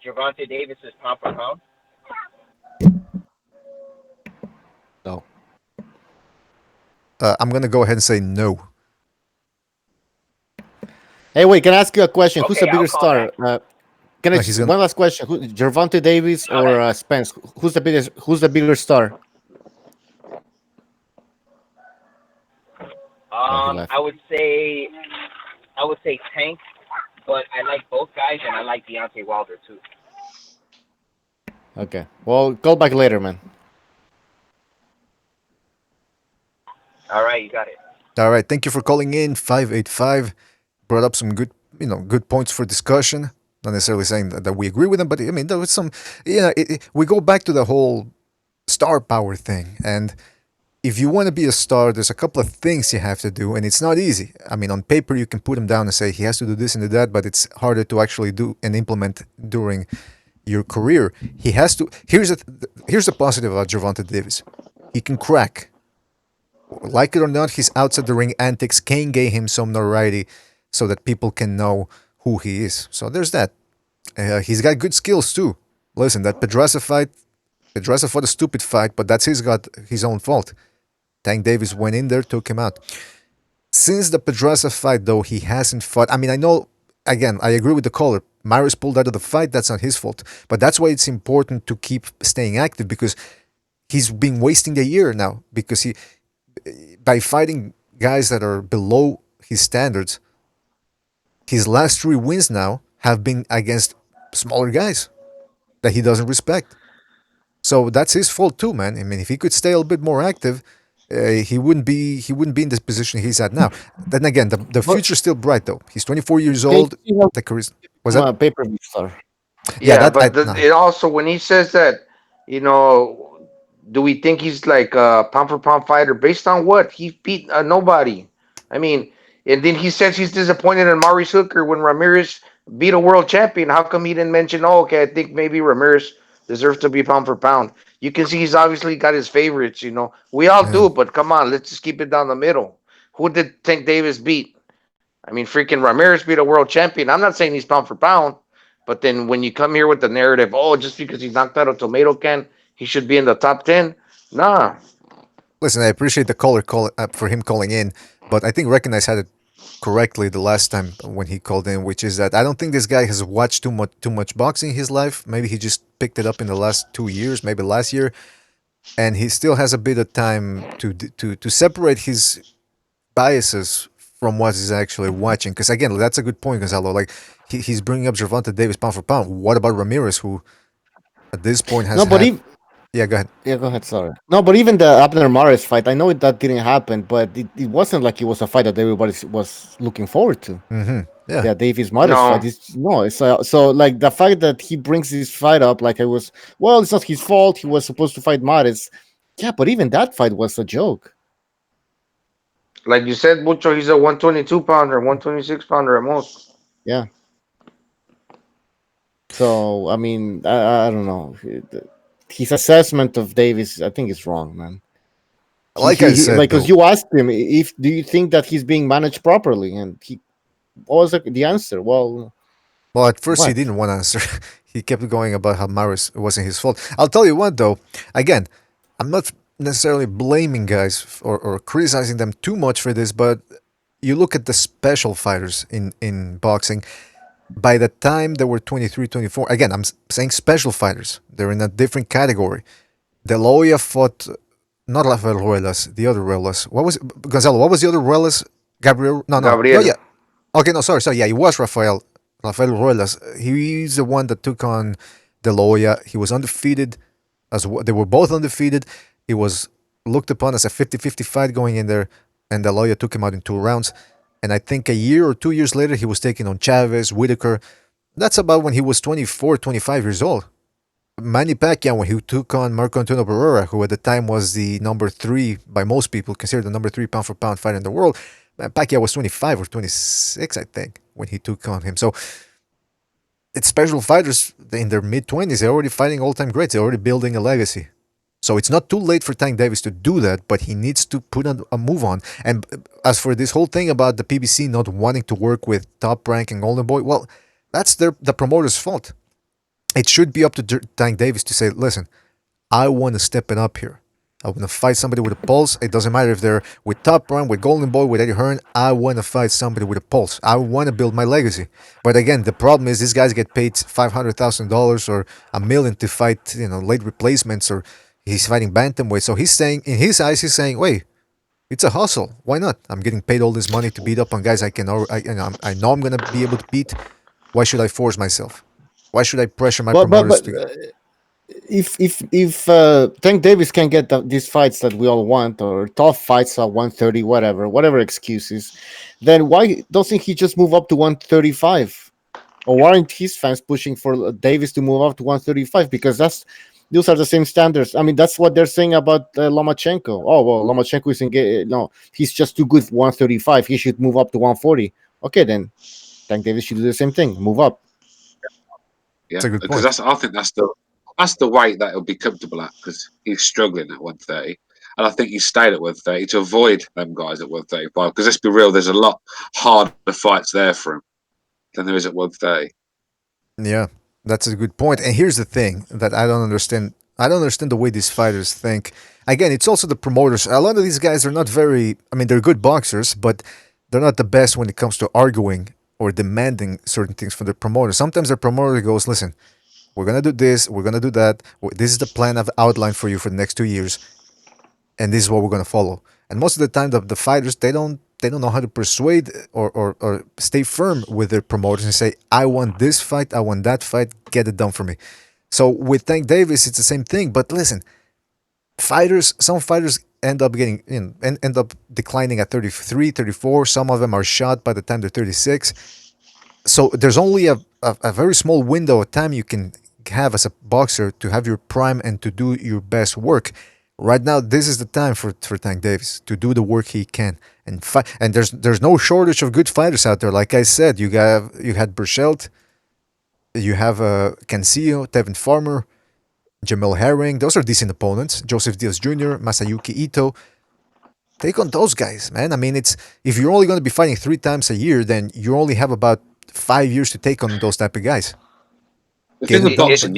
Gervonta Davis is pound for pound? No. I'm going to go ahead and say no. Hey, wait, can I ask you a question? Who's the Okay, I'll bigger call star? Can I No, he's gonna- one last question? Gervonta Davis or Spence? Who's the biggest? Who's the bigger star? I would say Tank, but I like both guys and I like Deontay Wilder too. Okay. Well, call back later, man. All right, you got it. All right, thank you for calling in. 585 brought up some good, good points for discussion. Not necessarily saying that we agree with them, but I mean, there was some, we go back to the whole star power thing. And if you want to be a star, there's a couple of things you have to do, and it's not easy. I mean, on paper, you can put him down and say he has to do this and do that, but it's harder to actually do and implement during your career. He has to. Here's the positive about Gervonta Davis. He can crack. Like it or not, his outside the ring antics can gain him some notoriety so that people can know who he is. So there's that. He's got good skills too. Listen, that Pedraza fought a stupid fight, but that's got his own fault. Tank Davis went in there, took him out. Since the Pedraza fight, though, he hasn't fought. I mean, I know, again, I agree with the caller. Maris pulled out of the fight, that's not his fault. But that's why it's important to keep staying active, because he's been wasting a year now, because by fighting guys that are below his standards, his last 3 wins now have been against smaller guys that he doesn't respect. So that's his fault too, man. I mean, if he could stay a little bit more active, he wouldn't be in this position he's at now. Then again, the future's still bright though. He's 24 years old. The career was that pay-per-view star. Yeah, it also, when he says that, do we think he's like a pound for pound fighter based on what? He beat nobody. I mean, and then he says he's disappointed in Maurice Hooker when Ramirez beat a world champion. How come he didn't mention, I think maybe Ramirez deserves to be pound for pound? You can see he's obviously got his favorites, We all do, but come on, let's just keep it down the middle. Who did Tank Davis beat? I mean, freaking Ramirez beat a world champion. I'm not saying he's pound for pound, but then when you come here with the narrative, just because he knocked out a tomato can, he should be in the top 10. Nah. Listen, I appreciate the caller for him calling in, but I think Recognize had it correctly the last time when he called in, which is that I don't think this guy has watched too much boxing in his life. Maybe he just picked it up in the last 2 years, maybe last year, and he still has a bit of time to separate his biases from what he's actually watching. Because again, that's a good point, Gonzalo. Like he's bringing up Gervonta Davis pound for pound. What about Ramirez, who at this point has yeah, go ahead. Yeah, go ahead. Sorry. No, but even the Abner Maris fight, I know that didn't happen, but it wasn't like it was a fight that everybody was looking forward to. Mm-hmm. Yeah. Yeah, Davis Maris fight. It's so like the fact that he brings this fight up, like it's not his fault. He was supposed to fight Maris. Yeah, but even that fight was a joke. Like you said, Mucho, he's a 122 pounder, 126 pounder at most. Yeah. So I mean, I don't know. His assessment of Davis, I think, is wrong, man. Like I said, because you asked him do you think that he's being managed properly, and what was the answer? Well, at first he didn't want to answer. He kept going about how Maris wasn't his fault. I'll tell you what, though. Again, I'm not necessarily blaming guys or criticizing them too much for this, but you look at the special fighters in boxing. By the time they were 23, 24, again, I'm saying special fighters. They're in a different category. De La Hoya fought, not Rafael Ruelas, the other Ruelas. What was it? Gonzalo, what was the other Ruelas? Gabriel? No. Gabriel. Oh, yeah. Okay, no, sorry. Yeah, it was Rafael Ruelas. He's the one that took on De La Hoya. He was undefeated. They were both undefeated. It was looked upon as a 50-50 fight going in there, and De La Hoya took him out in 2 rounds. And I think a year or 2 years later, he was taking on Chavez, Whitaker. That's about when he was 24, 25 years old. Manny Pacquiao, when he took on Marco Antonio Barrera, who at the time was the number 3, by most people, considered the number 3 pound for pound fighter in the world, Pacquiao was 25 or 26, I think, when he took on him. So it's special fighters in their mid-20s. They're already fighting all-time greats. They're already building a legacy. So it's not too late for Tank Davis to do that, but he needs to put a move on. And as for this whole thing about the PBC not wanting to work with Top Rank and Golden Boy, well, that's the promoter's fault. It should be up to Tank Davis to say, listen, I want to step it up here. I want to fight somebody with a pulse. It doesn't matter if they're with Top Rank, with Golden Boy, with Eddie Hearn. I want to fight somebody with a pulse. I want to build my legacy. But again, the problem is these guys get paid $500,000 or $1 million to fight, late replacements, or he's fighting bantamweight. So he's saying, in his eyes, he's saying, wait, it's a hustle. Why not? I'm getting paid all this money to beat up on guys I know I'm going to be able to beat. Why should I force myself? Why should I pressure my promoters to? If Tank Davis can get these fights that we all want, or tough fights at 130, whatever excuses, then why doesn't he just move up to 135? Or why aren't his fans pushing for Davis to move up to 135? Because those are the same standards. I mean, that's what they're saying about Lomachenko. Oh, well, Lomachenko isn't no, he's just too good for 135. He should move up to 140. Okay, then Tank Davis should do the same thing. Move up. Yeah, because I think that's the weight that he'll be comfortable at, because he's struggling at 130, and I think he stayed at 130 to avoid them guys at 135. Because let's be real, there's a lot harder fights there for him than there is at 130. Yeah, that's a good point. And here's the thing that I don't understand. I don't understand the way these fighters think. Again, it's also the promoters. A lot of these guys are not very. I mean, they're good boxers, but they're not the best when it comes to arguing or demanding certain things from the promoter. Sometimes their promoter goes, listen, we're going to do this, we're going to do that. This is the plan I've outlined for you for the next 2 years, and this is what we're going to follow. And most of the time, the fighters, they don't know how to persuade or stay firm with their promoters and say, I want this fight, I want that fight, get it done for me. So with Tank Davis, it's the same thing. But listen, some fighters end up declining at 33, 34. Some of them are shot by the time they're 36. So there's only a very small window of time you can have as a boxer to have your prime and to do your best work. Right now, this is the time for Tank Davis to do the work he can and fight. And there's no shortage of good fighters out there. Like I said, you had Burchelt, you have Cancillo, Tevin Farmer, Jamel Herring. Those are decent opponents. Joseph Diaz Jr., Masayuki Ito. Take on those guys, man. I mean, if you're only going to be fighting 3 times a year, then you only have about 5 years to take on those type of guys. The thing with boxing,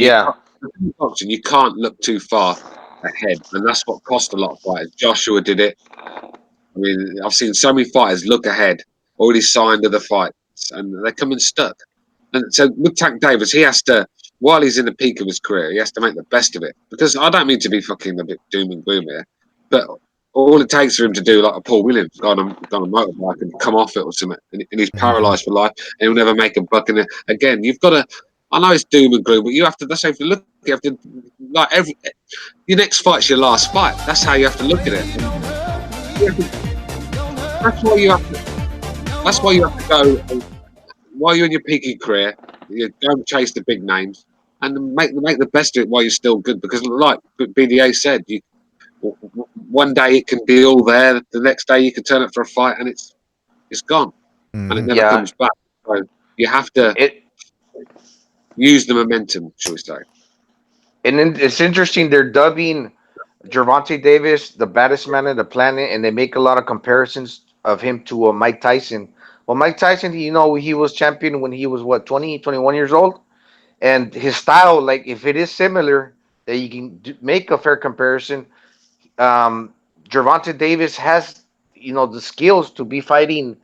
you can't look too far ahead, and that's what cost a lot of fighters. Joshua did it. I mean, I've seen so many fighters look ahead, already signed to the fights, and they come in stuck. And so with Tank Davis, he has to, while he's in the peak of his career, he has to make the best of it. Because I don't mean to be fucking a bit doom and gloom here, but all it takes for him to do, like a Paul Williams, go on a motorbike and come off it or something, and he's paralysed for life, and he'll never make a buck. And again, you've got to. I know it's doom and gloom, but you have to. That's how you have to look. You have to, like, your next fight's your last fight. That's how you have to look at it. That's why you have to. That's why you have to go. While you're in your peaky career, you don't chase the big names and make the best of it while you're still good. Because, like BDA said, one day it can be all there. The next day you can turn it for a fight and it's gone, and it never comes back. So you have to use the momentum, shall we say? And then it's interesting. They're dubbing Gervonta Davis the baddest man on the planet, and they make a lot of comparisons of him to Mike Tyson. Well, Mike Tyson, he was champion when he was 20, 21 years old, and his style, like, if it is similar, that you can make a fair comparison. Gervonta Davis has, the skills to be fighting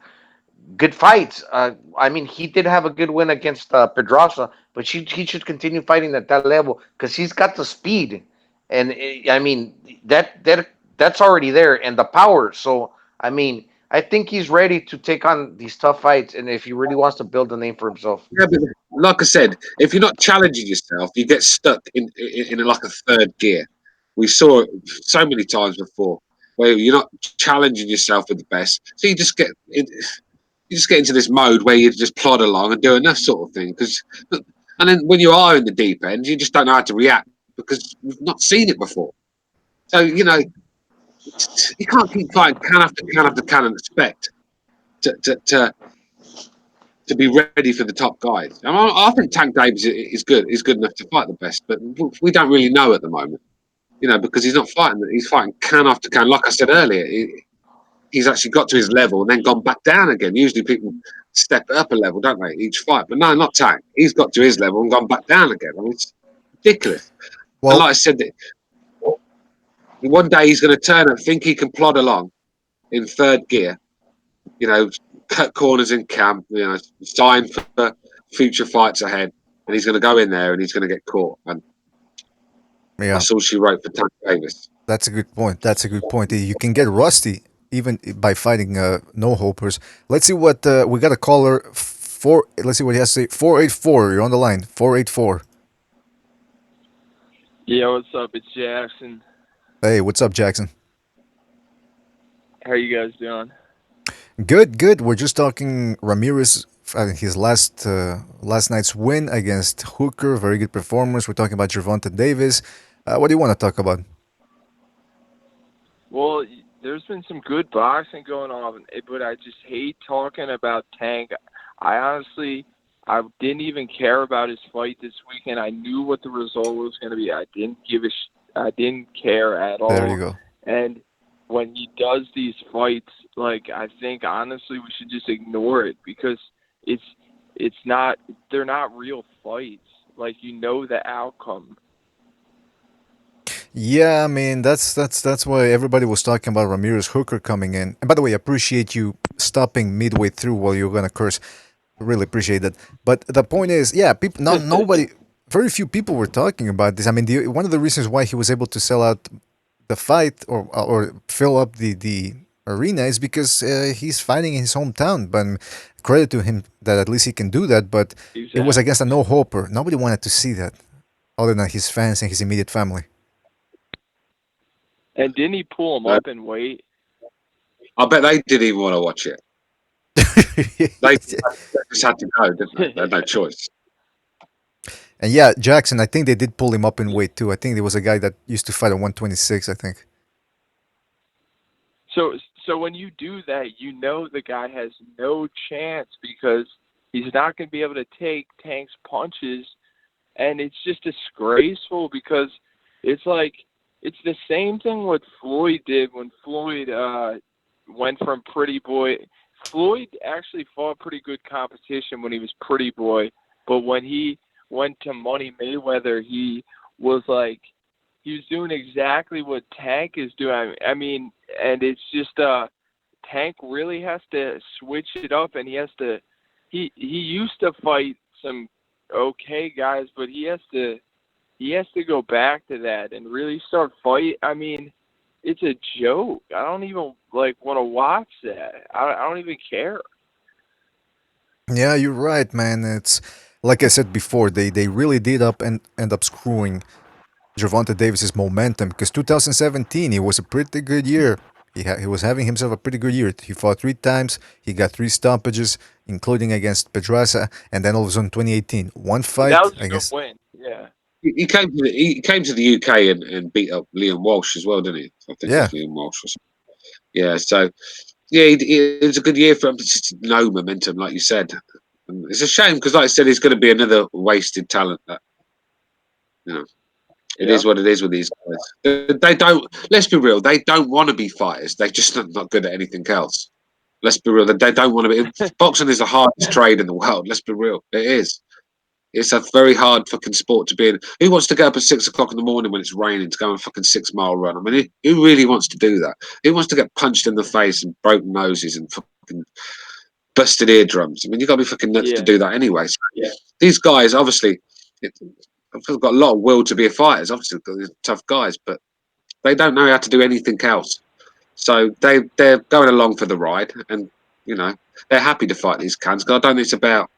good fights. I mean, he did have a good win against Pedraza, but he should continue fighting at that level because he's got the speed, and I mean that's already there, and the power. So I mean, I think he's ready to take on these tough fights, and if he really wants to build a name for himself. Yeah, but like I said, if you're not challenging yourself, you get stuck in like a third gear. We saw it so many times before where you're not challenging yourself with the best, so you just get into this mode where you just plod along and do enough sort of thing. Because And then when you are in the deep end, you just don't know how to react because you've not seen it before. So, you know, you can't keep fighting can after can after can and expect to be ready for the top guys. And I think Tank Davis is good. He's good enough to fight the best, but we don't really know at the moment, you know, because he's not fighting. He's fighting can after can. Like I said earlier, he's actually got to his level and then gone back down again. Usually people step up a level, don't they, each fight? But no, not Tank. He's got to his level and gone back down again. I mean, it's ridiculous. Well, and like I said, one day he's going to turn and think he can plod along in third gear, you know, cut corners in camp, you know, sign for future fights ahead, and he's going to go in there and he's going to get caught. And that's all she wrote for Tank Davis. That's a good point. That's a good point. You can get rusty even by fighting no hopers. Let's see what we got a caller for. Let's see what he has to say. 484. You're on the line. 484. Yeah, what's up? It's Jackson. Hey, what's up, Jackson? How you guys doing? Good, good. We're just talking Ramirez. His last night's win against Hooker. Very good performance. We're talking about Gervonta Davis. What do you want to talk about? Well, there's been some good boxing going on, but I just hate talking about Tank. I didn't even care about his fight this weekend. I knew what the result was going to be. I didn't care at all. There you go. And when he does these fights, like, I think honestly we should just ignore it because they're not real fights. Like, you know the outcome. Yeah, I mean that's why everybody was talking about Ramirez Hooker coming in. And by the way, I appreciate you stopping midway through while you're gonna curse. Really appreciate that. But the point is, yeah, people, nobody, very few people were talking about this. I mean, one of the reasons why he was able to sell out the fight or fill up the arena is because he's fighting in his hometown. But credit to him that at least he can do that. But it was against a no-hoper. Nobody wanted to see that, other than his fans and his immediate family. And didn't he pull him up in weight? I bet they didn't even want to watch it. They just had to go, didn't they? They had no choice. And yeah, Jackson, I think they did pull him up in weight too. I think there was a guy that used to fight at 126, I think. So when you do that, you know the guy has no chance because he's not going to be able to take Tank's punches, and it's just disgraceful because it's like it's the same thing what Floyd did when Floyd went from pretty boy. Floyd actually fought pretty good competition when he was pretty boy, but when he went to Money Mayweather, he was doing exactly what Tank is doing. I mean, and it's just Tank really has to switch it up, and he used to fight some okay guys, but he has to go back to that and really start fight. I mean, it's a joke. I don't even want to watch that. I don't even care. Yeah, you're right, man. It's like I said before, they really did end up screwing Gervonta Davis's momentum because 2017 it was a pretty good year. He was having himself a pretty good year. He fought 3 times. He got 3 stoppages, including against Pedraza, and then all of a sudden 2018, one fight. That was a against... good win. Yeah. He came to the UK and beat up Liam Walsh as well, didn't he? I think it was Liam Walsh or something. Yeah, so yeah, it was a good year for him. Just no momentum, like you said. And it's a shame because, like I said, he's going to be another wasted talent. That it is what it is with these guys. They don't. Let's be real. They don't want to be fighters. They're just not good at anything else. Let's be real. They don't want to be. Boxing is the hardest trade in the world. Let's be real. It is. It's a very hard fucking sport to be in. Who wants to get up at 6 o'clock in the morning when it's raining to go on a fucking 6-mile run? I mean, who really wants to do that? Who wants to get punched in the face and broken noses and fucking busted eardrums? I mean, you've got to be fucking nuts to do that anyway. So, these guys, obviously, have got a lot of will to be a fighters. Obviously, they're tough guys, but they don't know how to do anything else. So they're going along for the ride, and they're happy to fight these cans. Because I don't think it's about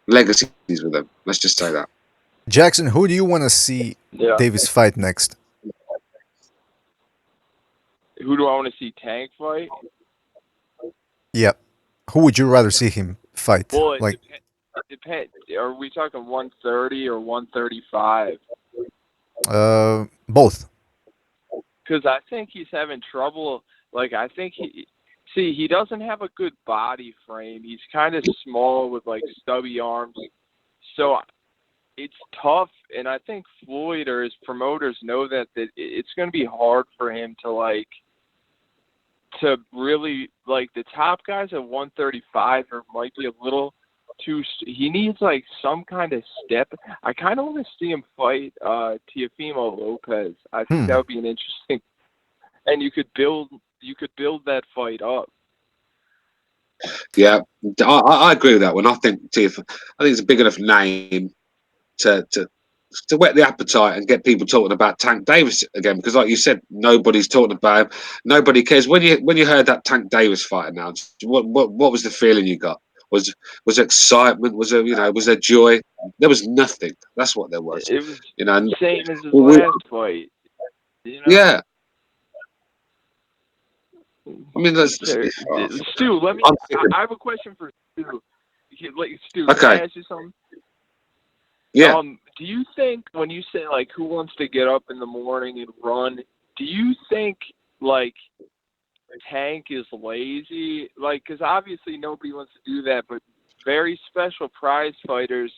legacies with them. Let's just say that. Jackson, who do you want to see Davis fight next? Who do I want to see Tank fight? Yeah. Who would you rather see him fight? Well, depend. Are we talking 130 or 135? Both. Because I think he's having trouble. Like, I think he doesn't have a good body frame. He's kind of small with like stubby arms. So it's tough. And I think Floyd or his promoters know that it's going to be hard for him to really, like, the top guys at 135 might be a little too. He needs like some kind of step. I kind of want to see him fight Teofimo Lopez. I think that would be an interesting. And you could build that fight up. Yeah, I agree with that one. I think it's a big enough name to whet the appetite and get people talking about Tank Davis again, because like you said, nobody's talking about him. Nobody cares. When you heard that Tank Davis fight announced, what was the feeling you got? Was there excitement? Was there joy? There was nothing. That's what there was. It was the same as his last fight. Yeah. I mean, Stu, let me. I have a question for Stu. Stu, okay. Can I ask you something? Yeah. Do you think when you say like who wants to get up in the morning and run, do you think like Tank is lazy? Like, because obviously nobody wants to do that, but very special prize fighters,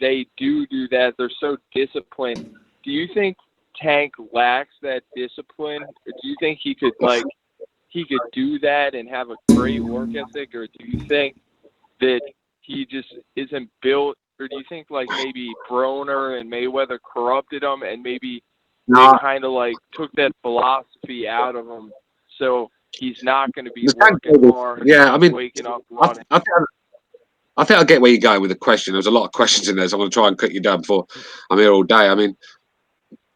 they do that. They're so disciplined. Do you think Tank lacks that discipline? Or do you think he could do that and have a great work ethic, or do you think that he just isn't built? Or do you think like maybe Broner and Mayweather corrupted him, and maybe they kind of like took that philosophy out of him, so he's not going to be working hard? Yeah, I mean, waking up running. I think I get where you're going with the question. There's a lot of questions in there, so I'm going to try and cut you down before I'm here all day. I mean,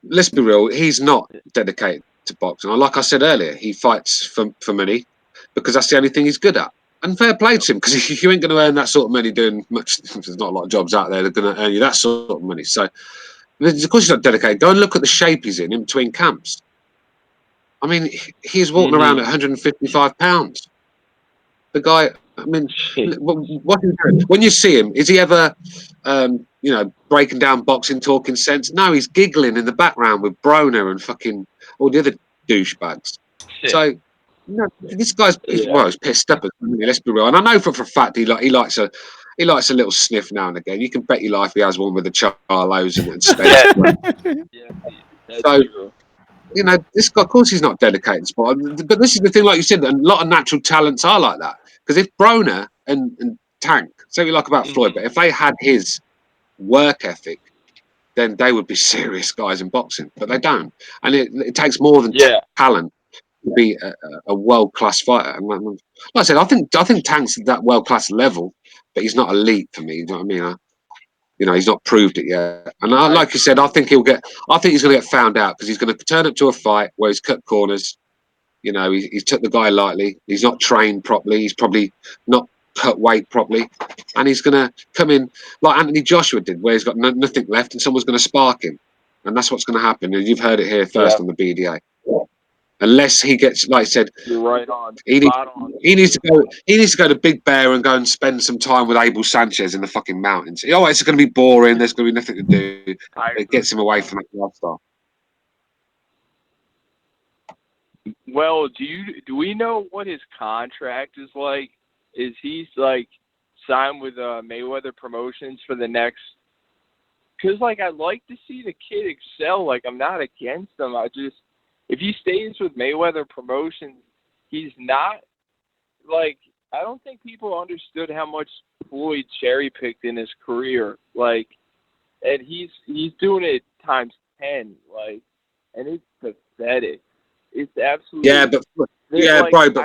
let's be real. He's not dedicated to boxing. Like I said earlier, he fights for money because that's the only thing he's good at. And fair play to him, because you ain't going to earn that sort of money doing much. There's not a lot of jobs out there that are going to earn you that sort of money. So, of course, he's not dedicated. Go and look at the shape he's in between camps. I mean, he's walking around at 155 pounds. The guy, I mean, what is he doing? When you see him, is he ever, breaking down boxing, talking sense? No, he's giggling in the background with Broner and fucking all the other douchebags. So, this guy's he's pissed up. Let's be real. And I know for a fact he likes a little sniff now and again. You can bet your life he has one with the Charlos and Spence. So, this guy, of course, he's not dedicated to sport. But this is the thing, like you said, a lot of natural talents are like that. Because if Broner and Tank, say what you like about Floyd, but if they had his work ethic, then they would be serious guys in boxing. But they don't. And it takes more than talent to be a world-class fighter. And like I said, I think Tank's at that world-class level, but he's not elite for me. You know what I mean? He's not proved it yet. And like you said, I think he's going to get found out, because he's going to turn up to a fight where he's cut corners. He's took the guy lightly. He's not trained properly. He's probably not cut weight properly. And he's going to come in like Anthony Joshua did, where he's got nothing left and someone's going to spark him. And that's what's going to happen. And you've heard it here first on the BDA. Unless he gets, like I said, you're right on. He needs to go to Big Bear and go and spend some time with Abel Sanchez in the fucking mountains. It's going to be boring. There's going to be nothing to do. It gets him away from that lifestyle. Well, do we know what his contract is like? Is he like signed with Mayweather Promotions for the next? Because like I'd like to see the kid excel. Like, I'm not against him. If he stays with Mayweather Promotions, he's not like, I don't think people understood how much Floyd cherry picked in his career. Like, and he's doing it times 10. Like, and it's pathetic. It's absolutely but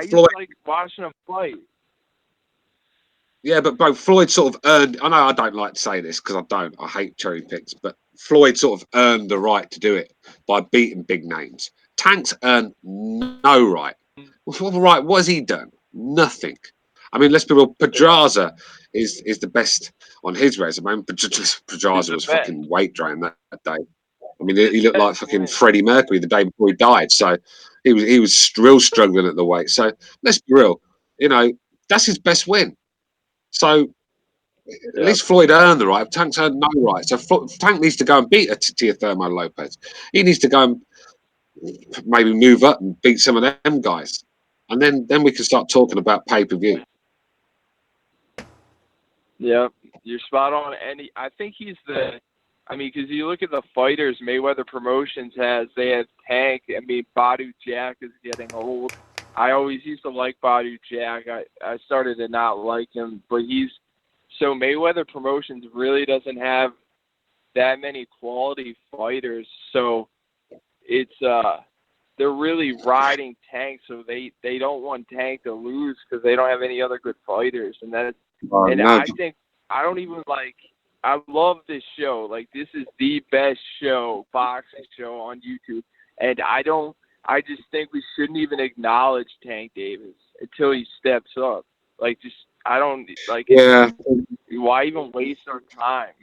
Floyd, like watching him fight. Yeah, but bro, Floyd sort of earned. I know I don't like to say this because I hate cherry picks, but Floyd sort of earned the right to do it by beating big names. Tank's earned no right. What has he done? Nothing. I mean, let's be real. Pedraza is the best on his resume. Pedraza was fucking weight drained that day. I mean, he looked like fucking Freddie Mercury the day before he died. So he was real struggling at the weight. So let's be real. That's his best win. So At least Floyd earned the right. Tank's earned no right. So Tank needs to go and beat a Teofimo Lopez. He needs to go and maybe move up and beat some of them guys, and then we can start talking about pay-per-view. Yeah, you're spot on. And I think he's because you look at the fighters Mayweather Promotions has, they have Tank. I mean, Badu Jack is getting old. I always used to like Badu Jack. I started to not like him, but so Mayweather Promotions really doesn't have that many quality fighters. So it's they're really riding Tank, so they don't want Tank to lose because they don't have any other good fighters, and I think I don't even like. I love this show. Like, this is the best boxing show on YouTube, and I just think we shouldn't even acknowledge Tank Davis until he steps up. Like, I don't like. Yeah. Why even waste our time?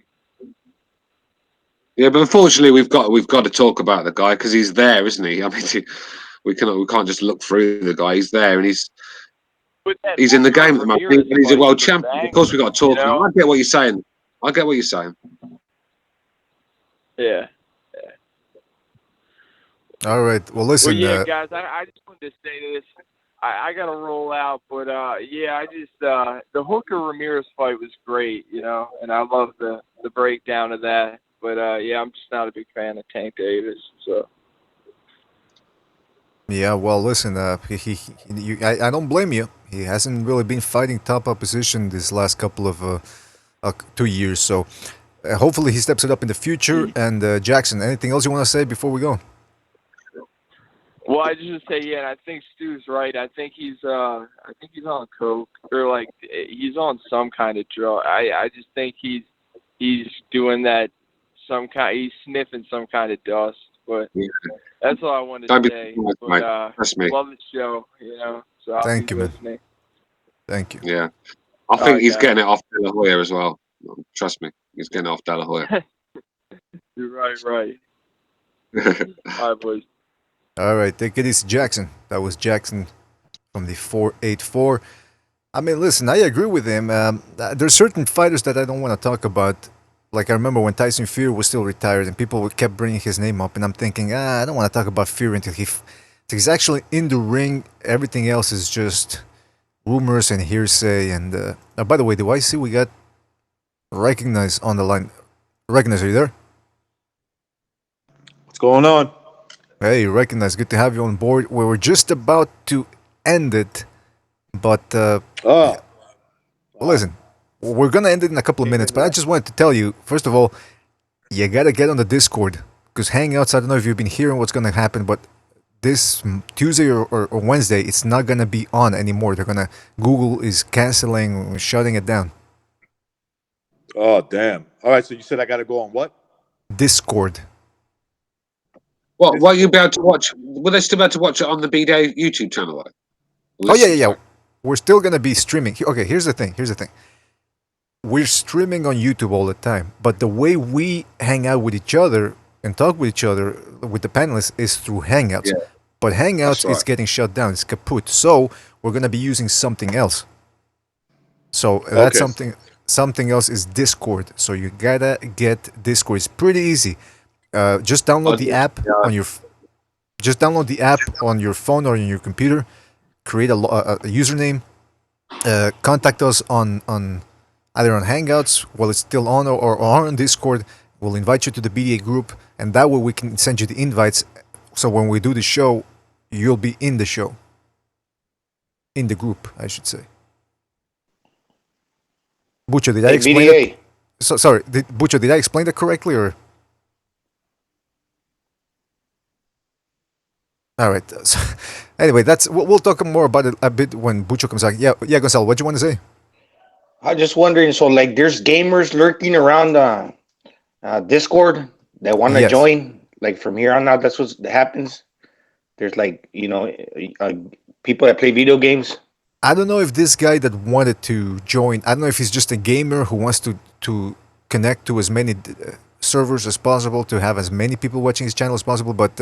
Yeah, but unfortunately, we've got to talk about the guy because he's there, isn't he? I mean, we can't just look through the guy. He's there, and he's in the game at the moment, and he's a world champion. Of course, we've got to talk. I get what you're saying. Yeah. All right. Well, listen. Well, yeah, guys, I just wanted to say this. I got to roll out, but I just the Hooker Ramirez fight was great, and I love the breakdown of that. But I'm just not a big fan of Tank Davis. So. Yeah, well, listen. I don't blame you. He hasn't really been fighting top opposition this last couple of 2 years. So hopefully he steps it up in the future. And Jackson, anything else you want to say before we go? Well, I just say, and I think Stu's right. I think he's on coke or like he's on some kind of drug. I just think he's doing that he's sniffing some kind of dust. But that's all I wanted to say. But Trust me. Love the show, So I'll Thank be you, man. listening. Thank you. Yeah, I think he's getting it off De La Hoya as well. Trust me, he's getting it off De La Hoya. You're right. All right, boys. All right, take it easy, Jackson. That was Jackson from the 484. I mean, listen, I agree with him. There's certain fighters that I don't want to talk about. Like, I remember when Tyson Fury was still retired and people kept bringing his name up, and I'm thinking, I don't want to talk about Fury until he's actually in the ring. Everything else is just rumors and hearsay. And by the way, do I see we got Recognize on the line? Recognize, are you there? What's going on? Hey, Recognize, good to have you on board. We were just about to end it, but well, listen, we're gonna end it in a couple of minutes. But I just wanted to tell you, first of all, you gotta get on the Discord because Hangouts. I don't know if you've been hearing what's gonna happen, but this Tuesday or Wednesday, it's not gonna be on anymore. Google is canceling, shutting it down. Oh, damn. All right, so you said I gotta go on what? Discord. What? Will you be able to watch? Will they still be able to watch it on the BDA YouTube channel? Oh yeah. We're still gonna be streaming. Okay, here's the thing. We're streaming on YouTube all the time, but the way we hang out with each other and talk with each other with the panelists is through Hangouts. Yeah. But Hangouts is getting shut down. It's kaput. So we're gonna be using something else. So that's something else is Discord. So you gotta get Discord. It's pretty easy. Just download the app on your. Just download the app on your phone or on your computer. Create a username. Contact us on either on Hangouts while it's still on or on Discord. We'll invite you to the BDA group, and that way we can send you the invites. So when we do the show, you'll be in the show. In the group, I should say. Bucho, did I explain BDA. Sorry, Bucho, did I explain that correctly or? All right. So, anyway, we'll talk more about it a bit when Bucho comes back. Yeah, Gonzalo, what do you want to say? I'm just wondering. So, like, there's gamers lurking around Discord that want to join. Like from here on out, that's what happens. There's like people that play video games. I don't know if this guy that wanted to join. I don't know if he's just a gamer who wants to connect to as many servers as possible to have as many people watching his channel as possible. But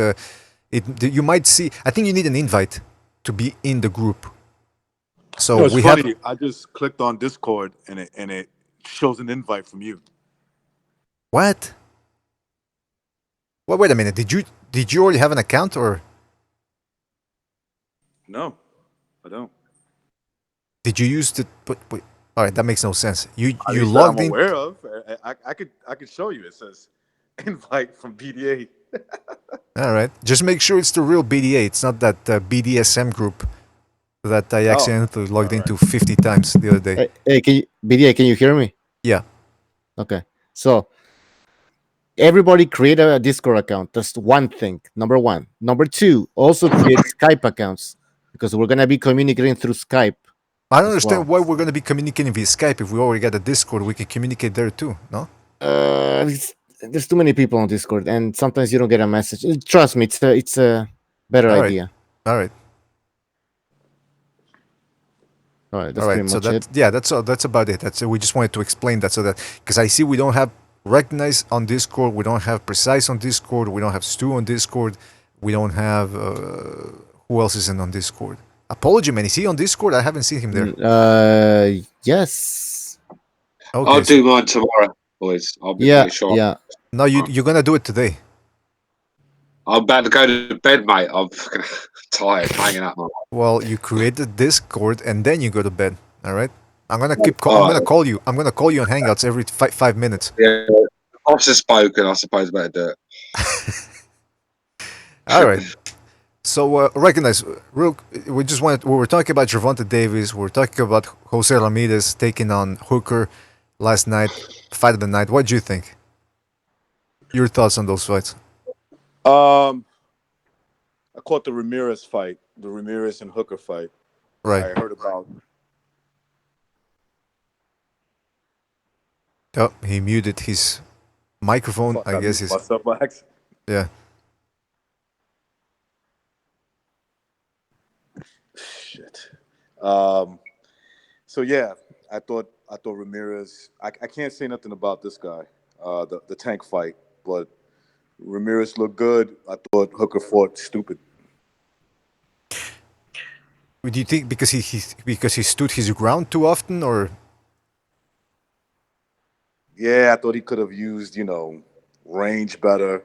you might see. I think you need an invite to be in the group. So it's funny. I just clicked on Discord and it shows an invite from you. What? Well, wait a minute. Did you already have an account or No, I don't. did you use the? Wait. All right, that makes no sense. You At least that logged I'm in. aware of. I could show you. It says invite from BDA. All right, just make sure it's the real BDA. It's not that BDSM group that I accidentally logged into 50 times the other day. Hey, BDA, can you hear me? Yeah. Okay. So everybody create a Discord account. That's one thing. Number one. Number two, also create Skype accounts because we're gonna be communicating through Skype. I don't understand why we're going to be communicating via Skype if we already got a Discord. We can communicate there too, no? There's too many people on Discord, and sometimes you don't get a message. Trust me, it's a better All right. idea. All right. All right. That's All right. pretty So much it. that's all. That's about it. We just wanted to explain that so that because I see we don't have Recognize on Discord, we don't have Precise on Discord, we don't have Stu on Discord, we don't have who else is on Discord? Apology Man, is he on Discord? I haven't seen him there. Yes. Okay, I'll do mine tomorrow, boys. I'll be pretty sure. Yeah. No, you're gonna do it today. I'm about to go to bed, mate. I'm fucking tired, hanging out. Well, you create the Discord and then you go to bed. All right. I'm gonna I'm gonna call you. I'm gonna call you on Hangouts every 5 minutes. Yeah, I've just spoken. I suppose better do it. All right. So recognize we were talking about Gervonta Davis. We were talking about Jose Ramirez taking on Hooker last night, fight of the night. What do you think? Your thoughts on those fights? I caught the Ramirez fight, the Ramirez and Hooker fight. Right. I heard about. Oh, he muted his microphone. I guess he's. What's up, Max? Yeah. Shit. So yeah, I thought Ramirez. I can't say nothing about this guy, the tank fight, but Ramirez looked good. I thought Hooker fought stupid. Do you think because he stood his ground too often, or? Yeah, I thought he could have used range better,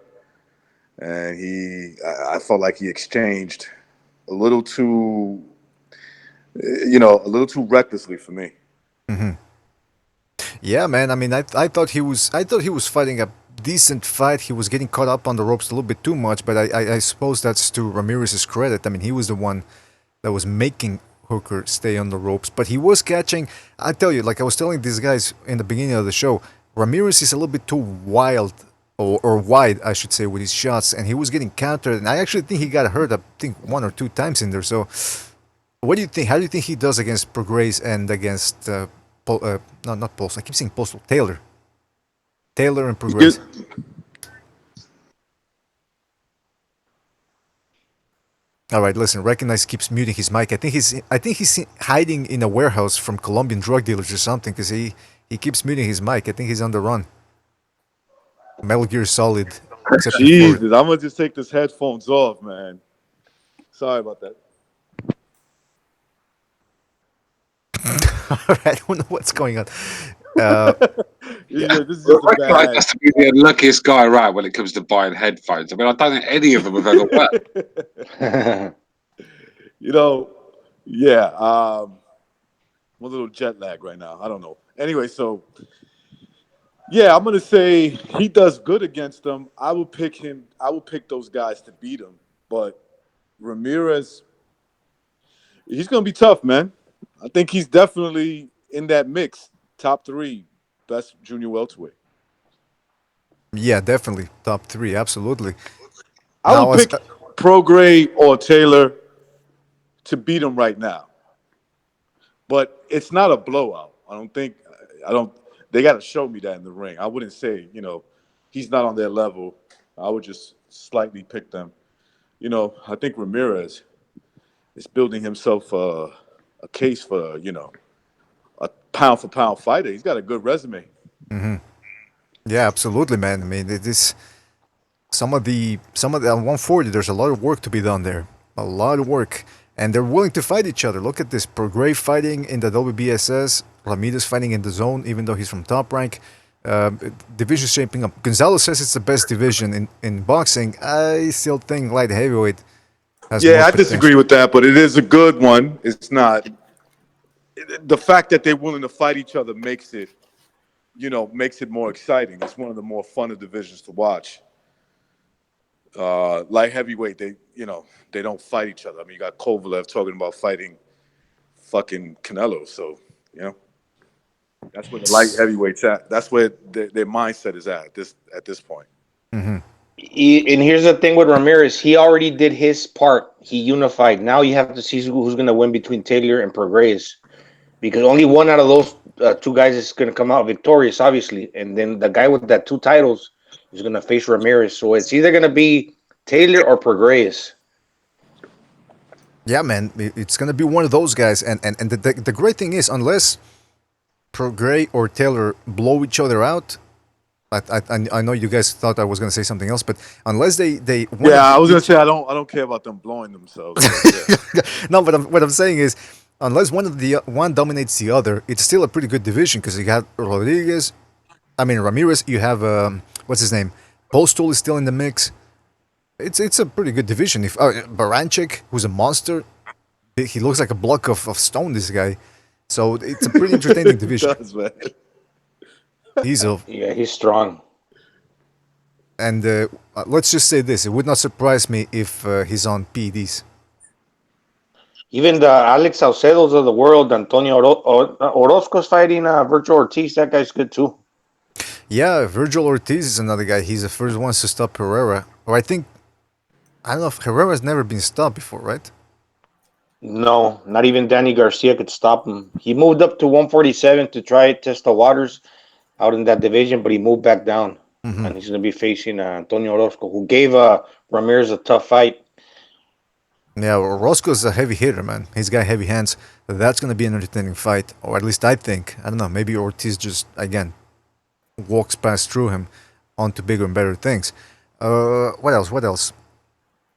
and I felt like he exchanged a little too recklessly for me. Mm-hmm. Yeah, man. I mean, I thought he was fighting a decent fight. He was getting caught up on the ropes a little bit too much, but I suppose that's to Ramirez's credit. I mean, he was the one that was making Hooker stay on the ropes, but he was catching. I tell you, like I was telling these guys in the beginning of the show, Ramirez is a little bit too wild or wide, I should say, with his shots, and he was getting countered. And I actually think he got hurt. I think 1 or 2 times in there. So, what do you think? How do you think he does against Prograis and against not Pulse? I keep saying Postal. Taylor and Prograis. All right, listen. Recognize keeps muting his mic. I think he's hiding in a warehouse from Colombian drug dealers or something because he keeps muting his mic. I think he's on the run. Metal Gear Solid. Jesus, I'm gonna just take this headphones off, man. Sorry about that. All right, I don't know what's going on. Yeah, this is just a bad. Has to be the luckiest guy around when it comes to buying headphones. I mean, I don't think any of them have ever worked. Yeah. I'm a little jet lag right now. I don't know. Anyway, so yeah, I'm gonna say he does good against them. I will pick him. I will pick those guys to beat him. But Ramirez, he's gonna be tough, man. I think he's definitely in that mix, top 3 best junior welterweight. Yeah, definitely top 3, absolutely. I would pick Prograis or Taylor to beat him right now, but it's not a blowout. I don't. They got to show me that in the ring. I wouldn't say he's not on their level. I would just slightly pick them. I think Ramirez is building himself a case for a pound for pound fighter. He's got a good resume. Mm-hmm. Yeah, absolutely, man. I mean, it is some of the on 140. There's a lot of work to be done there. A lot of work. and they're willing to fight each other. Look at this: Prograis fighting in the WBSS, Ramirez fighting in the zone, even though he's from Top Rank. Division shaping up. Gonzalo says it's the best division in boxing. I still think light heavyweight has more Yeah, I potential. disagree with that, but it is a good one. It's not. The fact that they're willing to fight each other makes it, makes it more exciting. It's one of the more fun divisions to watch. Light heavyweight, they don't fight each other. I mean, you got Kovalev talking about fighting fucking Canelo, so that's where the light heavyweights at. That's where their mindset is at this point. Mm-hmm. And here's the thing with Ramirez. He already did his part. He unified. Now you have to see who's going to win between Taylor and Prograis, because only one out of those two guys is going to come out victorious, obviously. And then the guy with that 2 titles is going to face Ramirez. So it's either going to be Taylor or Prograis. Yeah, man, it's going to be one of those guys. And the great thing is, unless Prograis or Taylor blow each other out, I know you guys thought I was going to say something else, but unless they I was going to say I don't care about them blowing themselves. Yeah. No, but what I'm saying is, unless one dominates the other, it's still a pretty good division, because you have Ramirez. You have what's his name? Postal is still in the mix. It's a pretty good division. If Baranchik, who's a monster, he looks like a block of stone. This guy, so it's a pretty entertaining division. It does, man. He's strong. And let's just say this: it would not surprise me if he's on PEDs. Even the Alex Saucedos of the world, Antonio Orozco's fighting Virgil Ortiz. That guy's good too. Yeah, Virgil Ortiz is another guy. He's the first one to stop Herrera. Or I don't know if Herrera's never been stopped before, right? No, not even Danny Garcia could stop him. He moved up to 147 to try test the waters out in that division, but he moved back down. Mm-hmm. And he's going to be facing Antonio Orozco, who gave Ramirez a tough fight. Yeah, Orozco's a heavy hitter, man. He's got heavy hands. That's going to be an entertaining fight, or at least I think. I don't know, maybe Ortiz just, again, walks past through him onto bigger and better things. What else?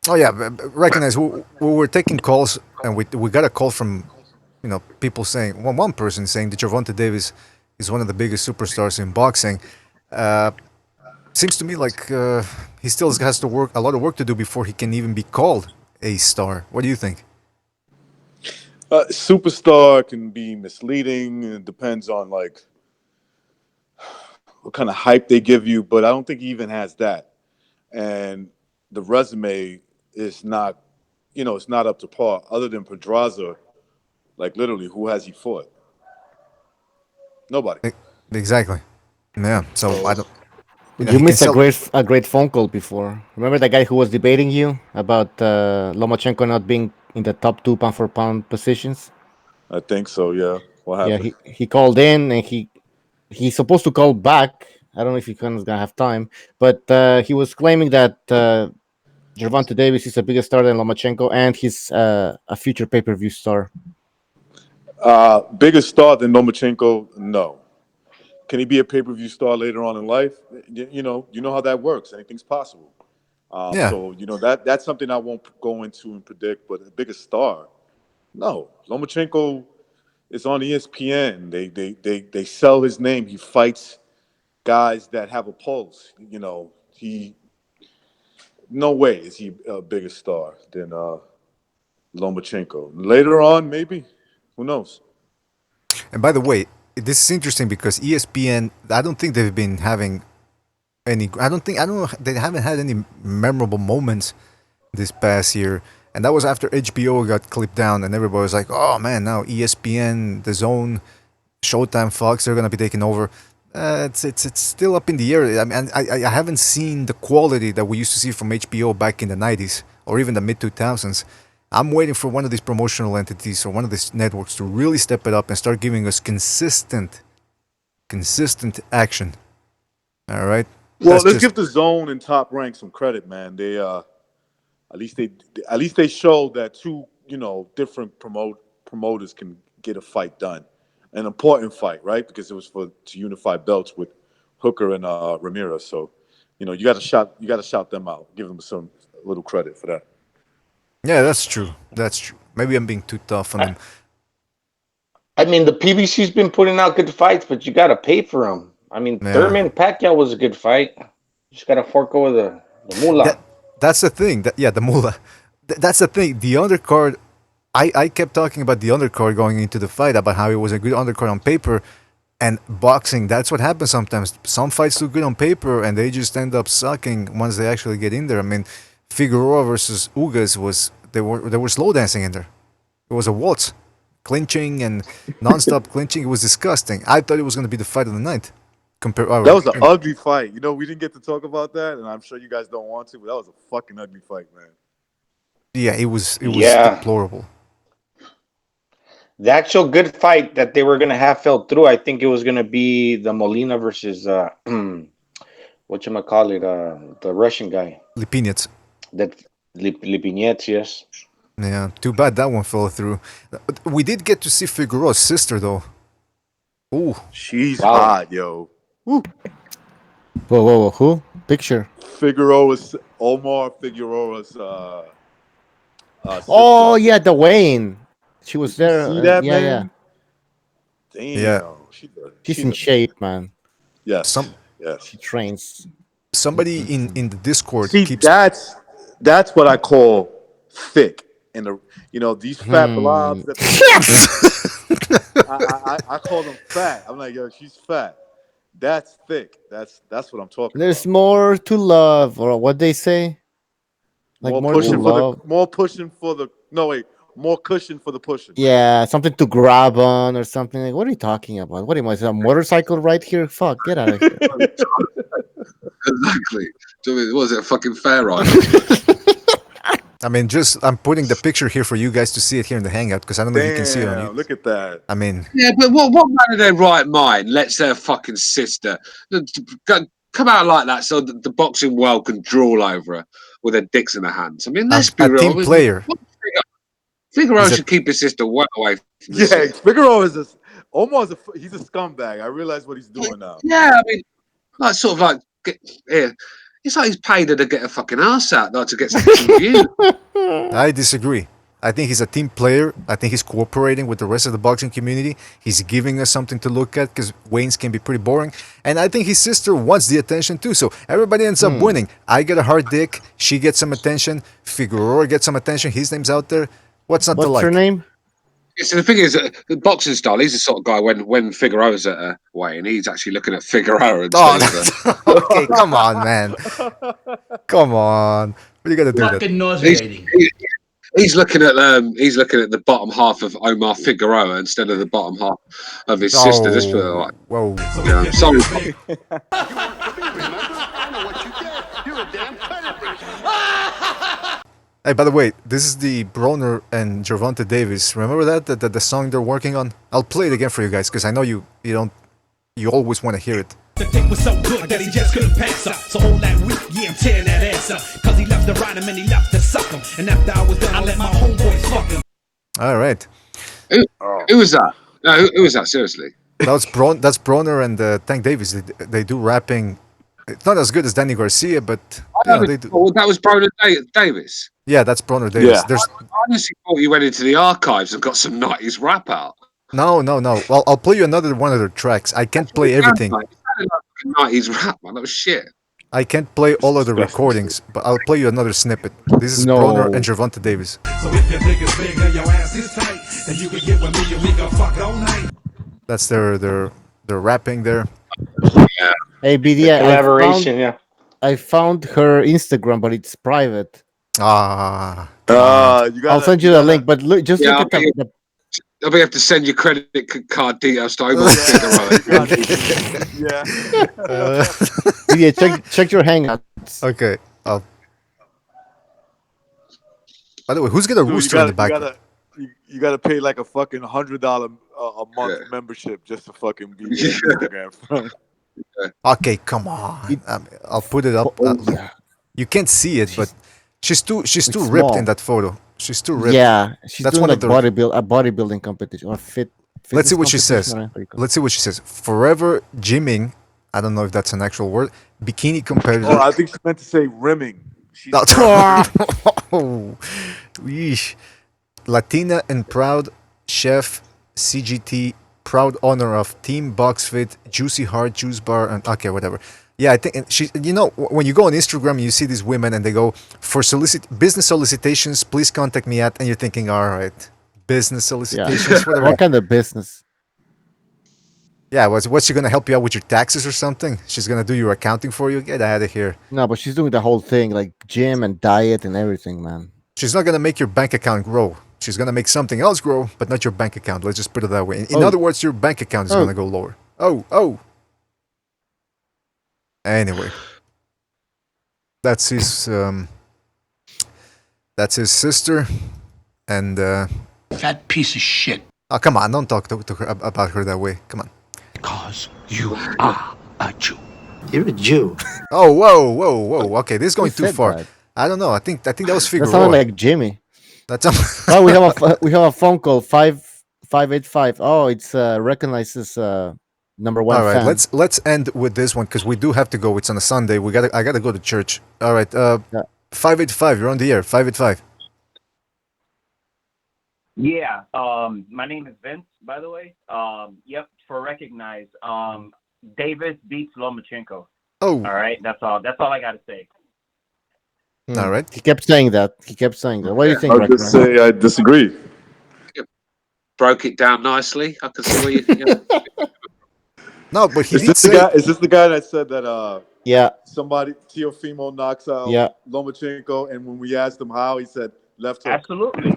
Oh, yeah, recognize we were taking calls, and we got a call from, people saying, one person saying that Gervonta Davis is one of the biggest superstars in boxing. Seems to me like he still has to work a lot of work to do before he can even be called a star. What do you think? Superstar can be misleading. It depends on what kind of hype they give you, but I don't think he even has that. And the resume is not, it's not up to par. Other than Pedraza, literally, who has he fought? Nobody. Exactly. Yeah. So I don't. You missed a great phone call before. Remember that guy who was debating you about Lomachenko not being in the top 2 pound for pound positions? I think so. Yeah. What happened? Yeah, he called in, and he's supposed to call back. I don't know if he's gonna have time, but he was claiming that Gervonta Davis is a bigger star than Lomachenko, and he's a future pay-per-view star. Bigger star than Lomachenko? No. Can he be a pay-per-view star later on in life? You know how that works. Anything's possible. Yeah. So that's something I won't go into and predict. But a bigger star, no. Lomachenko is on ESPN. They sell his name. He fights guys that have a pulse. No way is he a bigger star than Lomachenko. Later on, maybe. Who knows? And by the way, this is interesting because ESPN, I don't think they've been having any. They haven't had any memorable moments this past year, and that was after HBO got clipped down, and everybody was like, "Oh man, now ESPN, DAZN, Showtime, Fox, they're gonna be taking over." It's still up in the air. I mean, I haven't seen the quality that we used to see from HBO back in the '90s or even the mid 2000s. I'm waiting for one of these promotional entities or one of these networks to really step it up and start giving us consistent action. All right. Well, let's give the Zone and Top Rank some credit, man. They at least they showed that two different promoters can get a fight done, an important fight, right? Because it was to unify belts with Hooker and Ramirez. So you got to shout them out, give them a little credit for that. Yeah, that's true. That's true. Maybe I'm being too tough on him. I mean, the PBC's been putting out good fights, but you got to pay for them. I mean, Yeah. Thurman Pacquiao was a good fight. You just got to fork over the moolah. That's the thing. The mullah. That's the thing. The undercard. I kept talking about the undercard going into the fight, about how it was a good undercard on paper, and boxing. That's what happens sometimes. Some fights look good on paper, and they just end up sucking once they actually get in there. I mean, Figueroa versus Ugas was they were slow dancing in there. It was a waltz, clinching and non-stop clinching. It was disgusting. I thought it was going to be the fight of the night. That was an ugly fight. You know, we didn't get to talk about that, and I'm sure you guys don't want to, but that was a fucking ugly fight, man. Yeah, it was deplorable. The actual good fight that they were gonna have fell through. I think it was gonna be the Molina versus whatchamacallit, the Russian guy. Lipinets. That Lipinets, yes. Yeah, too bad that one fell through. We did get to see Figueroa's sister though. Ooh, she's hot, yo. Woo. Whoa, who? Picture. Figueroa's Omar Figueroa's Oh yeah, the Wayne. She was there. See that, yeah, man? yeah. Damn. Yeah. She's in shape, man. Yes. She trains. Somebody in the Discord keeps. That's what I call thick. In the these fat blobs that I call them fat. I'm like, yo, she's fat. That's thick. That's what I'm talking There's more to love, or what they say. Like more pushing to love. more pushing for the more cushion for the pushing. Yeah, something to grab on or something. Like, what are you talking about? What am I? A motorcycle right here? Fuck, get out of here. Exactly. What was it? A fucking fair ride? I mean, I'm putting the picture here for you guys to see it here in the hangout because I don't know if you can see it on you. Look at that. I mean, yeah, but what man of their right mind lets their fucking sister come out like that so that the boxing world can drool over her with their dicks in their hands? I mean, let's be real. Team player. Figueroa should keep his sister well away from this. Yeah, Figueroa is almost he's a scumbag. I realize what he's doing now. Yeah, I mean, like sort of like it's like he's paid her to get a fucking ass out, not to get some views. I disagree. I think he's a team player. I think he's cooperating with the rest of the boxing community. He's giving us something to look at because Wayne's can be pretty boring. And I think his sister wants the attention too. So everybody ends up winning. I get a hard dick. She gets some attention. Figueroa gets some attention. His name's out there. What's not to like? What's her name? So the thing is, the boxing style, he's the sort of guy when Figueroa's at a weigh and he's actually looking at Figueroa. Okay, come on, man. Come on. What are you gonna do? Fucking nauseating. He's looking at the bottom half of Omar Figueroa instead of the bottom half of his sister. This whoa. Yeah, sorry. Hey, by the way, this is the Broner and Gervonta Davis. Remember that the song they're working on? I'll play it again for you guys because I know you always want to hear it. The dick was so good that he just couldn't pass up. So hold that week, yeah, I'm tearing that ass up. Cause he loved to ride him and he loved to suck him. And after I was done, I let my homeboys fuck him. All right. Who was that? No, who was that? Seriously. That's Broner and Tank Davis. They do rapping. It's not as good as Danny Garcia, but they do. Oh, that was Broner Davis. Yeah, that's Broner Davis. Yeah. I honestly thought you went into the archives and got some 90s rap out. No. Well, I'll play you another one of their tracks. I can't play everything. 90s rap, man. That was shit. I can't play all of the recordings, but I'll play you another snippet. This is Broner and Gervonta Davis. So if your dick is big and your ass is tight, then you can get with me and we can fuck all night. That's their rapping there. Yeah. Hey, BDA, collaboration, I found her Instagram, but it's private. I'll send you the link, but look at the. I'll be have to send you credit card details to Omar Yeah. Yeah, check your hangouts. Okay. By the way, who's got a rooster in the back? You gotta pay like a fucking $100 a month membership just to fucking be Instagram. Okay, come on. I'll put it up. You can't see it, but she's too ripped in that photo. She's too ripped. Yeah, she's That's doing one of a bodybuilding competition or fit. Let's see what she says. Let's see what she says. Forever gymming. I don't know if that's an actual word. Bikini competitor. Oh, I think she meant to say rimming. She's Oh, yeesh. Latina and proud chef, CGT, proud owner of Team Boxfit, Juicy Heart Juice Bar, and okay, whatever. Yeah, I think she. You know, when you go on Instagram, you see these women, and they go for business solicitations. Please contact me at, and you're thinking, all right, business solicitations, whatever. What kind of business? Yeah, what's she gonna help you out with your taxes or something? She's gonna do your accounting for you. Get out of here. No, but she's doing the whole thing, like gym and diet and everything, man. She's not gonna make your bank account grow. She's gonna make something else grow, but not your bank account. Let's just put it that way. In other words, your bank account is gonna go lower. Oh. Anyway, that's his sister, and Fat piece of shit. oh, come on, don't talk to her about her that way. Come on. Because you are a Jew. You're a Jew. Oh, whoa. Okay, this is going too far. That? I don't know. I think that was Figueroa. That sounded like Jimmy. That's oh, we have a phone call 585. Oh, it's recognizes number one. All right, fan. let's end with this one because we do have to go. It's on a Sunday. I gotta go to church. All right, 585. You're on the air. 585. Yeah. My name is Vince, by the way. Yep. For recognize. Davis beats Lomachenko. Oh. All right. That's all I got to say. All right. He kept saying that. What do you think, I'll just say I disagree. Broke it down nicely. I can see where you. No, but is this the guy that said that? Yeah. Somebody Teofimo knocks out Lomachenko, and when we asked him how, he said left hook. Absolutely.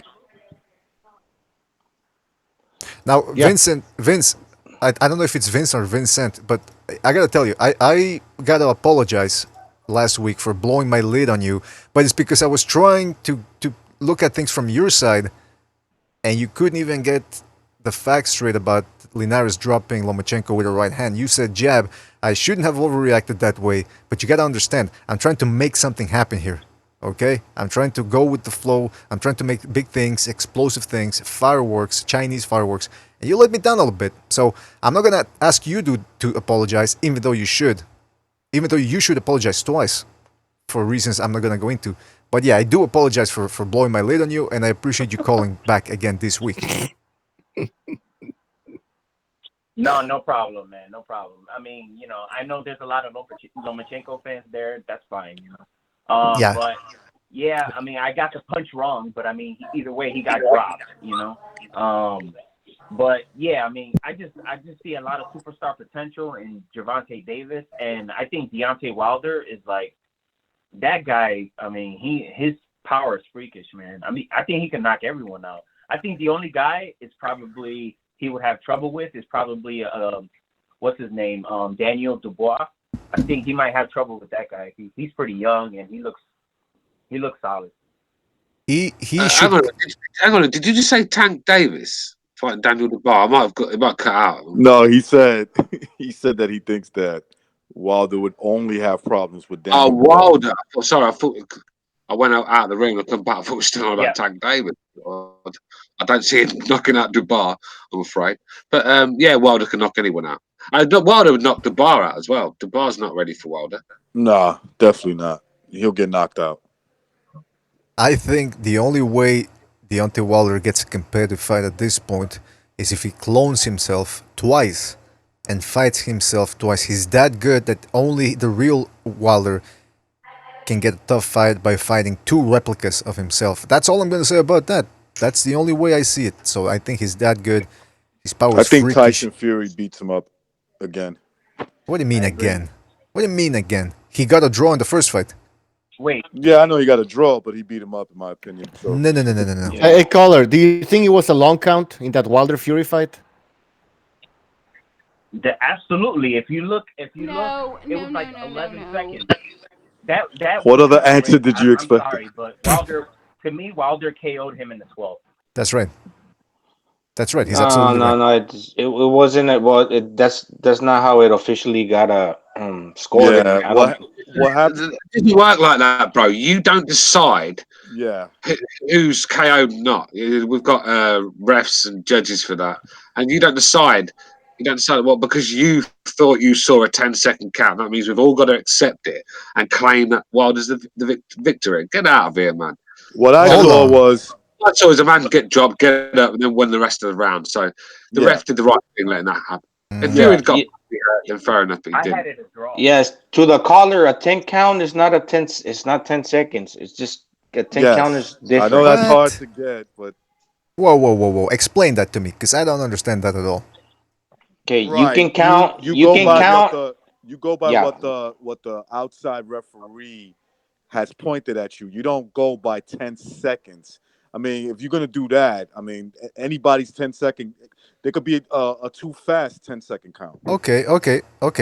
Now, Vince, I don't know if it's Vince or Vincent, but I gotta tell you, I gotta apologize last week for blowing my lid on you, but it's because I was trying to look at things from your side, and you couldn't even get the facts straight about Linares dropping Lomachenko with a right hand. You said jab. I shouldn't have overreacted that way, but you gotta understand, I'm trying to make something happen here. Okay? I'm trying to go with the flow. I'm trying to make big things, explosive things, fireworks, Chinese fireworks. And you let me down a little bit. So I'm not going to ask you to apologize, even though you should. Even though you should apologize twice for reasons I'm not going to go into. But yeah, I do apologize for blowing my lid on you, and I appreciate you calling back again this week. No problem, man. No problem. I mean, I know there's a lot of Lomachenko fans there. That's fine, Yeah. But yeah, I mean, I got the punch wrong, but I mean, either way, he got dropped, But yeah, I mean, I just see a lot of superstar potential in Gervonta Davis, and I think Deontay Wilder is like that guy. I mean, his power is freakish, man. I mean, I think he can knock everyone out. I think the only guy is probably he would have trouble with is probably what's his name, Daniel Dubois. I think he might have trouble with that guy. He's pretty young and he looks solid. He should. Hang on. Did you just say Tank Davis fighting Daniel Dubois? It might cut out. No, he said that he thinks that Wilder would only have problems with Daniel. Oh, Wilder. Sorry, I thought I went out of the ring and come back. I thought we were still on about Tank Davis. I don't see him knocking out Dubois, I'm afraid. But yeah, Wilder can knock anyone out. Wilder would knock Dubois out as well. Dubois not ready for Wilder. Nah, definitely not. He'll get knocked out. I think the only way Deontay Wilder gets a competitive fight at this point is if he clones himself twice and fights himself twice. He's that good that only the real Wilder can get a tough fight by fighting two replicas of himself. That's all I'm going to say about that. That's the only way I see it. So I think he's that good. His power is I think freakish. Tyson Fury beats him up again. What do you mean again? What do you mean again? He got a draw in the first fight. Wait. Yeah, I know he got a draw, but he beat him up, in my opinion. So. No. Yeah. Hey, caller, do you think it was a long count in that Wilder Fury fight? Absolutely. If you look, it was like 11 seconds. That. What other answer did you expect? I'm sorry, but Wilder KO'd him in the 12th. That's right. He's absolutely right. No. It wasn't. That's not how it officially got scored. Yeah. What happened? It didn't work like that, bro. You don't decide. Yeah. Who's KO'd not. We've got refs and judges for that, and you don't decide You don't decide, well, because you thought you saw a 10-second count. That means we've all got to accept it and claim that Wilder's the victor. Get out of here, man. What I saw was I saw was a man get dropped, get up, and then win the rest of the round. So the ref did the right thing letting that happen. If Fury had got hurt, then fair enough, but he didn't. had it a draw. Yes, to the caller, a 10 count is not a 10. It's not 10 seconds. It's just a 10 count is different. I know that's hard to get, but Whoa! Explain that to me, because I don't understand that at all. Okay, you can count. You You go can by count. you go by what the outside referee has pointed at you. You don't go by 10 seconds. I mean, if you're gonna do that, I mean, anybody's 10-second. There could be a too fast 10-second count. Okay.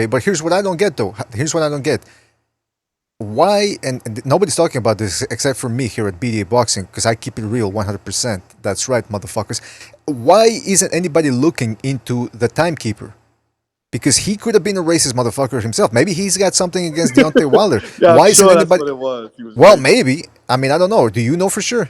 But here's what I don't get, though. Here's what I don't get. Why, and nobody's talking about this except for me here at BDA Boxing, because I keep it real 100%. That's right, motherfuckers. Why isn't anybody looking into the timekeeper? Because he could have been a racist motherfucker himself. Maybe he's got something against Deontay Wilder. Yeah, Why I'm isn't sure anybody? that's what it was. Well, maybe. I mean, I don't know. Do you know for sure?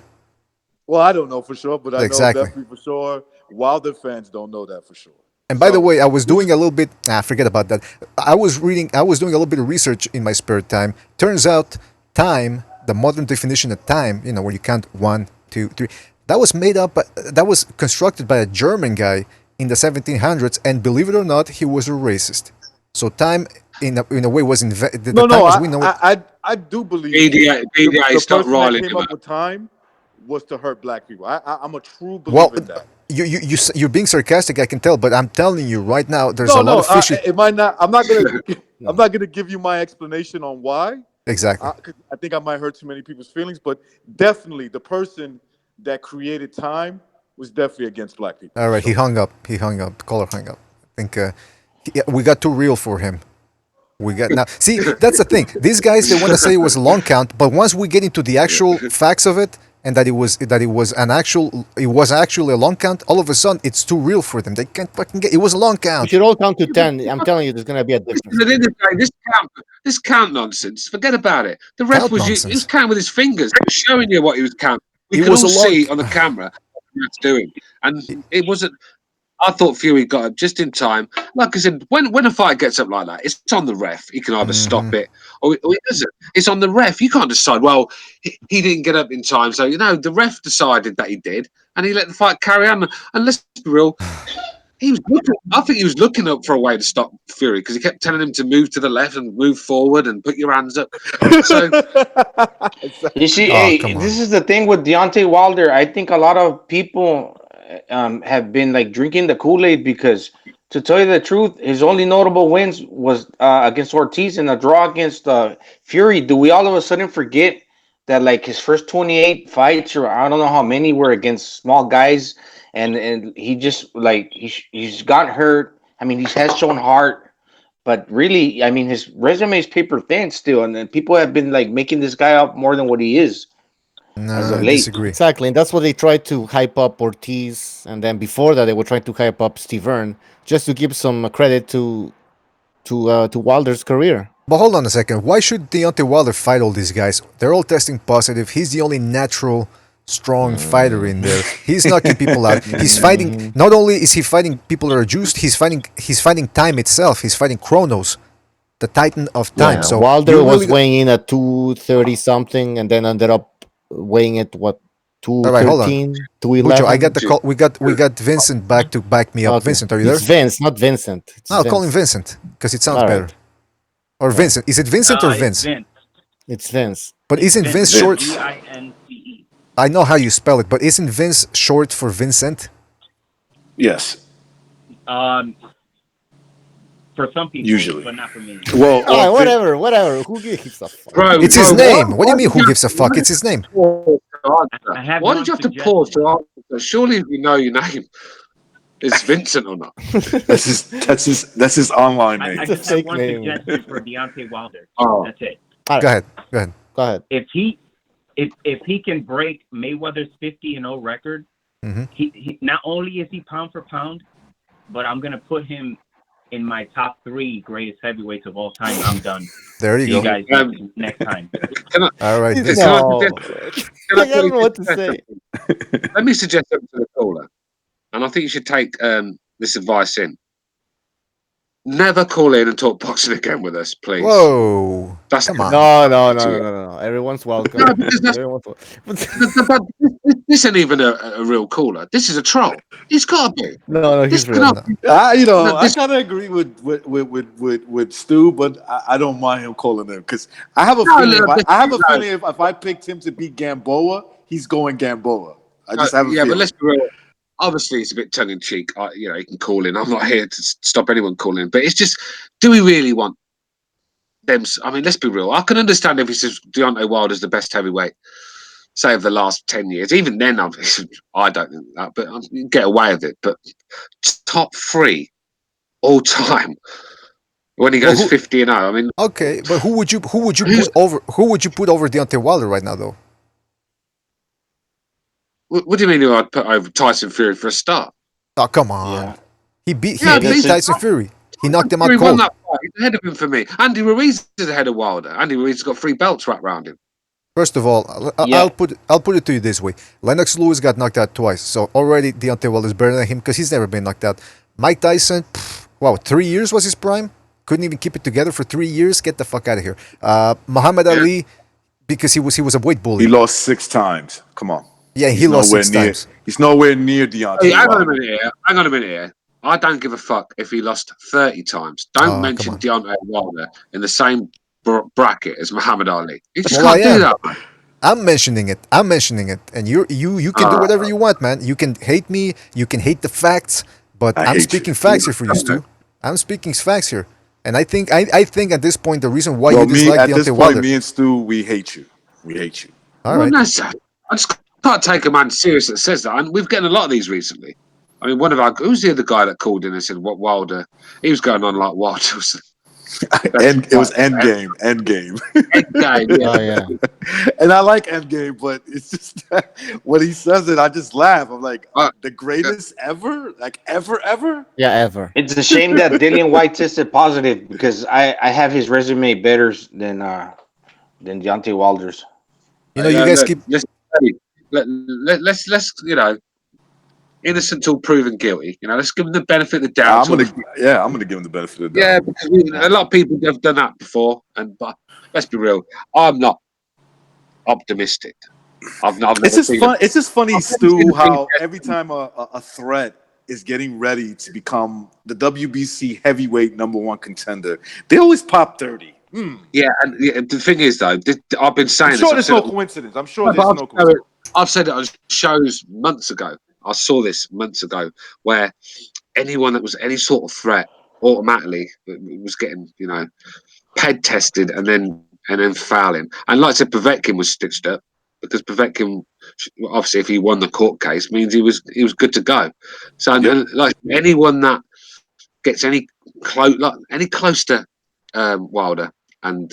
Well, I don't know for sure, but I know Exactly. definitely for sure. Wilder fans don't know that for sure. And by the way, I was doing a little bit. Forget about that. I was doing a little bit of research in my spare time. Turns out, time, the modern definition of time, where you count 1, 2, 3, that was made up. That was constructed by a German guy in the 1700s, and believe it or not, he was a racist. So time, in a way, was invented. I do believe BDA the stop person riling that came him up with time was to hurt black people. I'm a true Well, believer in that. you're being sarcastic, I can tell, but I'm telling you right now, there's a lot of fishy. It might not. I'm not gonna. I'm not gonna give you my explanation on why. Exactly. I think I might hurt too many people's feelings, but definitely the person that created time was definitely against black people. All right, he hung up. The caller hung up. I think we got too real for him. We got now. See, that's the thing. These guys, they want to say it was a long count, but once we get into the actual facts of it, and that it was actually a long count, all of a sudden it's too real for them. They can't fucking get. It was a long count. We should all count to 10. I'm telling you, there's gonna be a difference. At the end of the day, this count nonsense. Forget about it. The ref he was counting with his fingers. He was showing you what he was counting. We could all see on the camera what he was doing, and it wasn't. I thought Fury got up just in time. Like I said, when a fight gets up like that, it's on the ref. He can either stop it or he doesn't. It's on the ref. You can't decide, well, he didn't get up in time. So, the ref decided that he did, and he let the fight carry on. And let's be real, I think he was looking up for a way to stop Fury because he kept telling him to move to the left and move forward and put your hands up. So, you see, this is the thing with Deontay Wilder. I think a lot of people have been like drinking the Kool-Aid because, to tell you the truth, his only notable wins was against Ortiz and a draw against Fury. Do we all of a sudden forget that like his first 28 fights, or I don't know how many, were against small guys, and he just like he's got hurt. I mean, he has shown heart, but really, I mean, his resume is paper thin still, and then people have been like making this guy up more than what he is. No, as of I late. disagree. Exactly, and that's what they tried to hype up Ortiz, and then before that, they were trying to hype up Steve Earn just to give some credit to Wilder's career. But hold on a second. Why should Deontay Wilder fight all these guys? They're all testing positive. He's the only natural, strong fighter in there. He's knocking people out. He's fighting. Not only is he fighting people that are juiced, he's fighting time itself. He's fighting Chronos, the Titan of time. Yeah, So Wilder was weighing in at 230 something, and then ended up weighing at what, 213, 211. Bucho, I got the call. We got Vincent back to back me up. Okay. Vincent, are you there? It's Vince, not Vincent. It's No, I'll call Vince. him Vincent because it sounds All better. right. Or Vincent. Is it Vincent or Vince? It's Vince. But isn't Vince short? Vince. I know how you spell it, but isn't Vince short for Vincent? Yes. For some people, Usually. but not for me. Well, whatever. Who gives a fuck? Bro, It's his name. What do you mean? Who did gives a fuck? It's his name. Why did you have to pause to answer? Surely you know your name. Is Vincent or not? That's his online name. I just have one suggestion for Deontay Wilder. Oh. That's it. Go ahead. If he can break Mayweather's 50-0 record, he not only is he pound for pound, but I'm gonna put him in my top 3 greatest heavyweights of all time. I'm done. There you See go. you guys next time. All right. I don't know what to say. Let me suggest something to the caller, and I think you should take this advice in. never call in and talk boxing again with us, please. Whoa. That's Come on. No. Everyone's welcome. No, because this ain't even a real caller. This is a troll. He's got to be. No, he's real. I kind of agree with Stu, but I don't mind him calling him because I have a feeling. If I picked him to beat Gamboa, he's going Gamboa. I just have a feeling. But let's be real. Obviously, it's a bit tongue in cheek. He can call in. I'm not here to stop anyone calling in, but it's just, do we really want them? I mean, let's be real. I can understand if he says Deontay Wilder's the best heavyweight, say, of the last 10 years. Even then, I don't think that, but I can get away with it. But top 3 all time when he goes 50-0. I mean, okay, but who would you put over? Who would you put over Deontay Wilder right now, though? What do you mean I'd put over Tyson Fury for a start? Oh, come on. He beat Tyson Fury. He knocked him out He cold. won that fight. He's ahead of him for me. Andy Ruiz is ahead of Wilder. Andy Ruiz has got 3 belts wrapped around him. First of all, I'll put it to you this way: Lennox Lewis got knocked out twice, so already Deontay Wilder is better than him because he's never been knocked out. Mike Tyson, 3 years was his prime. Couldn't even keep it together for 3 years. Get the fuck out of here. Muhammad Ali, because he was a weight bully. He lost 6 times. Come on. Yeah, he lost 6 times. He's nowhere near Deontay. Hey, hang on a minute here. I don't give a fuck if he lost 30 times. Don't mention Deontay Wilder in the same bracket as Muhammad Ali. You just can't do that. Man. I'm mentioning it, and you can do whatever you want, man. You can hate me, you can hate the facts, but I'm speaking facts here for you, Stu. I'm speaking facts here, and I think at this point the reason why you dislike Deontay Wilder. Me and Stu, we hate you. All right. I just can't take a man serious that says that, and we've gotten a lot of these recently. I mean, who's the other guy that called in and said what Wilder? He was going on like Wilder. It was Endgame. Endgame, yeah. Oh, yeah. And I like Endgame, but it's just when he says it, I just laugh. I'm like, the greatest ever? Like ever? Yeah, ever. It's a shame that Dillian White tested positive because I have his resume better than Deontay Wilder's. You know, you guys keep. Let's innocent till proven guilty. Let's give him the benefit of the doubt. I'm gonna give him the benefit of the doubt. Yeah, because a lot of people have done that before, but let's be real. I'm not optimistic. It's just funny, Stu, how every time a threat is getting ready to become the WBC heavyweight #1 contender, they always pop 30. Yeah, and the thing is, though, I've been saying I'm sure there's no coincidence. I've said it on shows months ago. I saw this months ago where anyone that was any sort of threat automatically was getting, ped tested and then fouling. And like I said, Povetkin was stitched up because Povetkin, obviously, if he won the court case, means he was good to go. So, like anyone that gets any close to Wilder, and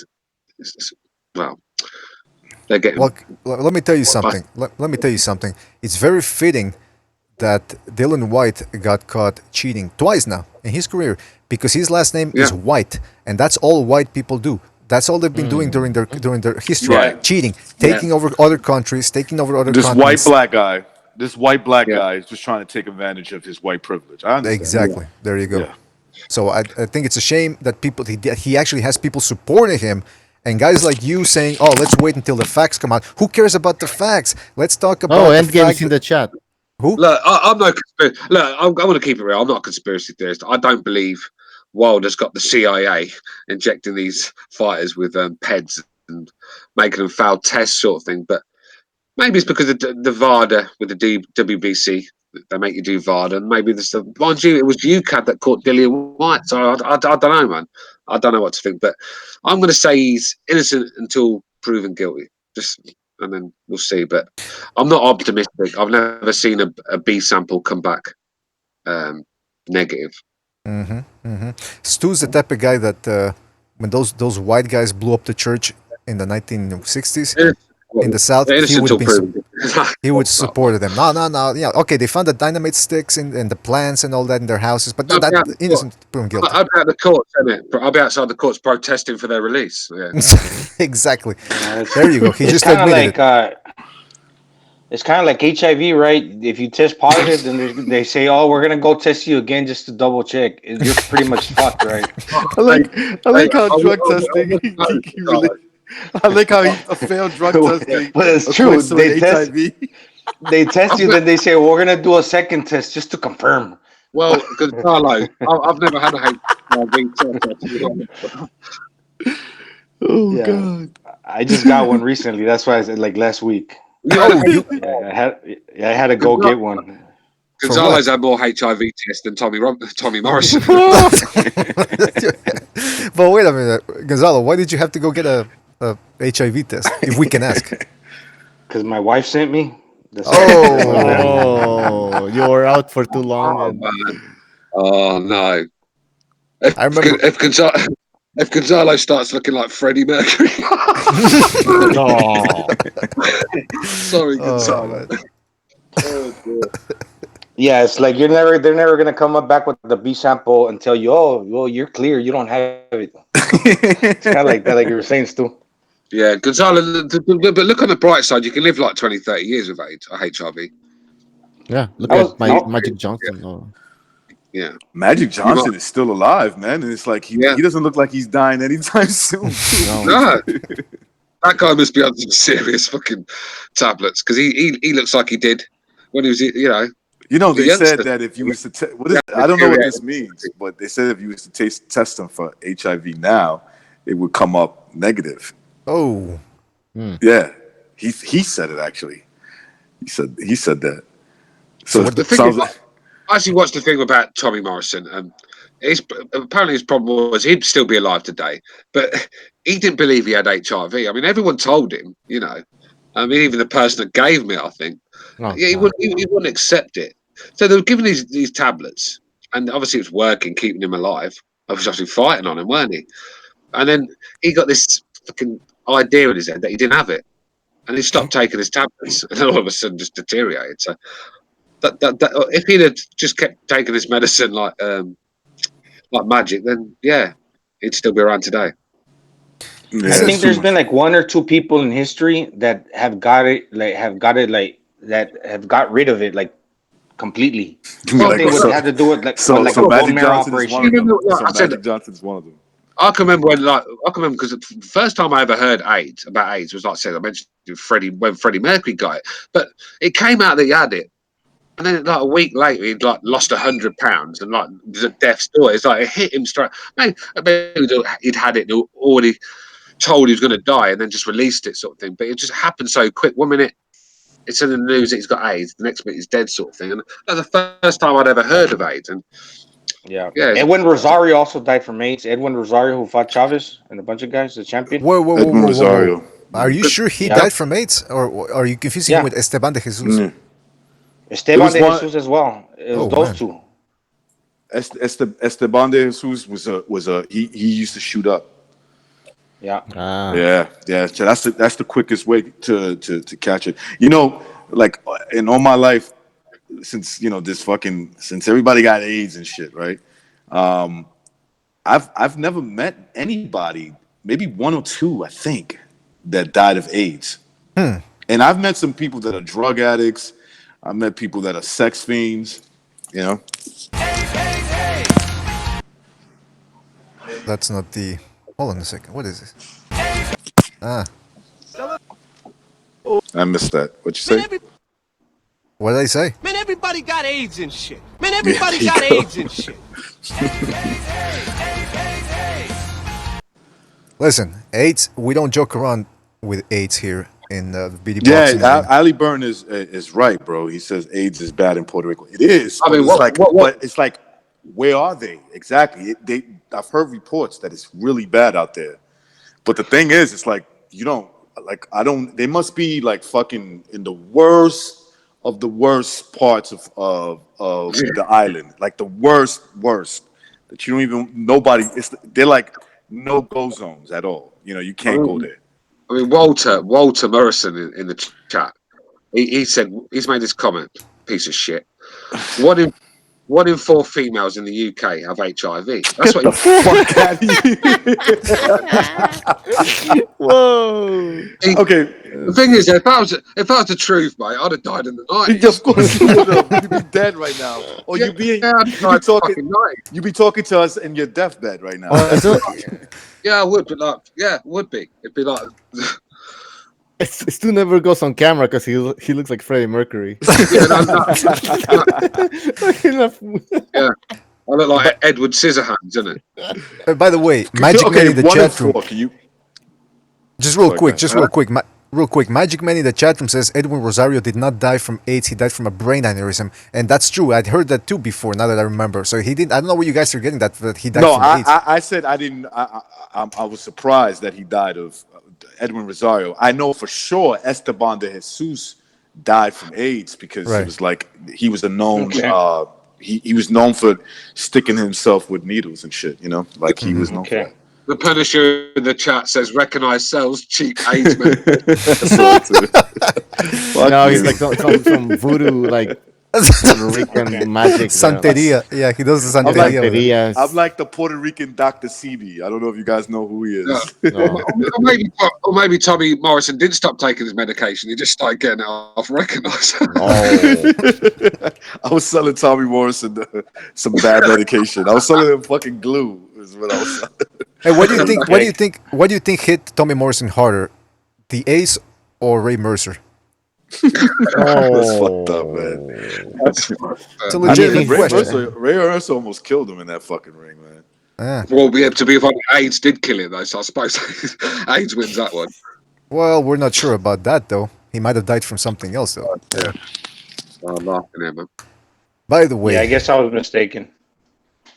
they're getting. Well, let me tell you something. Let me tell you something. It's very fitting that Dillian White got caught cheating twice now in his career because his last name is White, and that's all white people do. That's all they've been doing during their history, cheating, taking over other countries, taking over other this continents. This white black guy is just trying to take advantage of his white privilege. I understand. Exactly. There you go. Yeah. So I think it's a shame that he actually has people supporting him. And guys like you saying, "Oh, let's wait until the facts come out." Who cares about the facts? Let's talk about. Endgame is in the chat. Who? Look, I'm no conspiracy. Look, I want to keep it real. I'm not a conspiracy theorist. I don't believe Wilder's got the CIA injecting these fighters with peds and making them fail tests, sort of thing. But maybe it's because of the VADA with the WBC. They make you do VADA, and maybe this. Mind you, it was UCAD that caught Dillian White. So I don't know, man. I don't know what to think. But I'm going to say he's innocent until proven guilty. And then we'll see. But I'm not optimistic. I've never seen a B sample come back negative. Stu's the type of guy that when those white guys blew up the church in the 1960s in the South, he would support them. No. Yeah, okay, they found the dynamite sticks and the plants and all that in their houses, but that innocent proven guilty. I'll be at the courts, I'll be outside the courts protesting for their release. Yeah. Exactly. There you go. He just admitted it. It's kind of like HIV, right? If you test positive, then they say, "Oh, we're gonna go test you again just to double check." You're pretty much fucked, right? I like how drug testing. I like how a failed drug testing But it's true. equates to an HIV. They test you, then they say, well, "We're gonna do a second test just to confirm." Well, Gonzalo, I've never had a HIV test. Oh Yeah. God! I just got one recently. That's why I said like last week. Oh, I had to go get one. Gonzalo's had more HIV tests than Tommy Morrison. But wait a minute, Gonzalo, why did you have to go get a HIV test? If we can ask. Because my wife sent me. Oh, you were out for too long. Oh, And... man. Oh no! If, I remember if Gonzalo starts looking like Freddie Mercury. Sorry, Gonzalo. Oh, yeah, it's like they're never gonna come up back with the B sample and tell you, "Oh, well, you're clear, you don't have it." It's kind of like that, like you were saying, Stu. Yeah, Gonzalo, but look on the bright side, you can live like 20, 30 years with AIDS or HIV. Yeah, look at Magic Johnson. Yeah. Oh. Yeah, Magic Johnson is still alive, man, and it's like he doesn't look like he's dying anytime soon. No. That guy must be on some serious fucking tablets because he looks like he did when he was, They said that if you was to I don't know what this means, but they said if you was to test him for HIV now, it would come up negative. Oh, yeah, he said it actually. He said that. So the thing I actually watched the thing about Tommy Morrison, and apparently his problem was he'd still be alive today, but he didn't believe he had HIV. I mean, everyone told him, I mean, even the person that gave me, I think, he wouldn't accept it. So they were giving these tablets, and obviously it was working, keeping him alive. I was actually fighting on him, weren't he? And then he got this fucking idea in his head that he didn't have it, and he stopped taking his tablets, and then all of a sudden just deteriorated. So that if he'd have just kept taking his medicine like magic, then he'd still be around today. I think there's been like one or two people in history that have got rid of it like completely. Something would have to do with like a bone marrow operation. Magic Johnson's one of them. I can remember because the first time I ever heard about AIDS was like I said, I mentioned when Freddie Mercury got it, but it came out that he had it. And then, like a week later, he'd like lost 100 pounds, and like it was a death's door. It's like it hit him straight. Maybe he'd had it already, told he was going to die, and then just released it, sort of thing. But it just happened so quick. 1 minute it's in the news that he's got AIDS, the next minute he's dead, sort of thing. And that was the first time I'd ever heard of AIDS. And yeah. Edwin Rosario also died from AIDS. Edwin Rosario, who fought Chavez and a bunch of guys, the champion. Whoa. Rosario. Are you sure he died from AIDS, or are you confusing him with Esteban de Jesus? Esteban de Jesus as well. It was those two. Esteban de Jesus was a he used to shoot up. Yeah. Yeah. So that's the quickest way to catch it. Like in all my life, since since everybody got AIDS and shit, right? I've never met anybody, maybe one or two, I think, that died of AIDS. And I've met some people that are drug addicts. I've met people that are sex fiends. That's not the. Hold on a second. What is this? I missed that. What you say? What did I say? Man, everybody got AIDS and shit. Man, everybody got AIDS and shit. Listen, AIDS. We don't joke around with AIDS here in the BD Boxing. Yeah, Ali Byrne is right, bro. He says AIDS is bad in Puerto Rico. It is. I mean, but it's like, where are they exactly? I've heard reports that it's really bad out there. But the thing is, it's like they must be like fucking in the worst of the worst parts of the island, like the worst that you don't even they're like no go zones at all. You can't go there. I mean, Walter Morrison in the chat, he said he's made this comment, piece of shit. One in 4 females in the UK have HIV. That's what fuck out of here. Whoa. Okay. The thing is, if that was the truth, mate, I'd have died in the night. Of course you would have. You'd be dead right now, or you'd be talking to us in your deathbed right now. Yeah, I would, but like, yeah, it would be. It'd be like. Stu never goes on camera because he looks like Freddie Mercury. Yeah, yeah, I look like Edward Scissorhands, isn't it? By the way, Magic Man in the chat room. Just real quick, Magic Man in the chat room says Edwin Rosario did not die from AIDS. He died from a brain aneurysm, and that's true. I'd heard that too before. Now that I remember, so he didn't. I don't know where you guys are getting that he died from AIDS. I said I didn't. I was surprised that he died of Edwin Rosario. I know for sure Esteban de Jesus died from AIDS because it was like he was a known. He was known for sticking himself with needles and shit. You know, like he was known for that. The Punisher in the chat says, "Recognize cells, cheap AIDS man." No, he's like some voodoo, like Puerto Rican magic. Santeria. Yeah, he does the Santeria. I'm like the Puerto Rican Dr. Sebi. I don't know if you guys know who he is. No. or maybe Tommy Morrison didn't stop taking his medication. He just started getting it off Recognize. I was selling Tommy Morrison some bad medication. I was selling him fucking glue. Is what I was selling. Hey, what do you think? What do you think hit Tommy Morrison harder, the Ace or Ray Mercer? That's fucked up, man. It's a legitimate question. Ray Mercer almost killed him in that fucking ring, man. Well, we have to be funny. AIDS did kill him, though, so I suppose AIDS wins that one. Well, we're not sure about that, though. He might have died from something else, though. Yeah. I'm laughing at him. By the way, I guess I was mistaken.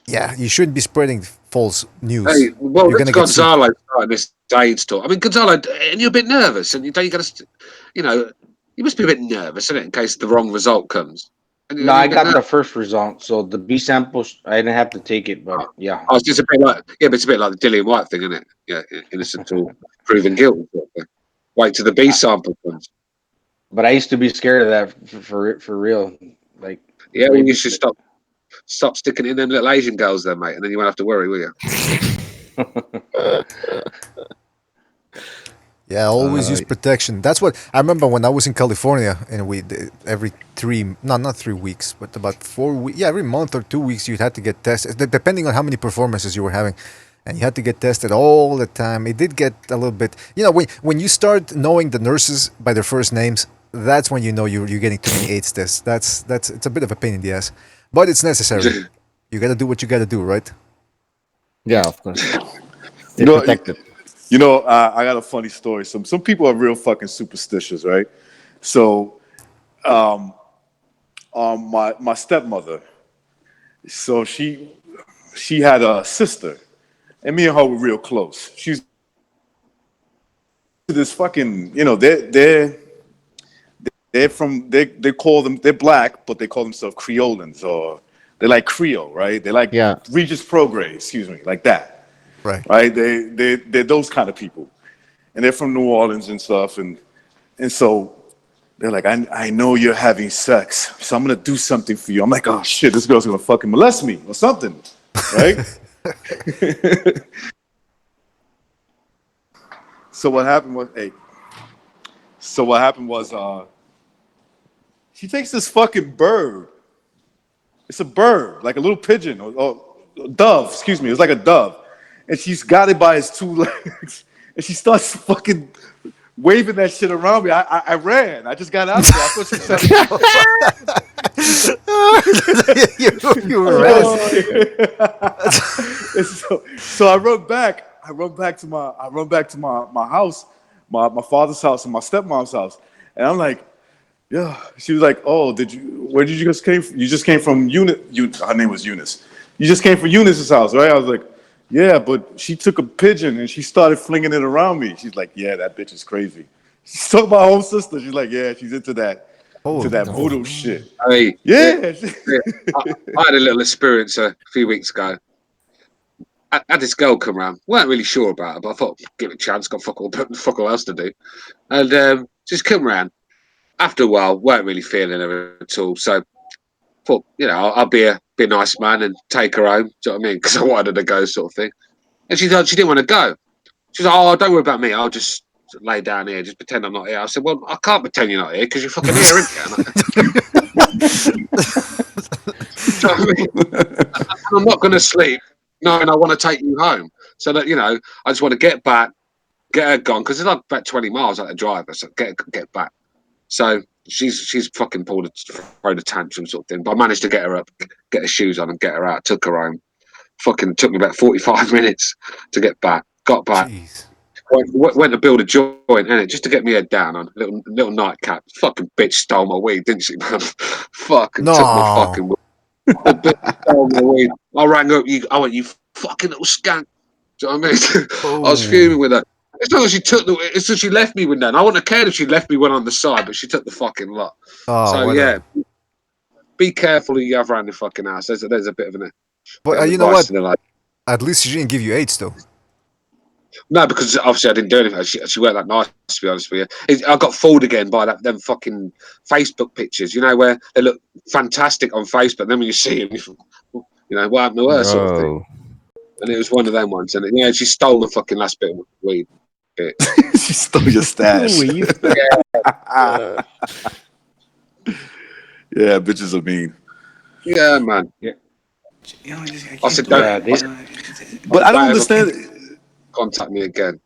Yeah, you shouldn't be spreading false news. Hey, well, You're it's Gonzalo starting this AIDS talk. I mean, Gonzalo, and you're a bit nervous, and you got to, you must be a bit nervous, isn't it, in case the wrong result comes. No, I got the first result, so the B samples I didn't have to take it, but yeah. Oh, it's just a bit like but it's a bit like the Dillian White thing, isn't it? Yeah, innocent till proven guilty. Wait till the B sample comes. But I used to be scared of that for real. Like, yeah, well, you should stop sticking it in them little Asian girls, then, mate, and then you won't have to worry, will you? Yeah, always use protection. That's what I remember when I was in California, and we every not 3 weeks, but about 4 weeks. Yeah, every month or 2 weeks, you had to get tested, depending on how many performances you were having, and you had to get tested all the time. It did get a little bit, when you start knowing the nurses by their first names, that's when you know you're getting too many AIDS tests. It's a bit of a pain in the ass, but it's necessary. You got to do what you got to do, right? Yeah, of course. Stay protected. I got a funny story. Some people are real fucking superstitious, right? So, my stepmother, so she had a sister, and me and her were real close. She's this fucking, they're black, but they call themselves Creolans, or they're like Creole, right? They're like Regis Prograis, excuse me, like that. Right. They're those kind of people, and they're from New Orleans and stuff, and so they're like, I know you're having sex, so I'm gonna do something for you. I'm like, oh shit, this girl's gonna fucking molest me or something, right? So what happened was, she takes this fucking bird. It's a bird, like a little pigeon or dove. Excuse me, it's like a dove. And she's got it by its two legs, and she starts fucking waving that shit around me. I ran. I just got out of there. I thought you ran. So I run back. I run back to my house, my father's house and my stepmom's house, and I'm like, yeah. She was like, oh, where did you just came from? You just came from Eunice. Her name was Eunice. You just came from Eunice's house, right? I was like, yeah, but she took a pigeon and she started flinging it around me. She's like, yeah, that bitch is crazy. She's talking about her own sister. She's like, yeah, she's into that voodoo shit. I had a little experience a few weeks ago. I had this girl come around. Weren't really sure about her, but I thought, give it a chance. Got fuck all else to do. And just come around. After a while, weren't really feeling her at all. So thought, I'll be a nice man and take her home. Do you know what I mean? Because I wanted her to go, sort of thing. And she thought she didn't want to go. She was like, oh, don't worry about me. I'll just lay down here, just pretend I'm not here. I said, well, I can't pretend you're not here because you're fucking here, aren't you? So, I mean, I'm not going to sleep knowing I want to take you home. So that, I just want to get back, get her gone, because it's like about 20 miles out of drive. So get back. So she's fucking thrown a tantrum sort of thing. But I managed to get her up, get her shoes on and get her out, took her home. Fucking took me about 45 minutes to get back. Got back. Went to build a joint in it just to get me head down on little nightcap. Fucking bitch stole my weed, didn't she, man? Fucking took my fucking weed. The bitch stole my weed. I rang up. I went, you fucking little skank. Do you know what I mean? I was fuming with her. It's not that it's that she left me with that. I wouldn't have cared if she left me one on the side, but she took the fucking lot. So yeah, be careful who you have around the fucking house. There's a bit of an. But you know what? At least she didn't give you AIDS, though. No, because obviously I didn't do anything. She weren't that nice, to be honest with you. I got fooled again by them fucking Facebook pictures, where they look fantastic on Facebook. And then when you see them, what happened to her, sort of thing. And it was one of them ones. And she stole the fucking last bit of weed. She stole your stash. Yeah, bitches are mean. Yeah, man. Yeah. I said, but I don't understand. Contact me again.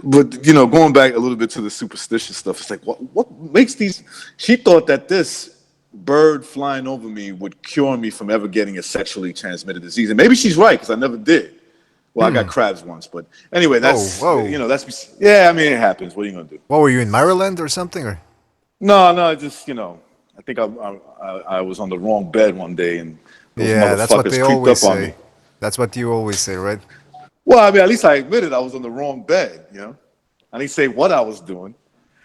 But going back a little bit to the superstitious stuff, it's like what makes these? She thought that this bird flying over me would cure me from ever getting a sexually transmitted disease, and maybe she's right because I never did. Well, I got crabs once, but anyway, that's that's yeah. I mean, it happens. What are you gonna do? What were you in Maryland or something? Or no, just I think I was on the wrong bed one day, and those that's what they always up on say. me. That's what you always say, right? Well, I mean, at least I admitted I was on the wrong bed. I didn't say what I was doing.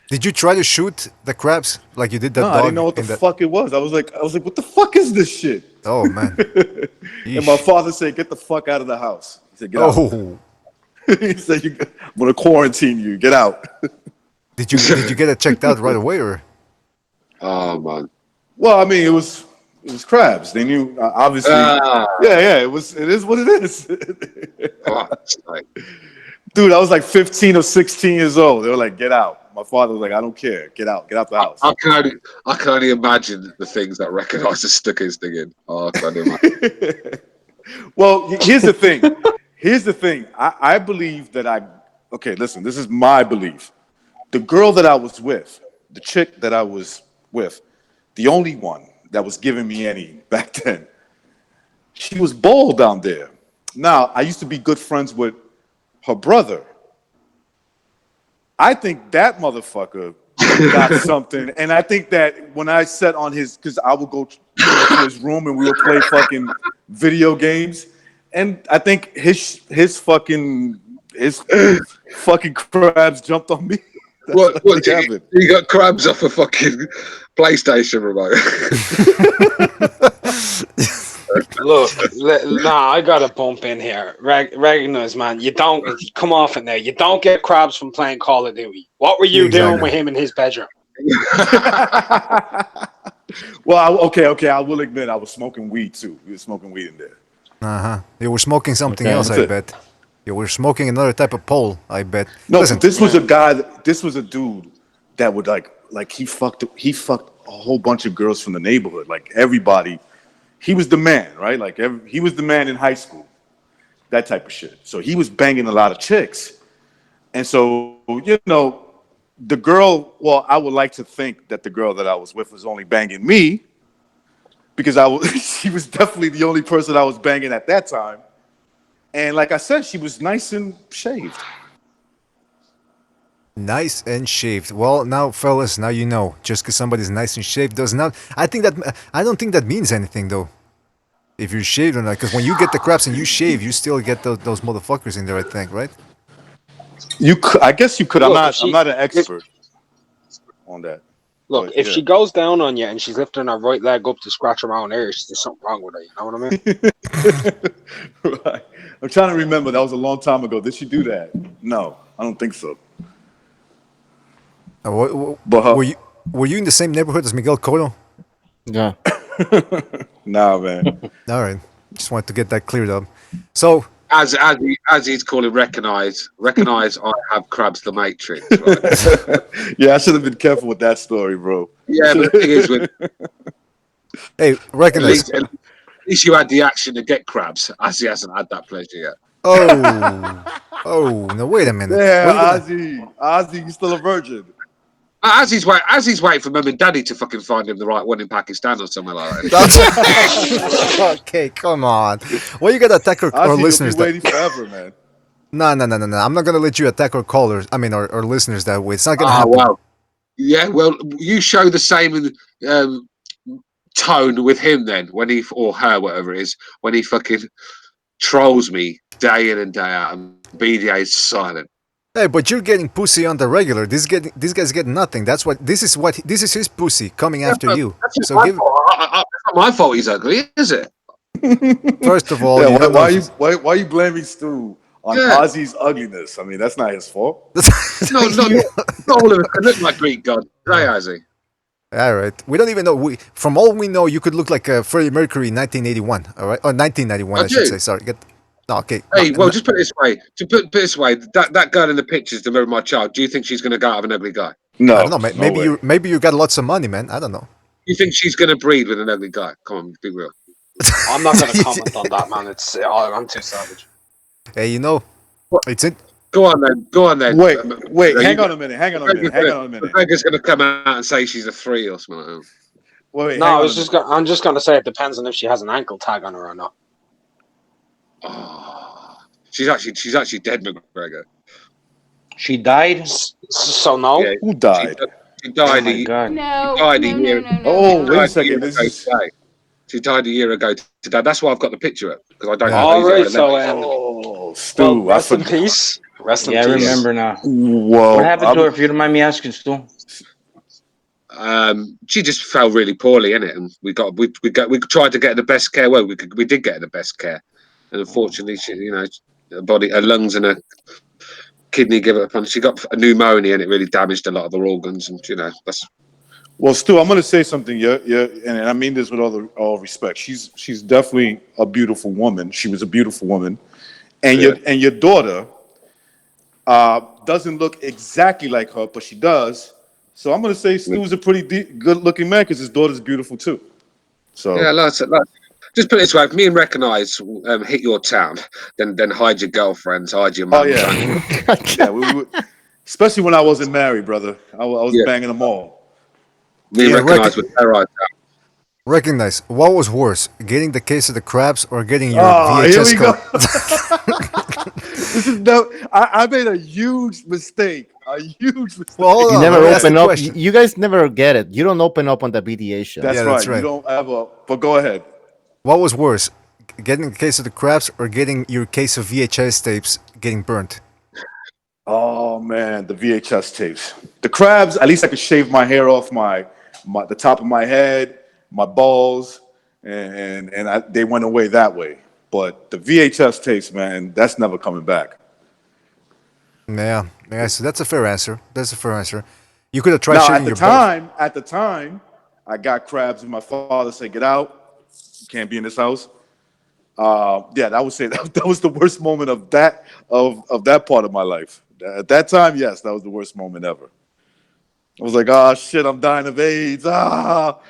Did you try to shoot the crabs like you did that dog? I didn't know what the fuck it was. I was like, what the fuck is this shit? Oh man! And my father said, "Get the fuck out of the house." He said, "Get out." He said, "I'm gonna quarantine you. Get out." Did you get it checked out right away, or? Oh man. Well, I mean, it was crabs. They knew obviously. Yeah. It is what it is. Dude, I was like 15 or 16 years old. They were like, "Get out." My father was like, "I don't care. Get out the house." I can only imagine the things that recognizer stuck his thing in. Oh, I can only imagine. Well, here's the thing. I believe that okay, listen, this is my belief. The girl that I was with, the chick that I was with, the only one that was giving me any back then, she was bald down there. Now, I used to be good friends with her brother. I think that motherfucker got something. And I think that when I sat on because I would go to his room and we would play fucking video games. And I think his fucking crabs jumped on me. What you got crabs off a fucking PlayStation remote? Look, I gotta bump in here. Recognize, man, you don't come off in there. You don't get crabs from playing Call of Duty. What were you doing with him in his bedroom? Well, okay, I will admit I was smoking weed too. We were smoking weed in there. You were smoking something else, I bet. You were smoking another type of pole, I bet. No, listen, this was a dude that would like he fucked a whole bunch of girls from the neighborhood, like everybody. He was the man, right? Like he was the man in high school, that type of shit. So he was banging a lot of chicks, and so the girl. Well, I would like to think that the girl that I was with was only banging me, because she was definitely the only person I was banging at that time. And like I said, she was nice and shaved. Nice and shaved. Well, now, fellas, now you know. Just because somebody's nice and shaved does not. I don't think that means anything, though. If you're shaved or not, because when you get the crabs and you shave, you still get those motherfuckers in there. I think, right? I guess you could. Look, I'm not an expert on that. Look, if she goes down on you and she's lifting her right leg up to scratch her own ears, there's something wrong with her. You know what I mean? Right. I'm trying to remember. That was a long time ago. Did she do that? No, I don't think so. Were you in the same neighborhood as Miguel Cotto? Yeah. Nah, man. All right. Just wanted to get that cleared up. So, as he's calling recognize I have crabs the matrix, right? Yeah, I should have been careful with that story, bro. Yeah, but the thing is, with Hey, recognize. at least you had the action to get crabs, as he hasn't had that pleasure yet. Oh, no, wait a minute. Yeah, Ozzy, you still a virgin. As he's waiting for mum and daddy to fucking find him the right one in Pakistan or somewhere like that. Okay, come on. Well, you gotta attack our listeners. You'll be waiting forever, man. No. I'm not gonna let you attack our callers. I mean, our listeners that way. It's not gonna happen. Wow. Yeah, well, you show the same tone with him then when he or her, whatever it is, when he fucking trolls me day in and day out, and BDA is silent. Hey, but you're getting pussy on the regular. This guy's getting nothing. This is his pussy coming after you. That's not my fault he's ugly, is it? First of all, why are you blaming Stu on Ozzy's ugliness? I mean, that's not his fault. No, not all of us can look like Greek god. Hey, Ozzy. All right. We don't even know. From all we know, you could look like Freddie Mercury in 1981. All right, or 1991, I should say. Sorry. Okay. Hey, well, just put it this way. That girl in the pictures, the mirror of my child. Do you think she's going to go out of an ugly guy? No. I don't know. Maybe you got lots of money, man. I don't know. You think she's going to breed with an ugly guy? Come on, be real. I'm not going to comment on that, man. I'm too savage. Hey, you know, it's it. Go on then. Wait. Hang on a minute. Gregor's going to come out and say she's a 3 or something like that. Wait, no, I'm just going to say it depends on if she has an ankle tag on her or not. Oh, she's actually dead, McGregor. She died. So no. Yeah, who died? She died. Oh my God. No. She died a year. Oh, wait a second. She died a year ago today. That's why I've got the picture up because I don't. All right. So Stu, rest in peace. Rest in peace. I remember now. Whoa. What happened to her? If you don't mind me asking, Stu. She just fell really poorly in it, and we tried to get her the best care. Well, we did get her the best care. And unfortunately, her lungs and her kidney give up on. She got a pneumonia, and it really damaged a lot of her organs. And that's. Well, Stu, I'm going to say something. And I mean this with all respect. She's definitely a beautiful woman. She was a beautiful woman, and your daughter doesn't look exactly like her, but she does. So I'm going to say Stu's a pretty good-looking man because his daughter's beautiful too. So yeah, just put it this way: if me and Recognize hit your town, then hide your girlfriends, hide your mum. Oh yeah, yeah. Especially when I wasn't married, brother. I was banging them all. Me and Recognize with terrorized. Recognize. What was worse, getting the case of the crabs or getting your VHS code? This is I made a huge mistake. A huge mistake. Well, you never open up. You guys never get it. You don't open up on the BDA show. That's right. You don't ever. But go ahead. What was worse, getting a case of the crabs or getting your case of VHS tapes getting burnt? Oh man, the VHS tapes. The crabs. At least I could shave my hair off the top of my head, my balls, and they went away that way. But the VHS tapes, man, that's never coming back. Yeah. So that's a fair answer. You could have tried shaving your balls. At the time, I got crabs, and my father said, "Get out. You can't be in this house." I would say that was the worst moment of that part of my life. At that time, yes, that was the worst moment ever. I was like, "Oh shit, I'm dying of AIDS." Oh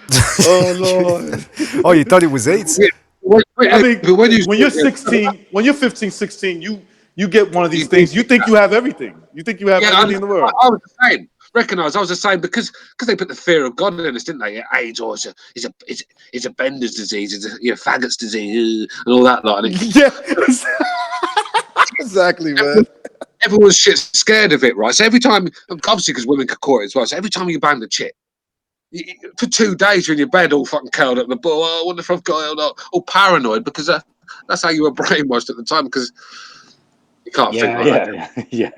Lord. Oh, you thought it was AIDS? I mean, when you're 16, when you're 15, 16, you get one of these things. You think you have everything. You think you have everything in the world. I was the same. Recognise, I was the same because they put the fear of God in us, didn't they? AIDS, or it's a bender's disease, it's a faggot's disease, and all that lot. Yeah, exactly, man. Everyone's shit scared of it, right? So every time, obviously, because women could caught it as well. So every time you bang the chick, for 2 days you're in your bed all fucking curled up in the ball. I wonder if I've got it, all paranoid because that's how you were brainwashed at the time because. You can't think like Yeah.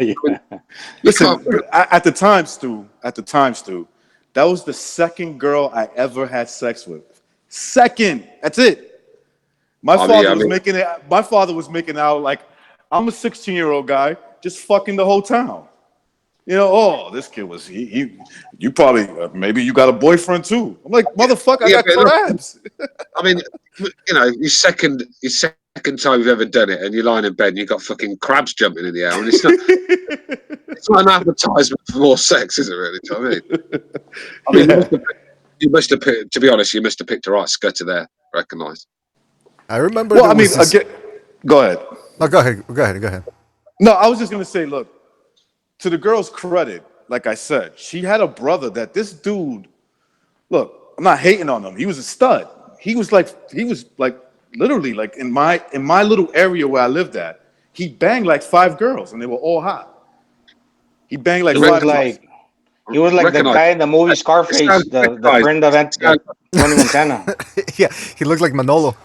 Listen, at the time, Stu, that was the second girl I ever had sex with. Second. That's it. My father was making out like I'm a 16-year-old guy just fucking the whole town. This kid was you probably maybe you got a boyfriend too. I'm like, motherfucker, I got crabs. I mean, your second second time you've ever done it, and you're lying in bed and you've got fucking crabs jumping in the air, and it's not. It's not an advertisement for more sex, is it? Really? Do you know what I mean? You must have picked. To be honest, you must have picked the right scutter there. Recognise. I remember. Well, I mean, again, go ahead. No, go ahead. No, I was just gonna say, look, to the girl's credit, like I said, she had a brother that this dude. Look, I'm not hating on him. He was a stud. He was like literally like in my little area where I lived at. He banged like 5 girls, and they were all hot. He banged like 5 girls. He was like the guy in the movie Scarface, the friend of Tony Montana. Yeah, he looked like Manolo.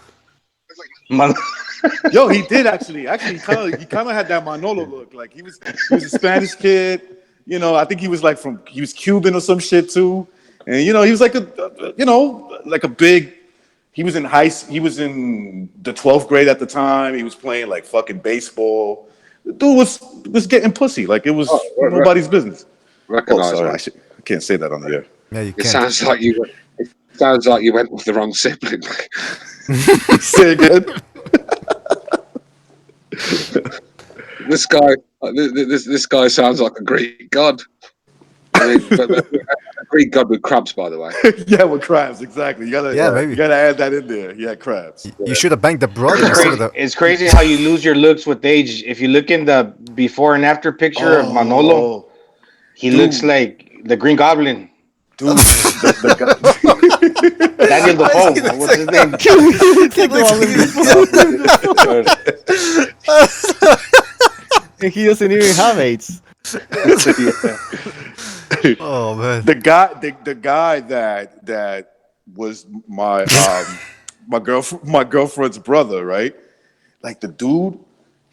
Yo, he did actually. He kind of had that Manolo look. Like he was a Spanish kid. You know, I think he was Cuban or some shit too. And you know, he was like a big. He was in the 12th grade at the time. He was playing like fucking baseball. The dude was getting pussy. Like it was nobody's business. Recognize sorry, it. I can't say that on the air. Yeah, you It sounds like you went with the wrong sibling. Say again. This guy sounds like a Greek god. I mean, but a Greek god with crabs, by the way. Yeah, with crabs, exactly. You gotta add that in there. Yeah, crabs. You should have banged the brother instead of the. It's crazy how you lose your looks with age. If you look in the before and after picture of Manolo, he looks like the Green Goblin. Dude, Daniel Defoe. What's his name? And he doesn't even have AIDS. Oh man, the guy that was my my girlfriend's brother, right? Like the dude,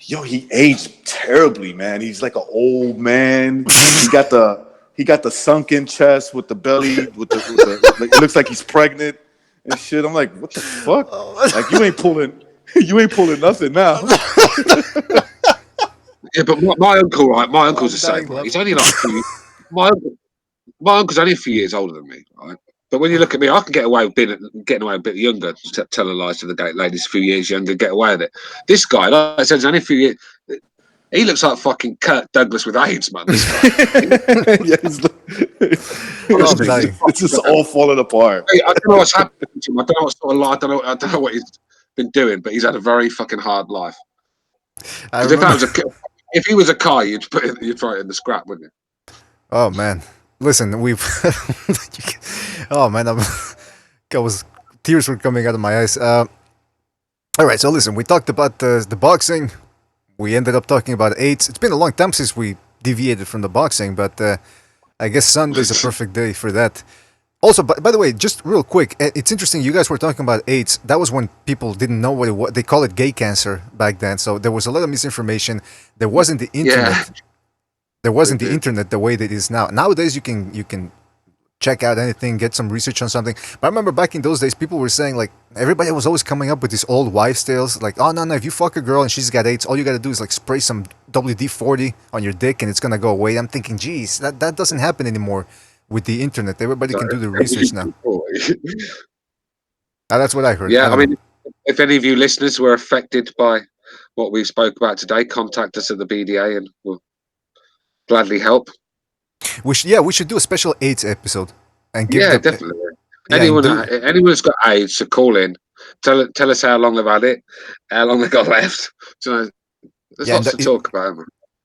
yo, he aged terribly, man. He's like an old man. He got the sunken chest with the belly, with the it looks like he's pregnant and shit. I'm like, what the fuck? Like you ain't pulling nothing now. Yeah, but my uncle, right? My uncle's the same. He's only like my uncle's only a few years older than me, right? But when you look at me, I can get away with getting away a bit younger, telling lies to the gate ladies, a few years younger, get away with it. This guy, like I said, he's only a few years. He looks like fucking Kirk Douglas with AIDS, man. This guy. Yeah, it's just all falling apart. I don't know what's happened to him. I don't know what sort of life. I don't know what he's been doing, but he's had a very fucking hard life. If he was a car, you'd throw it in the scrap, wouldn't you? Oh man, listen, oh man, tears were coming out of my eyes. All right, so listen, we talked about the boxing. We ended up talking about AIDS. It's been a long time since we deviated from the boxing, but I guess Sunday's a perfect day for that. Also, by the way, just real quick, it's interesting. You guys were talking about AIDS. That was when people didn't know what it was. They call it gay cancer back then. So there was a lot of misinformation. There wasn't the internet. Yeah. There wasn't the internet the way that it is now. Nowadays, you can check out anything, get some research on something. But I remember back in those days, people were saying, like, everybody was always coming up with these old wives' tales. Like, oh, no, if you fuck a girl and she's got AIDS, all you got to do is, like, spray some WD-40 on your dick and it's going to go away. I'm thinking, geez, that doesn't happen anymore with the internet. Everybody can do the research now. That's what I heard. Yeah, I mean, if any of you listeners were affected by what we spoke about today, contact us at the BDA and we'll gladly help. We should do a special AIDS episode and give definitely. Anyone who's got AIDS should call in. Tell us how long they've had it, how long they got left. So there's lots to talk about.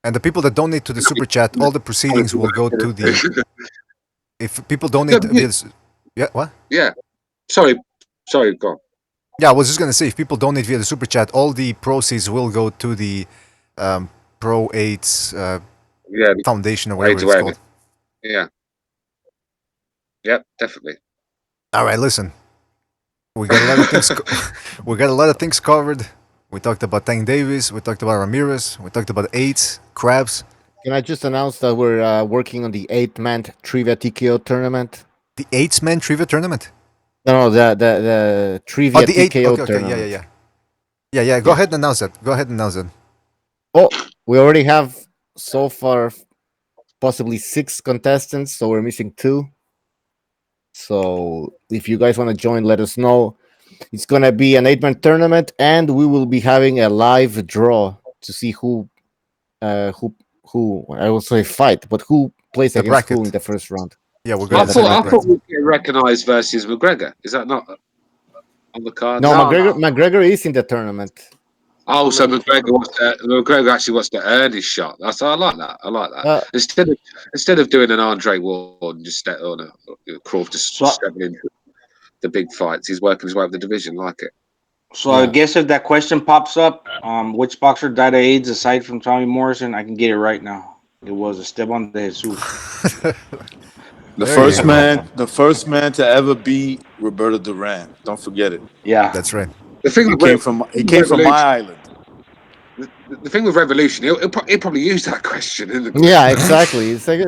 And the people that donate to the super chat, all the proceedings will go to the. If people donate, what? Yeah, sorry, go on. Yeah, I was just gonna say, if people donate via the super chat, all the proceeds will go to the Pro AIDS Foundation or whatever it's called. Yeah. Yep, definitely. All right, listen. We got a lot of things. We got a lot of things covered. We talked about Tank Davis. We talked about Ramirez. We talked about AIDS, crabs. Can I just announce that we're working on the 8-man trivia TKO tournament? The 8-man trivia tournament? No, the trivia TKO tournament. Yeah. Go ahead and announce that. Oh, we already have so far possibly 6 contestants, so we're missing 2. So if you guys want to join, let us know. It's gonna be an 8-man tournament, and we will be having a live draw to see who I will say fight, but who plays The against who bracket. in the first round. Yeah, we're Yeah, I gonna the do thought bracket. we'd get recognised versus McGregor. Is that not on the cards? No, McGregor is in the tournament. Oh, so McGregor actually wants to earn his shot. I like that. I like that. Instead of doing an Andre Ward and just step on a Crawford just stepping into the big fights, he's working his way up the division. Like it. So I guess if that question pops up, which boxer died of AIDS aside from Tommy Morrison, I can get it right now. It was Esteban de Jesus. The first man to ever beat Roberto Duran. Don't forget it. Yeah, that's right. The thing He with came from my island. The thing with Revolution, he'll probably use that question in the Yeah, exactly. It's like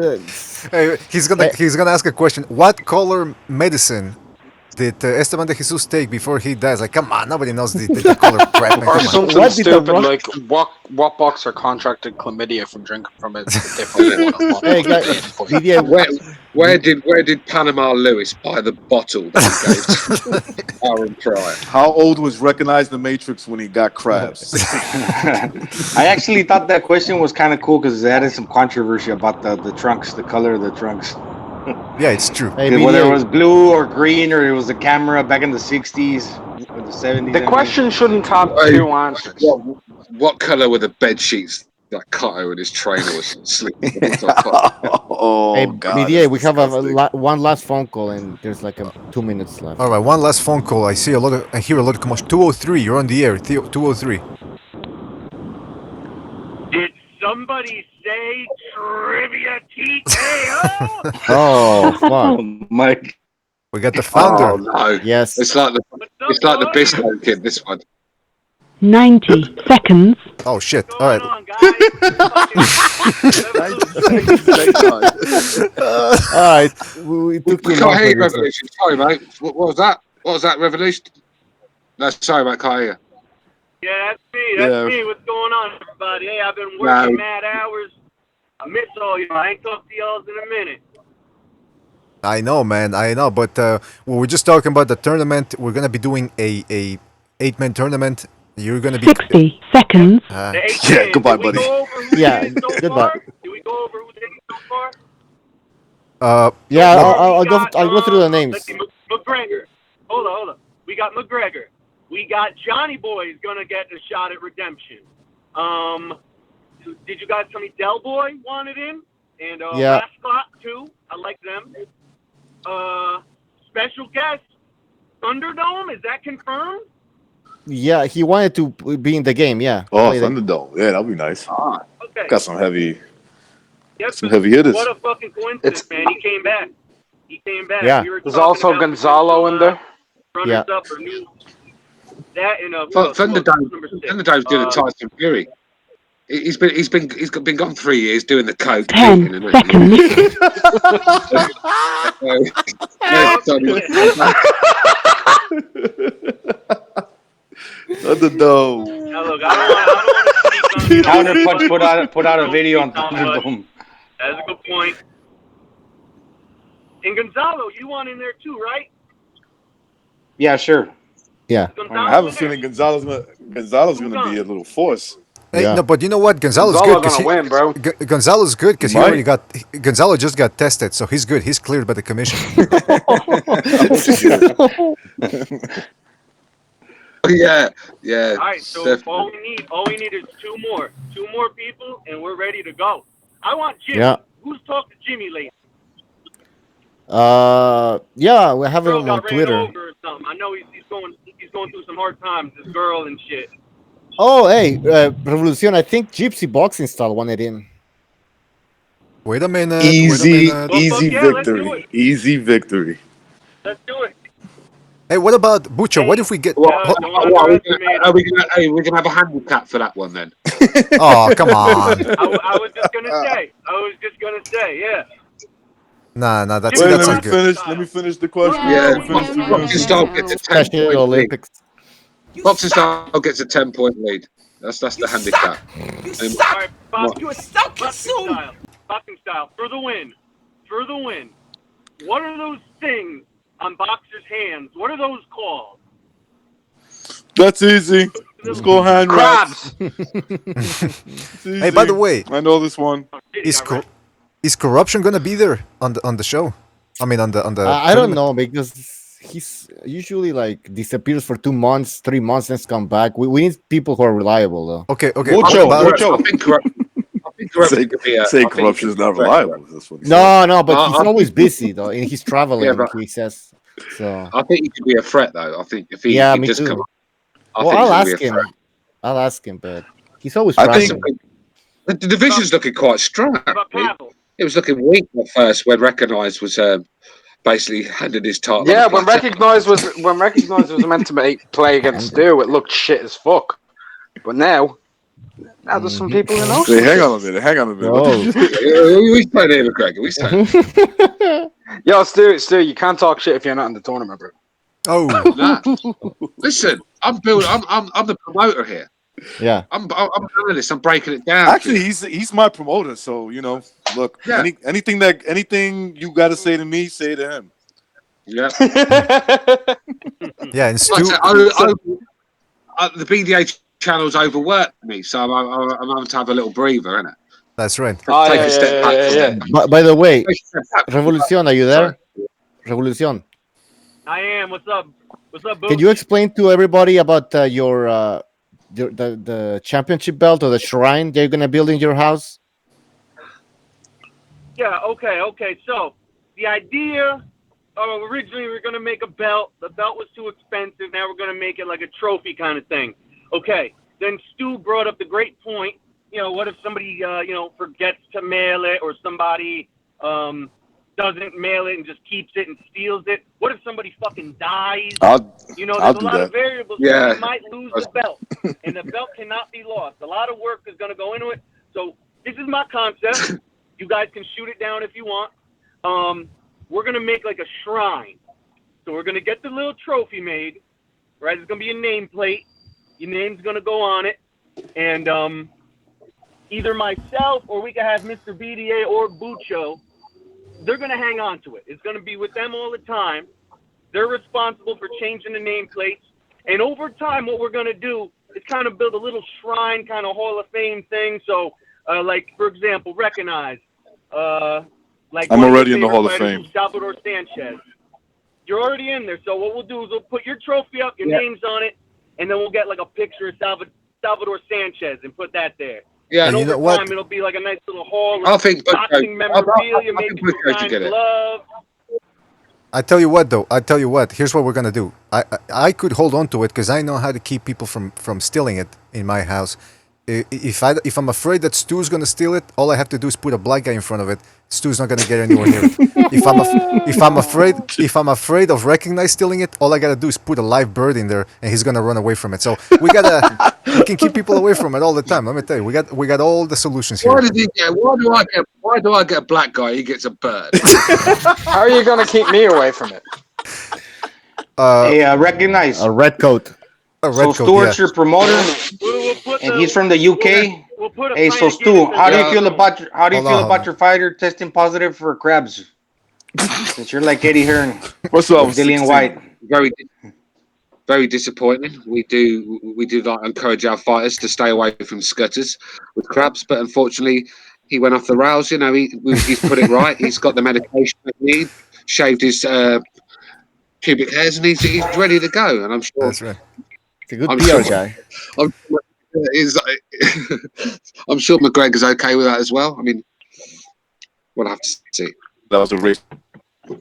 Hey, he's gonna ask a question. What color medicine did Esteban de Jesus take before he dies? Like, come on, nobody knows the color crap. Man. Or Come on. something stupid like what boxer contracted chlamydia from drinking from a different water? Hey, guys, where did Panama Lewis buy the bottle that he gave to Aaron Pryor? How old was Recognize the Matrix when he got crabs? I actually thought that question was kind of cool because it added some controversy about the trunks, the color of the trunks. Yeah, it's true. Whether it was blue or green or it was the camera back in the 60s or the 70s. The question shouldn't have two answers. What color were the bed sheets that Cotto and his trainer was sleeping on? Hey, God, BDA, we have one last phone call, and there's like 2 minutes left. All right, one last phone call. I hear a lot of commotion. 203, you're on the air. 203. Did somebody say trivia TKO? Oh, fuck. Mike. We got the founder. Oh no! Yes, it's like the Bisco kid. This one. 90 seconds. Oh shit! All right. All right, we took We too can't long hear you, for this. Revolution. Sorry, mate. What was that? What was that, Revolution? No, sorry, mate. Can't hear you. Yeah, that's me. That's me. What's going on, everybody? Hey, I've been working mad hours. I miss all you. I ain't talked to y'all in a minute. I know, man. I know, but we were just talking about the tournament. We're gonna be doing a 8-man tournament. You're gonna be 60 seconds. Yeah, goodbye, buddy. Yeah, goodbye. Did we go over who's in so far? Yeah, I'll go through the names. Let's see, McGregor. Hold on. We got McGregor. We got Johnny Boy is gonna get a shot at redemption. Did you guys tell me Del Boy wanted in? And Mascot too. I like them. Special guest Thunderdome. Is that confirmed? Yeah, he wanted to be in the game. Yeah. Oh, Thunderdome. Yeah, that'd be nice. Okay. Got some heavy Yep, some heavy hitters. What a fucking coincidence, man. He came back. Yeah. We were There's talking also about Gonzalo in there. runners up or new. That in a Thunderdome's doing a Tyson Fury. He's been gone 3 years doing the coke. 10 seconds. Thunderdome. Now look, I don't want to Counterpunch put out a video on Thunderdome. That's a good point. And Gonzalo, you want in there too, right? Yeah, sure. Yeah. I have a feeling Gonzalo's gonna be a little force. Hey, no, but you know what? Gonzalo's good. Gonna win, bro. Gonzalo's good because Gonzalo just got tested, so he's good. He's cleared by the commission. Yeah. All right, so all we need is two more people, and we're ready to go. I want Jimmy. Yeah. Who's talked to Jimmy lately? Yeah, we have him on got Twitter. ran over or something. I know he's going through some hard times. This girl and shit. Oh, hey, Revolution. I think Gypsy Boxing Style wanted in. Wait a minute. Easy victory. Easy victory. Let's do it. Hey, what about Bucho? What if we get? We're gonna have a handicap for that one then. Oh, come on. I was just gonna say, yeah. Nah, that's Wait, that's let not me good. finish. Let me finish the question. Boxing style gets a 10-point Olympics. lead. Boxing style gets a 10-point lead. That's the handicap. You are so consumed. Boxing style for the win. What are those things on boxers' hands? What are those called? That's easy. Let's go hand wraps. Hey, by the way, I know this one. Is corruption gonna be there on the show? I mean, on the I don't know because he's usually like disappears for 2 months, 3 months, and come back. We need people who are reliable though. Okay. I think corruption could be say corruption is not reliable. That's what No, but he's always busy though, and he's traveling. but He says so. I think he could be a threat, though. I think if he, Yeah, he me does too. come, I'll ask him. I'll ask him, but he's always I traveling. think the division's looking quite strong. Actually. It was looking weak at first when Recognized was basically handed his title. Yeah, when Recognized was meant to play against Stu, it looked shit as fuck. But now there's some people who know. Hey, hang on a minute. We played here, McGregor. We said. Yo, Stu, you can't talk shit if you're not in the tournament, bro. Oh, Listen, I'm the promoter here. Yeah, I'm doing this. I'm breaking it down. Actually, he's my promoter, so look, anything you got to say to me, say to him. Yeah. Yeah, and Stu. The BDA channel's overworked me, so I'm having to have a little breather, innit? That's right. Take a step back. By the way, Revolucion, are you there? Revolucion. I am. What's up? What's up, boo? Can you explain to everybody about the championship belt or the shrine they're gonna build in your house? Yeah. Okay. So the idea. Originally, we were gonna make a belt. The belt was too expensive. Now we're gonna make it like a trophy kind of thing. Okay. Then Stu brought up the great point. What if somebody forgets to mail it, or somebody doesn't mail it and just keeps it and steals it? What if somebody fucking dies? There's a lot of variables. Yeah. You might lose the belt, and the belt cannot be lost. A lot of work is going to go into it. So this is my concept. You guys can shoot it down if you want. We're going to make like a shrine. So we're going to get the little trophy made, right? It's going to be a nameplate. Your name's going to go on it. And either myself or we can have Mr. BDA or Bucho. They're going to hang on to it. It's going to be with them all the time. They're responsible for changing the nameplates. And over time, what we're going to do is kind of build a little shrine, kind of Hall of Fame thing. So, like, for example, Recognize. I'm already in the Hall of Fame. Salvador Sanchez. You're already in there. So what we'll do is we'll put your trophy up, your name's on it, and then we'll get, like, a picture of Salvador Sanchez and put that there. Yeah, and you know over what? time, it'll be like a nice little hall I of think boxing memorabilia, maybe Bucho should get it. gloves. I tell you what, though. Here's what we're gonna do. I could hold on to it because I know how to keep people from stealing it in my house. If I'm afraid that Stu's gonna steal it, all I have to do is put a black guy in front of it. Stu's not gonna get anywhere near it. If I'm afraid of Recognize stealing it, all I gotta do is put a live bird in there, and he's gonna run away from it. So we can keep people away from it all the time. Let me tell you, we got all the solutions here. Why do I get a black guy? He gets a bird. How are you going to keep me away from it? Recognize. A red coat. So Stuart's your promoter, and he's from the UK. Hey, so Stu, how do you feel about your fighter testing positive for crabs? Since you're like Eddie Hearn, what's up, Dillian White? Very disappointing. We do like encourage our fighters to stay away from scutters with crabs, but unfortunately, he went off the rails. He's put it right. He's got the medication that he needs, shaved his pubic hairs, and he's ready to go. And I'm sure that's right. It's a good PR guy. I'm sure McGregor's okay with that as well. I mean, we'll have to see. That was a race.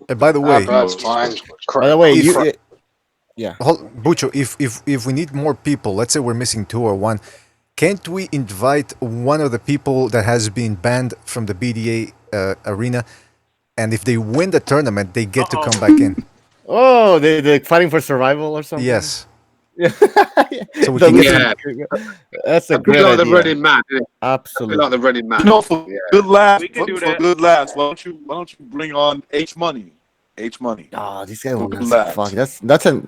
And by the way, that's fine. By the way, yeah. Bucho, if we need more people, let's say we're missing 2 or 1, can't we invite one of the people that has been banned from the BDA arena, and if they win the tournament, they get to come back in? Oh, they're fighting for survival or something? Yes. So we can get that's a great like idea. the Running Man. Absolutely. Like the Running Man. For good laughs. For good laughs. Why don't you bring on H Money? H Money. Oh, this guy will fuck. That's an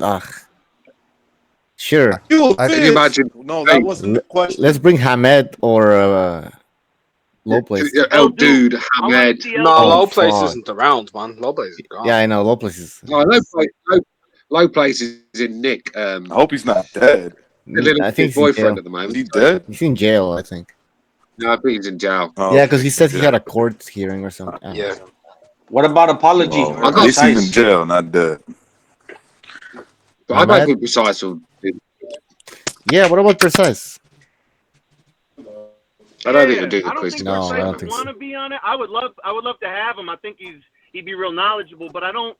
sure. Can you imagine? No, that wasn't the question. Let's bring Hamed or Low Place. Dude, Hamed. No, Low Place isn't around, man. Low Place is gone. Yeah, I know. Low Place is. No, Low place is in Nick. I hope he's not dead. The little I think kid's he's in boyfriend jail. at the moment. Is he dead? He's in jail, I think. No, I think he's in jail. Oh, Yeah, because okay. he said he Yeah. had a court hearing or something. Yeah. What about apology? Well, or at least he's in precise? jail, not dead. But I don't think Precise will. Yeah, what about Precise? I don't think he'll do I the don't quiz. think No, I Precise don't would think want to be on it. I would love to have him. I think he'd be real knowledgeable, but I don't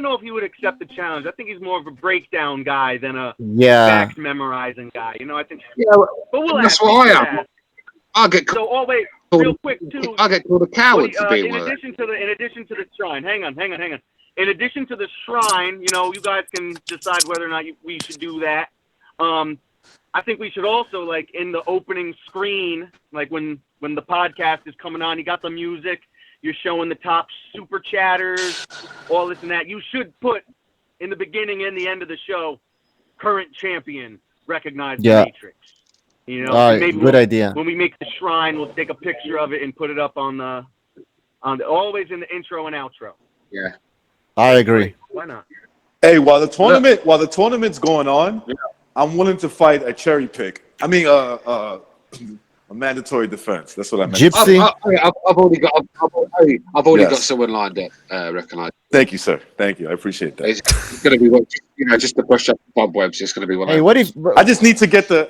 know if he would accept the challenge. I think he's more of a breakdown guy than a Yeah. facts memorizing guy. You know, I think. Yeah, But we'll that's ask, what we'll I am. ask. I'll get So, wait, called, real quick too. I get called a coward for being in one of them. addition to the shrine, hang on. In addition to the shrine, you know, you guys can decide whether or not we should do that. I think we should also, like, in the opening screen, like when the podcast is coming on, you got the music, you're showing the top super chatters, all this and that. You should put in the beginning and the end of the show, current champion, recognize the Matrix. You know, and maybe good idea. When we make the shrine, we'll take a picture of it and put it up on the always in the intro and outro. Yeah, I agree. Why not? Hey, while the tournament's going on, I'm willing to fight a cherry pick. I mean, a mandatory defense. That's what I meant. Gypsy. I've already got someone lined up. Recognize. Thank you, sir. Thank you. I appreciate that. It's going to be one, just to brush up the cobwebs. It's going to be one. Hey, what if I just need to get the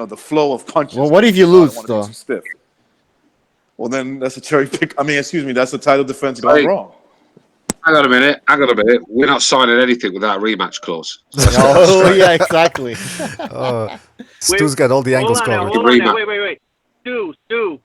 the flow of punches. Well, what if you lose though? Too stiff. Well, then that's a cherry pick. I mean, excuse me, that's a title defense gone wrong. Hang on a minute. We're not signing anything without a rematch clause. Oh yeah, exactly. Stu's got all the angles covered. Hold on now. Wait. Stu.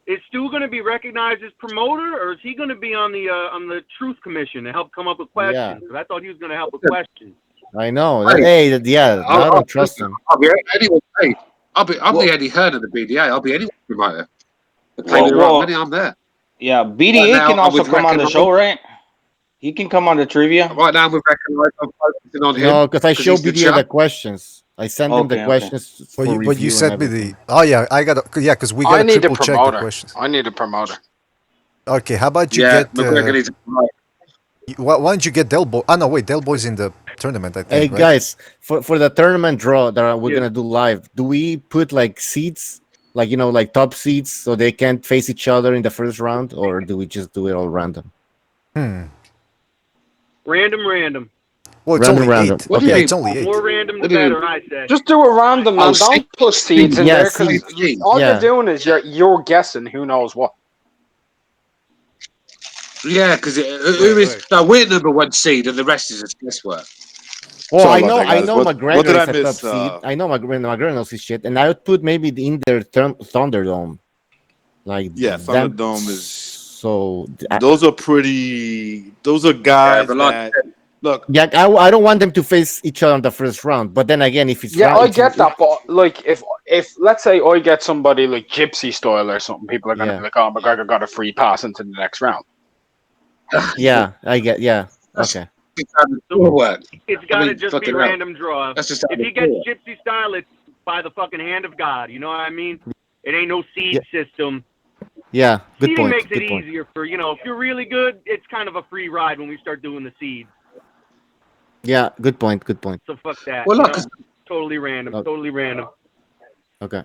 Is Stu going to be recognized as promoter, or is he going to be on the Truth Commission to help come up with questions? Because I thought he was going to help with questions. I know. I don't trust him. I'll be anyone. Hey, I'm the Eddie Hearn of the BDA. I'll be anyone's promoter. They pay me the right money. I'm there. Yeah, BDA Right now, can also come on the Recognize. show, right? He can come on the trivia. Right now, we've recognized. I'm focusing on him. No, because I show he's the BDA champ. the questions. I send him the questions for review. But you sent me everything. the. Oh yeah, I got. Yeah, because we got I to need a triple check the promoter. questions. I need a promoter. Okay, how about you Yeah, get? McGregor needs a promoter. Why don't you get Del Boy? Oh no, wait, Del Boy's in the tournament. I think. Hey right? guys, for the tournament draw that we're gonna do live, do we put like seats, like like top seats, so they can't face each other in the first round, or do we just do it all random? Random. Well, it's Random, only random. eight. What do you Yeah, mean? it's only eight. More random, the better, I say. Just do it random, man. Don't put seeds in there because all Yeah. you're doing is you're guessing who knows what. Yeah, because we're number one seed, and the rest is just guesswork. Well, Sorry I know, about that, I guys. know What McGregor did I is a miss? top seed. I know McGregor knows his shit, and I would put maybe in their Thunderdome, like them- Thunderdome is. So Those are pretty. Those are guys that look. Yeah, I don't want them to face each other in the first round. But then again, if it's Yeah, round, I get that, but like if let's say I get somebody like Gypsy style or something, people are gonna be like, "Oh, McGregor got a free pass into the next round." Yeah, I get. Yeah, okay. It's got to just be fucking hell. random draw. That's just If he gets Gypsy style, it's by the fucking hand of God. You know what I mean? It ain't no seed system. Yeah, good Seeding point. makes it Good point. easier for, if you're really good, it's kind of a free ride when we start doing the seeds. Yeah, good point. Good point. So fuck that. Well, you look, know? Totally random. Oh. Totally random. Okay.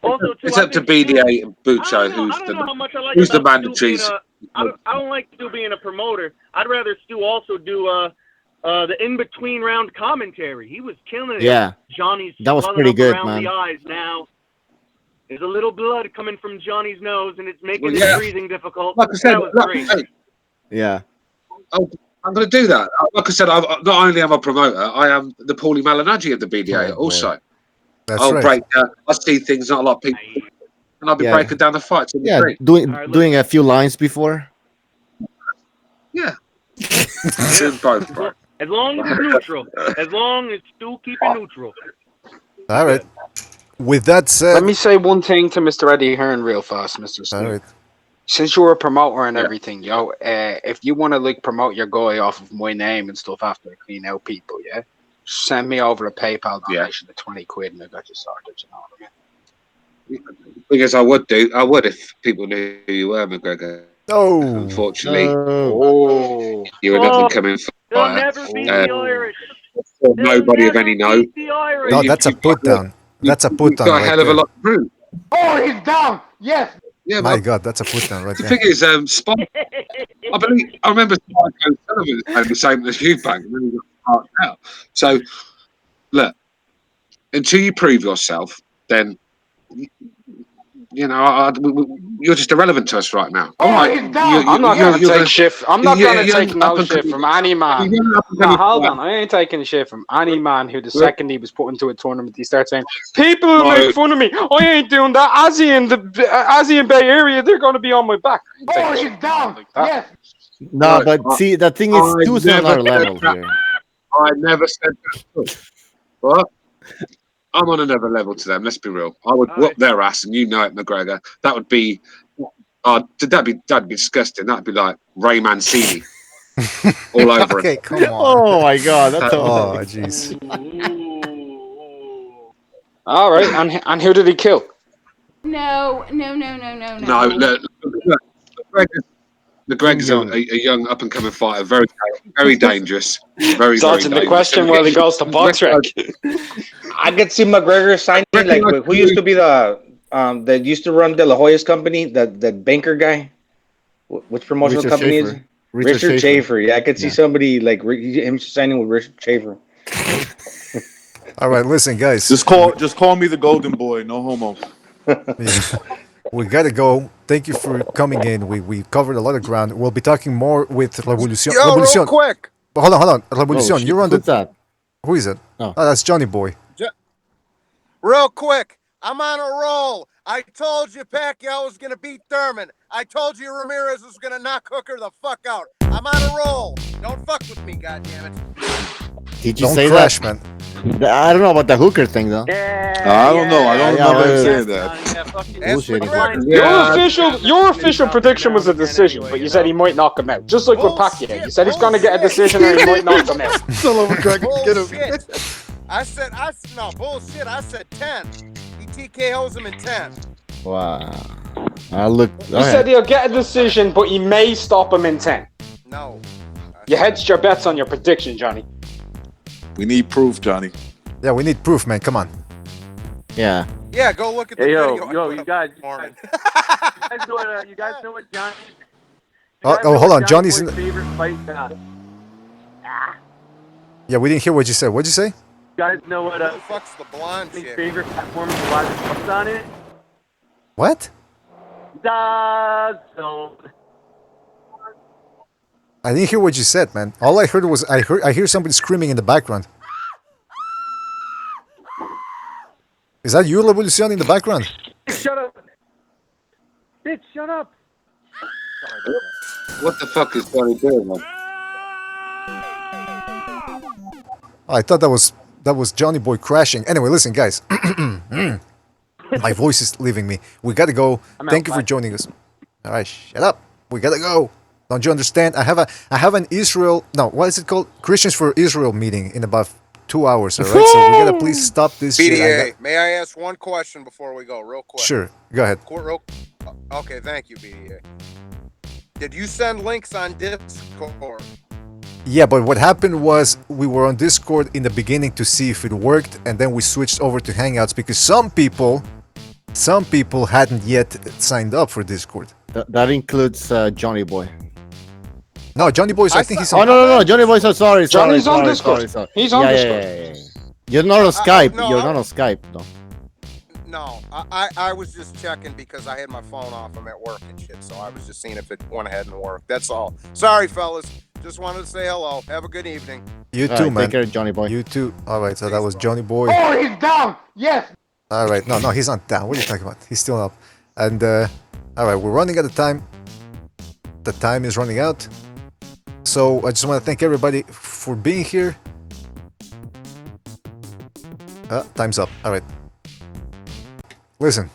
Also, too, It's I up to think BDA and Bucho who's the man to choose. I don't like Stu being a promoter. I'd rather Stu also do the in-between round commentary. He was killing it. Yeah. Johnny's That was swelling pretty up good, around man. the eyes now. There's a little blood coming from Johnny's nose, and it's making Well, yeah. his breathing difficult. Like I said, that was great. hey, Yeah. I'm going to do that. Like I said, not only am I a promoter, I am the Paulie Malignaggi of the BDA Oh, boy. also. That's I'll right. break. I see things not a lot of people, and I'll be Yeah. breaking down the fights. In the Yeah, ring. doing a few lines before. Yeah. Doing both, bro. As long as it's neutral. As long as Stu keep it neutral. All right. With that said, Let me say one thing to Mr. Eddie Hearn real fast, Mr. Stu. all right. Since you're a promoter and everything, if you want to like promote your guy off of my name and stuff after I clean out people, send me over a PayPal donation of 20 quid and I got you sorted. You know what I mean? Because I would if people knew who you were, McGregor. Oh, unfortunately, Oh, you're an up and coming They'll fighter. never beat the Irish. Nobody of any note. The Irish. no, that's a put down. That's a put You've down got a right hell of a there. lot to prove. Oh, he's down. Yes. Yeah, My but God, that's a put down right the there. thing is, I remember Spike Sullivan saying the same as you, Bang, and then he got parked out. So, look, until you prove yourself, then you're just irrelevant to us right now. Oh, All right, he's down. I'm not gonna you're take the- shit. I'm not you're gonna a take young no up-and-coming- shit from any man. you're an up-and-coming No, hold fighter. on. I ain't taking shit from any man who the Well- second he was put into a tournament, he starts saying, "People will No. make fun of me. I ain't doing that. Azzy in Bay Area, they're gonna be on my back." I ain't taking Oh, shit he's down. like that. Yes. No, Right, but see, the thing is, I Stu's on never another said level that. here. I never said that. What? I'm on another level to them. Let's be real. I would whoop their ass, and you know it, McGregor. That would be, that'd be disgusting. That'd be like Ray Mancini all over Okay, it. come on. Oh my God, that's Oh, jeez. All right, and who did he kill? No. No, look, McGregor's a young up and coming fighter. Very, very dangerous. Very, Dodging very the question while he goes to box rec. I could see McGregor signing like who used to be the that used to run De La Hoya's company, that banker guy. Which promotional Richard company Schaefer. is it? Richard Schaefer. Yeah, I could see Yeah. somebody like him signing with Richard Schaefer. All right, listen, guys. Just call me the golden boy. No homo. Yeah. We gotta go. Thank you for coming in. We covered a lot of ground. We'll be talking more with Revolucion. Yo, Revolucion. real quick. But hold on. Revolucion, shit, you're on who's the. that? Who is it? Oh. That's Johnny Boy. Real quick. I'm on a roll. I told you Pacquiao was going to beat Thurman. I told you Ramirez was going to knock Hooker the fuck out. I'm on a roll. Don't fuck with me, goddammit. Did you Don't say crash, that? man. I don't know about the hooker thing though. I don't know. I don't remember him saying that. Bullshitting. Your official prediction was a decision, but you said he might knock him out, just like with Pacquiao. You said he's gonna get a decision, or he might knock him out. Bullshit. I said, no, bullshit. I said 10. He TKOs him in 10. Wow. Look. You said he'll get a decision, but he may stop him in 10. No. You hedged your bets on your prediction, Johnny. We need proof, Johnny. Yeah, we need proof, man. Come on. Yeah. Yeah, go look at the Hey, video. you guys know what Johnny? Hold on. Johnny's in. Favorite fight. Yeah, we didn't hear what you said. What'd you say? You guys know what? Who the fuck's the blonde His chick? favorite platform to watch fights on it. What? DAZN. I didn't hear what you said, man. All I heard was I hear somebody screaming in the background. Is that you, Revolucion, in the background? Shut up. Bitch, shut up. What the fuck is Johnny doing, man? I thought that was Johnny Boy crashing. Anyway, listen, guys. My voice is leaving me. We gotta go. Thank you for joining us. All right, shut up. We gotta go. Don't you understand? I have an Israel. No, what is it called? Christians for Israel meeting in about 2 hours. All right, so we gotta please stop this shit. BDA, may I ask one question before we go, real quick? Sure, go ahead. Okay, thank you, BDA. Did you send links on Discord? Yeah, but what happened was we were on Discord in the beginning to see if it worked, and then we switched over to Hangouts because some people hadn't yet signed up for Discord. That includes Johnny Boy. No, Johnny Boy. I think he's on. Oh no, Johnny Boy. So sorry. Johnny's on Discord. He's on Discord. Yeah. You're not on Skype. You're not on Skype, though. No, I was just checking because I had my phone off. I'm at work and shit, so I was just seeing if it went ahead and worked. That's all. Sorry, fellas. Just wanted to say hello. Have a good evening. You All too, right, man. Take care, Johnny Boy. You too. All right, so that was Johnny Boy. Oh, he's down. Yes. All right, no, he's not down. What are you talking about? He's still up. And all right, we're running out of time. The time is running out. So I just want to thank everybody for being here. Time's up. All right. Listen.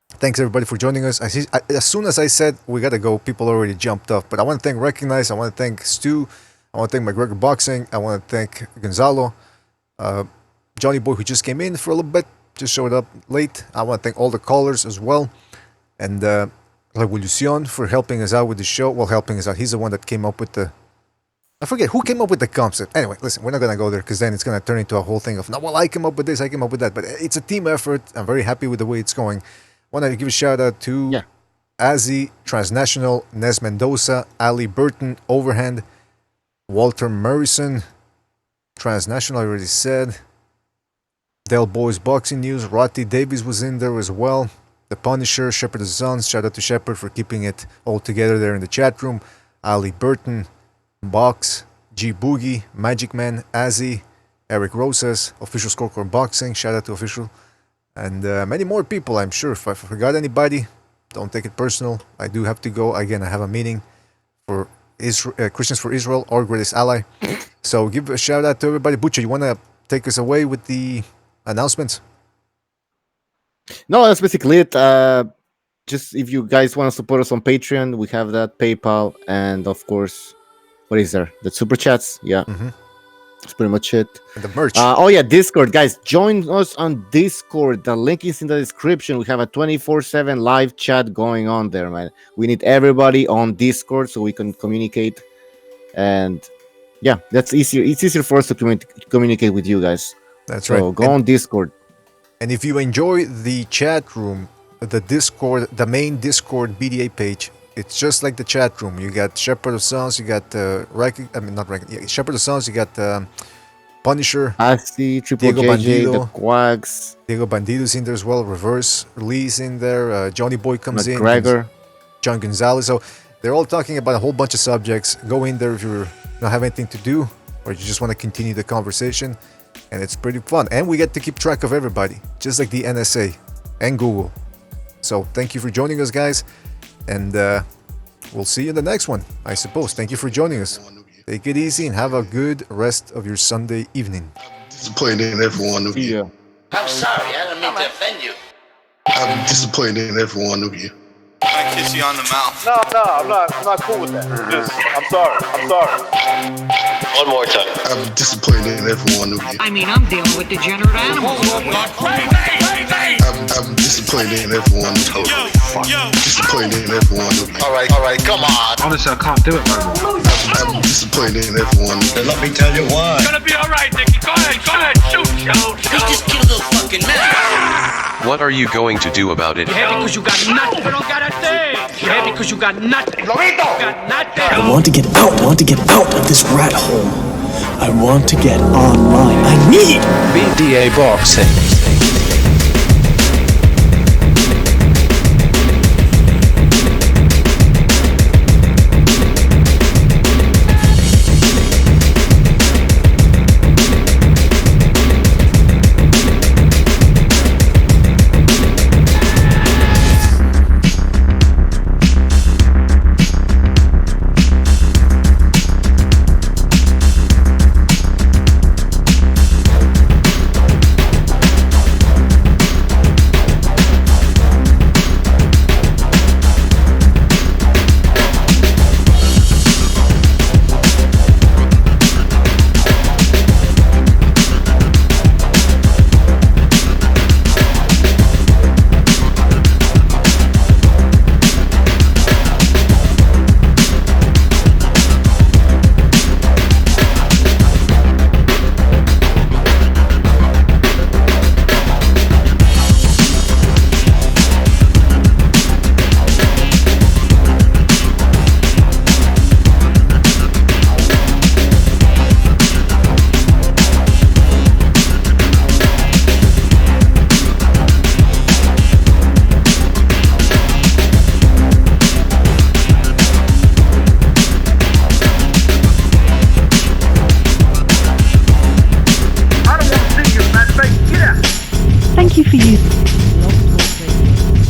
Thanks everybody for joining us. As soon as I said we gotta go, people already jumped up. But I want to thank Recognize. I want to thank Stu. I want to thank McGregor Boxing. I want to thank Gonzalo. Johnny Boy, who just came in for a little bit, just showed up late. I want to thank all the callers as well. And Revolucion for helping us out with the show. Well, helping us out. He's the one that came up with the... I forget who came up with the concept. Anyway, listen, we're not going to go there because then it's going to turn into a whole thing of, no, well, I came up with this, I came up with that. But it's a team effort. I'm very happy with the way it's going. Want to give a shout out to Azzy, Transnational, Nes Mendoza, Ali Burton, Overhand, Walter Murrison, Transnational, I already said. Del Boys Boxing News, Roddy Davies was in there as well. The Punisher, Shepherd of the Sons, shout out to Shepherd for keeping it all together there in the chat room. Ali Burton, Box, G Boogie, Magic Man, Azzy, Eric Rosas, Official Scorecard Boxing, shout out to Official, and many more people, I'm sure. If I forgot anybody, don't take it personal. I do have to go. Again, I have a meeting for Christians for Israel, our greatest ally. So give a shout out to everybody. Butcher, you want to take us away with the announcements? No, that's basically it. Just if you guys want to support us on Patreon, we have that, PayPal, and of course, what is there? The super chats. Yeah, that's pretty much it. And the merch. Oh yeah, Discord, guys, join us on Discord. The link is in the description. We have a 24/7 live chat going on there, man. We need everybody on Discord so we can communicate, and yeah, that's easier. It's easier for us to communicate with you guys. That's so right. Go on Discord. And if you enjoy the chat room, the Discord, the main Discord BDA page, it's just like the chat room. You got Shepherd of Sons, you got Shepherd of Sons, you got Punisher, Asti, Triple Diego JJ, Bandido, the Quags, Diego Bandido's in there as well. Reverse Lee's in there. Johnny Boy comes McGregor, in. John Gonzalez. So they're all talking about a whole bunch of subjects. Go in there if you don't have anything to do, or you just want to continue the conversation. And it's pretty fun. And we get to keep track of everybody, just like the NSA and Google. So thank you for joining us, guys. And we'll see you in the next one, I suppose. Thank you for joining us. Take it easy and have a good rest of your Sunday evening. Disappointed in every one of you. I'm sorry, I don't mean to offend you. I'm disappointed in every one of you. I kiss you on the mouth. No, I'm not cool with that. I'm sorry. One more time. I'm disappointed in every one of you. I mean, I'm dealing with degenerate animals. I'm disappointed in every one of you. Disappointed in every one of you. All right, come on. Honestly, I can't do it no more. I'm disappointed in every one of you. Let me tell you why. It's gonna be alright, Nicky. Go ahead, shoot. He just killed a fucking man. What are you going to do about it? Yeah, because you got nothing. You don't got a thing. Yeah, because you got nothing. Lorito! You got nothing. I want to get out. I want to get out of this rat hole. I want to get online. I need BDA Boxing.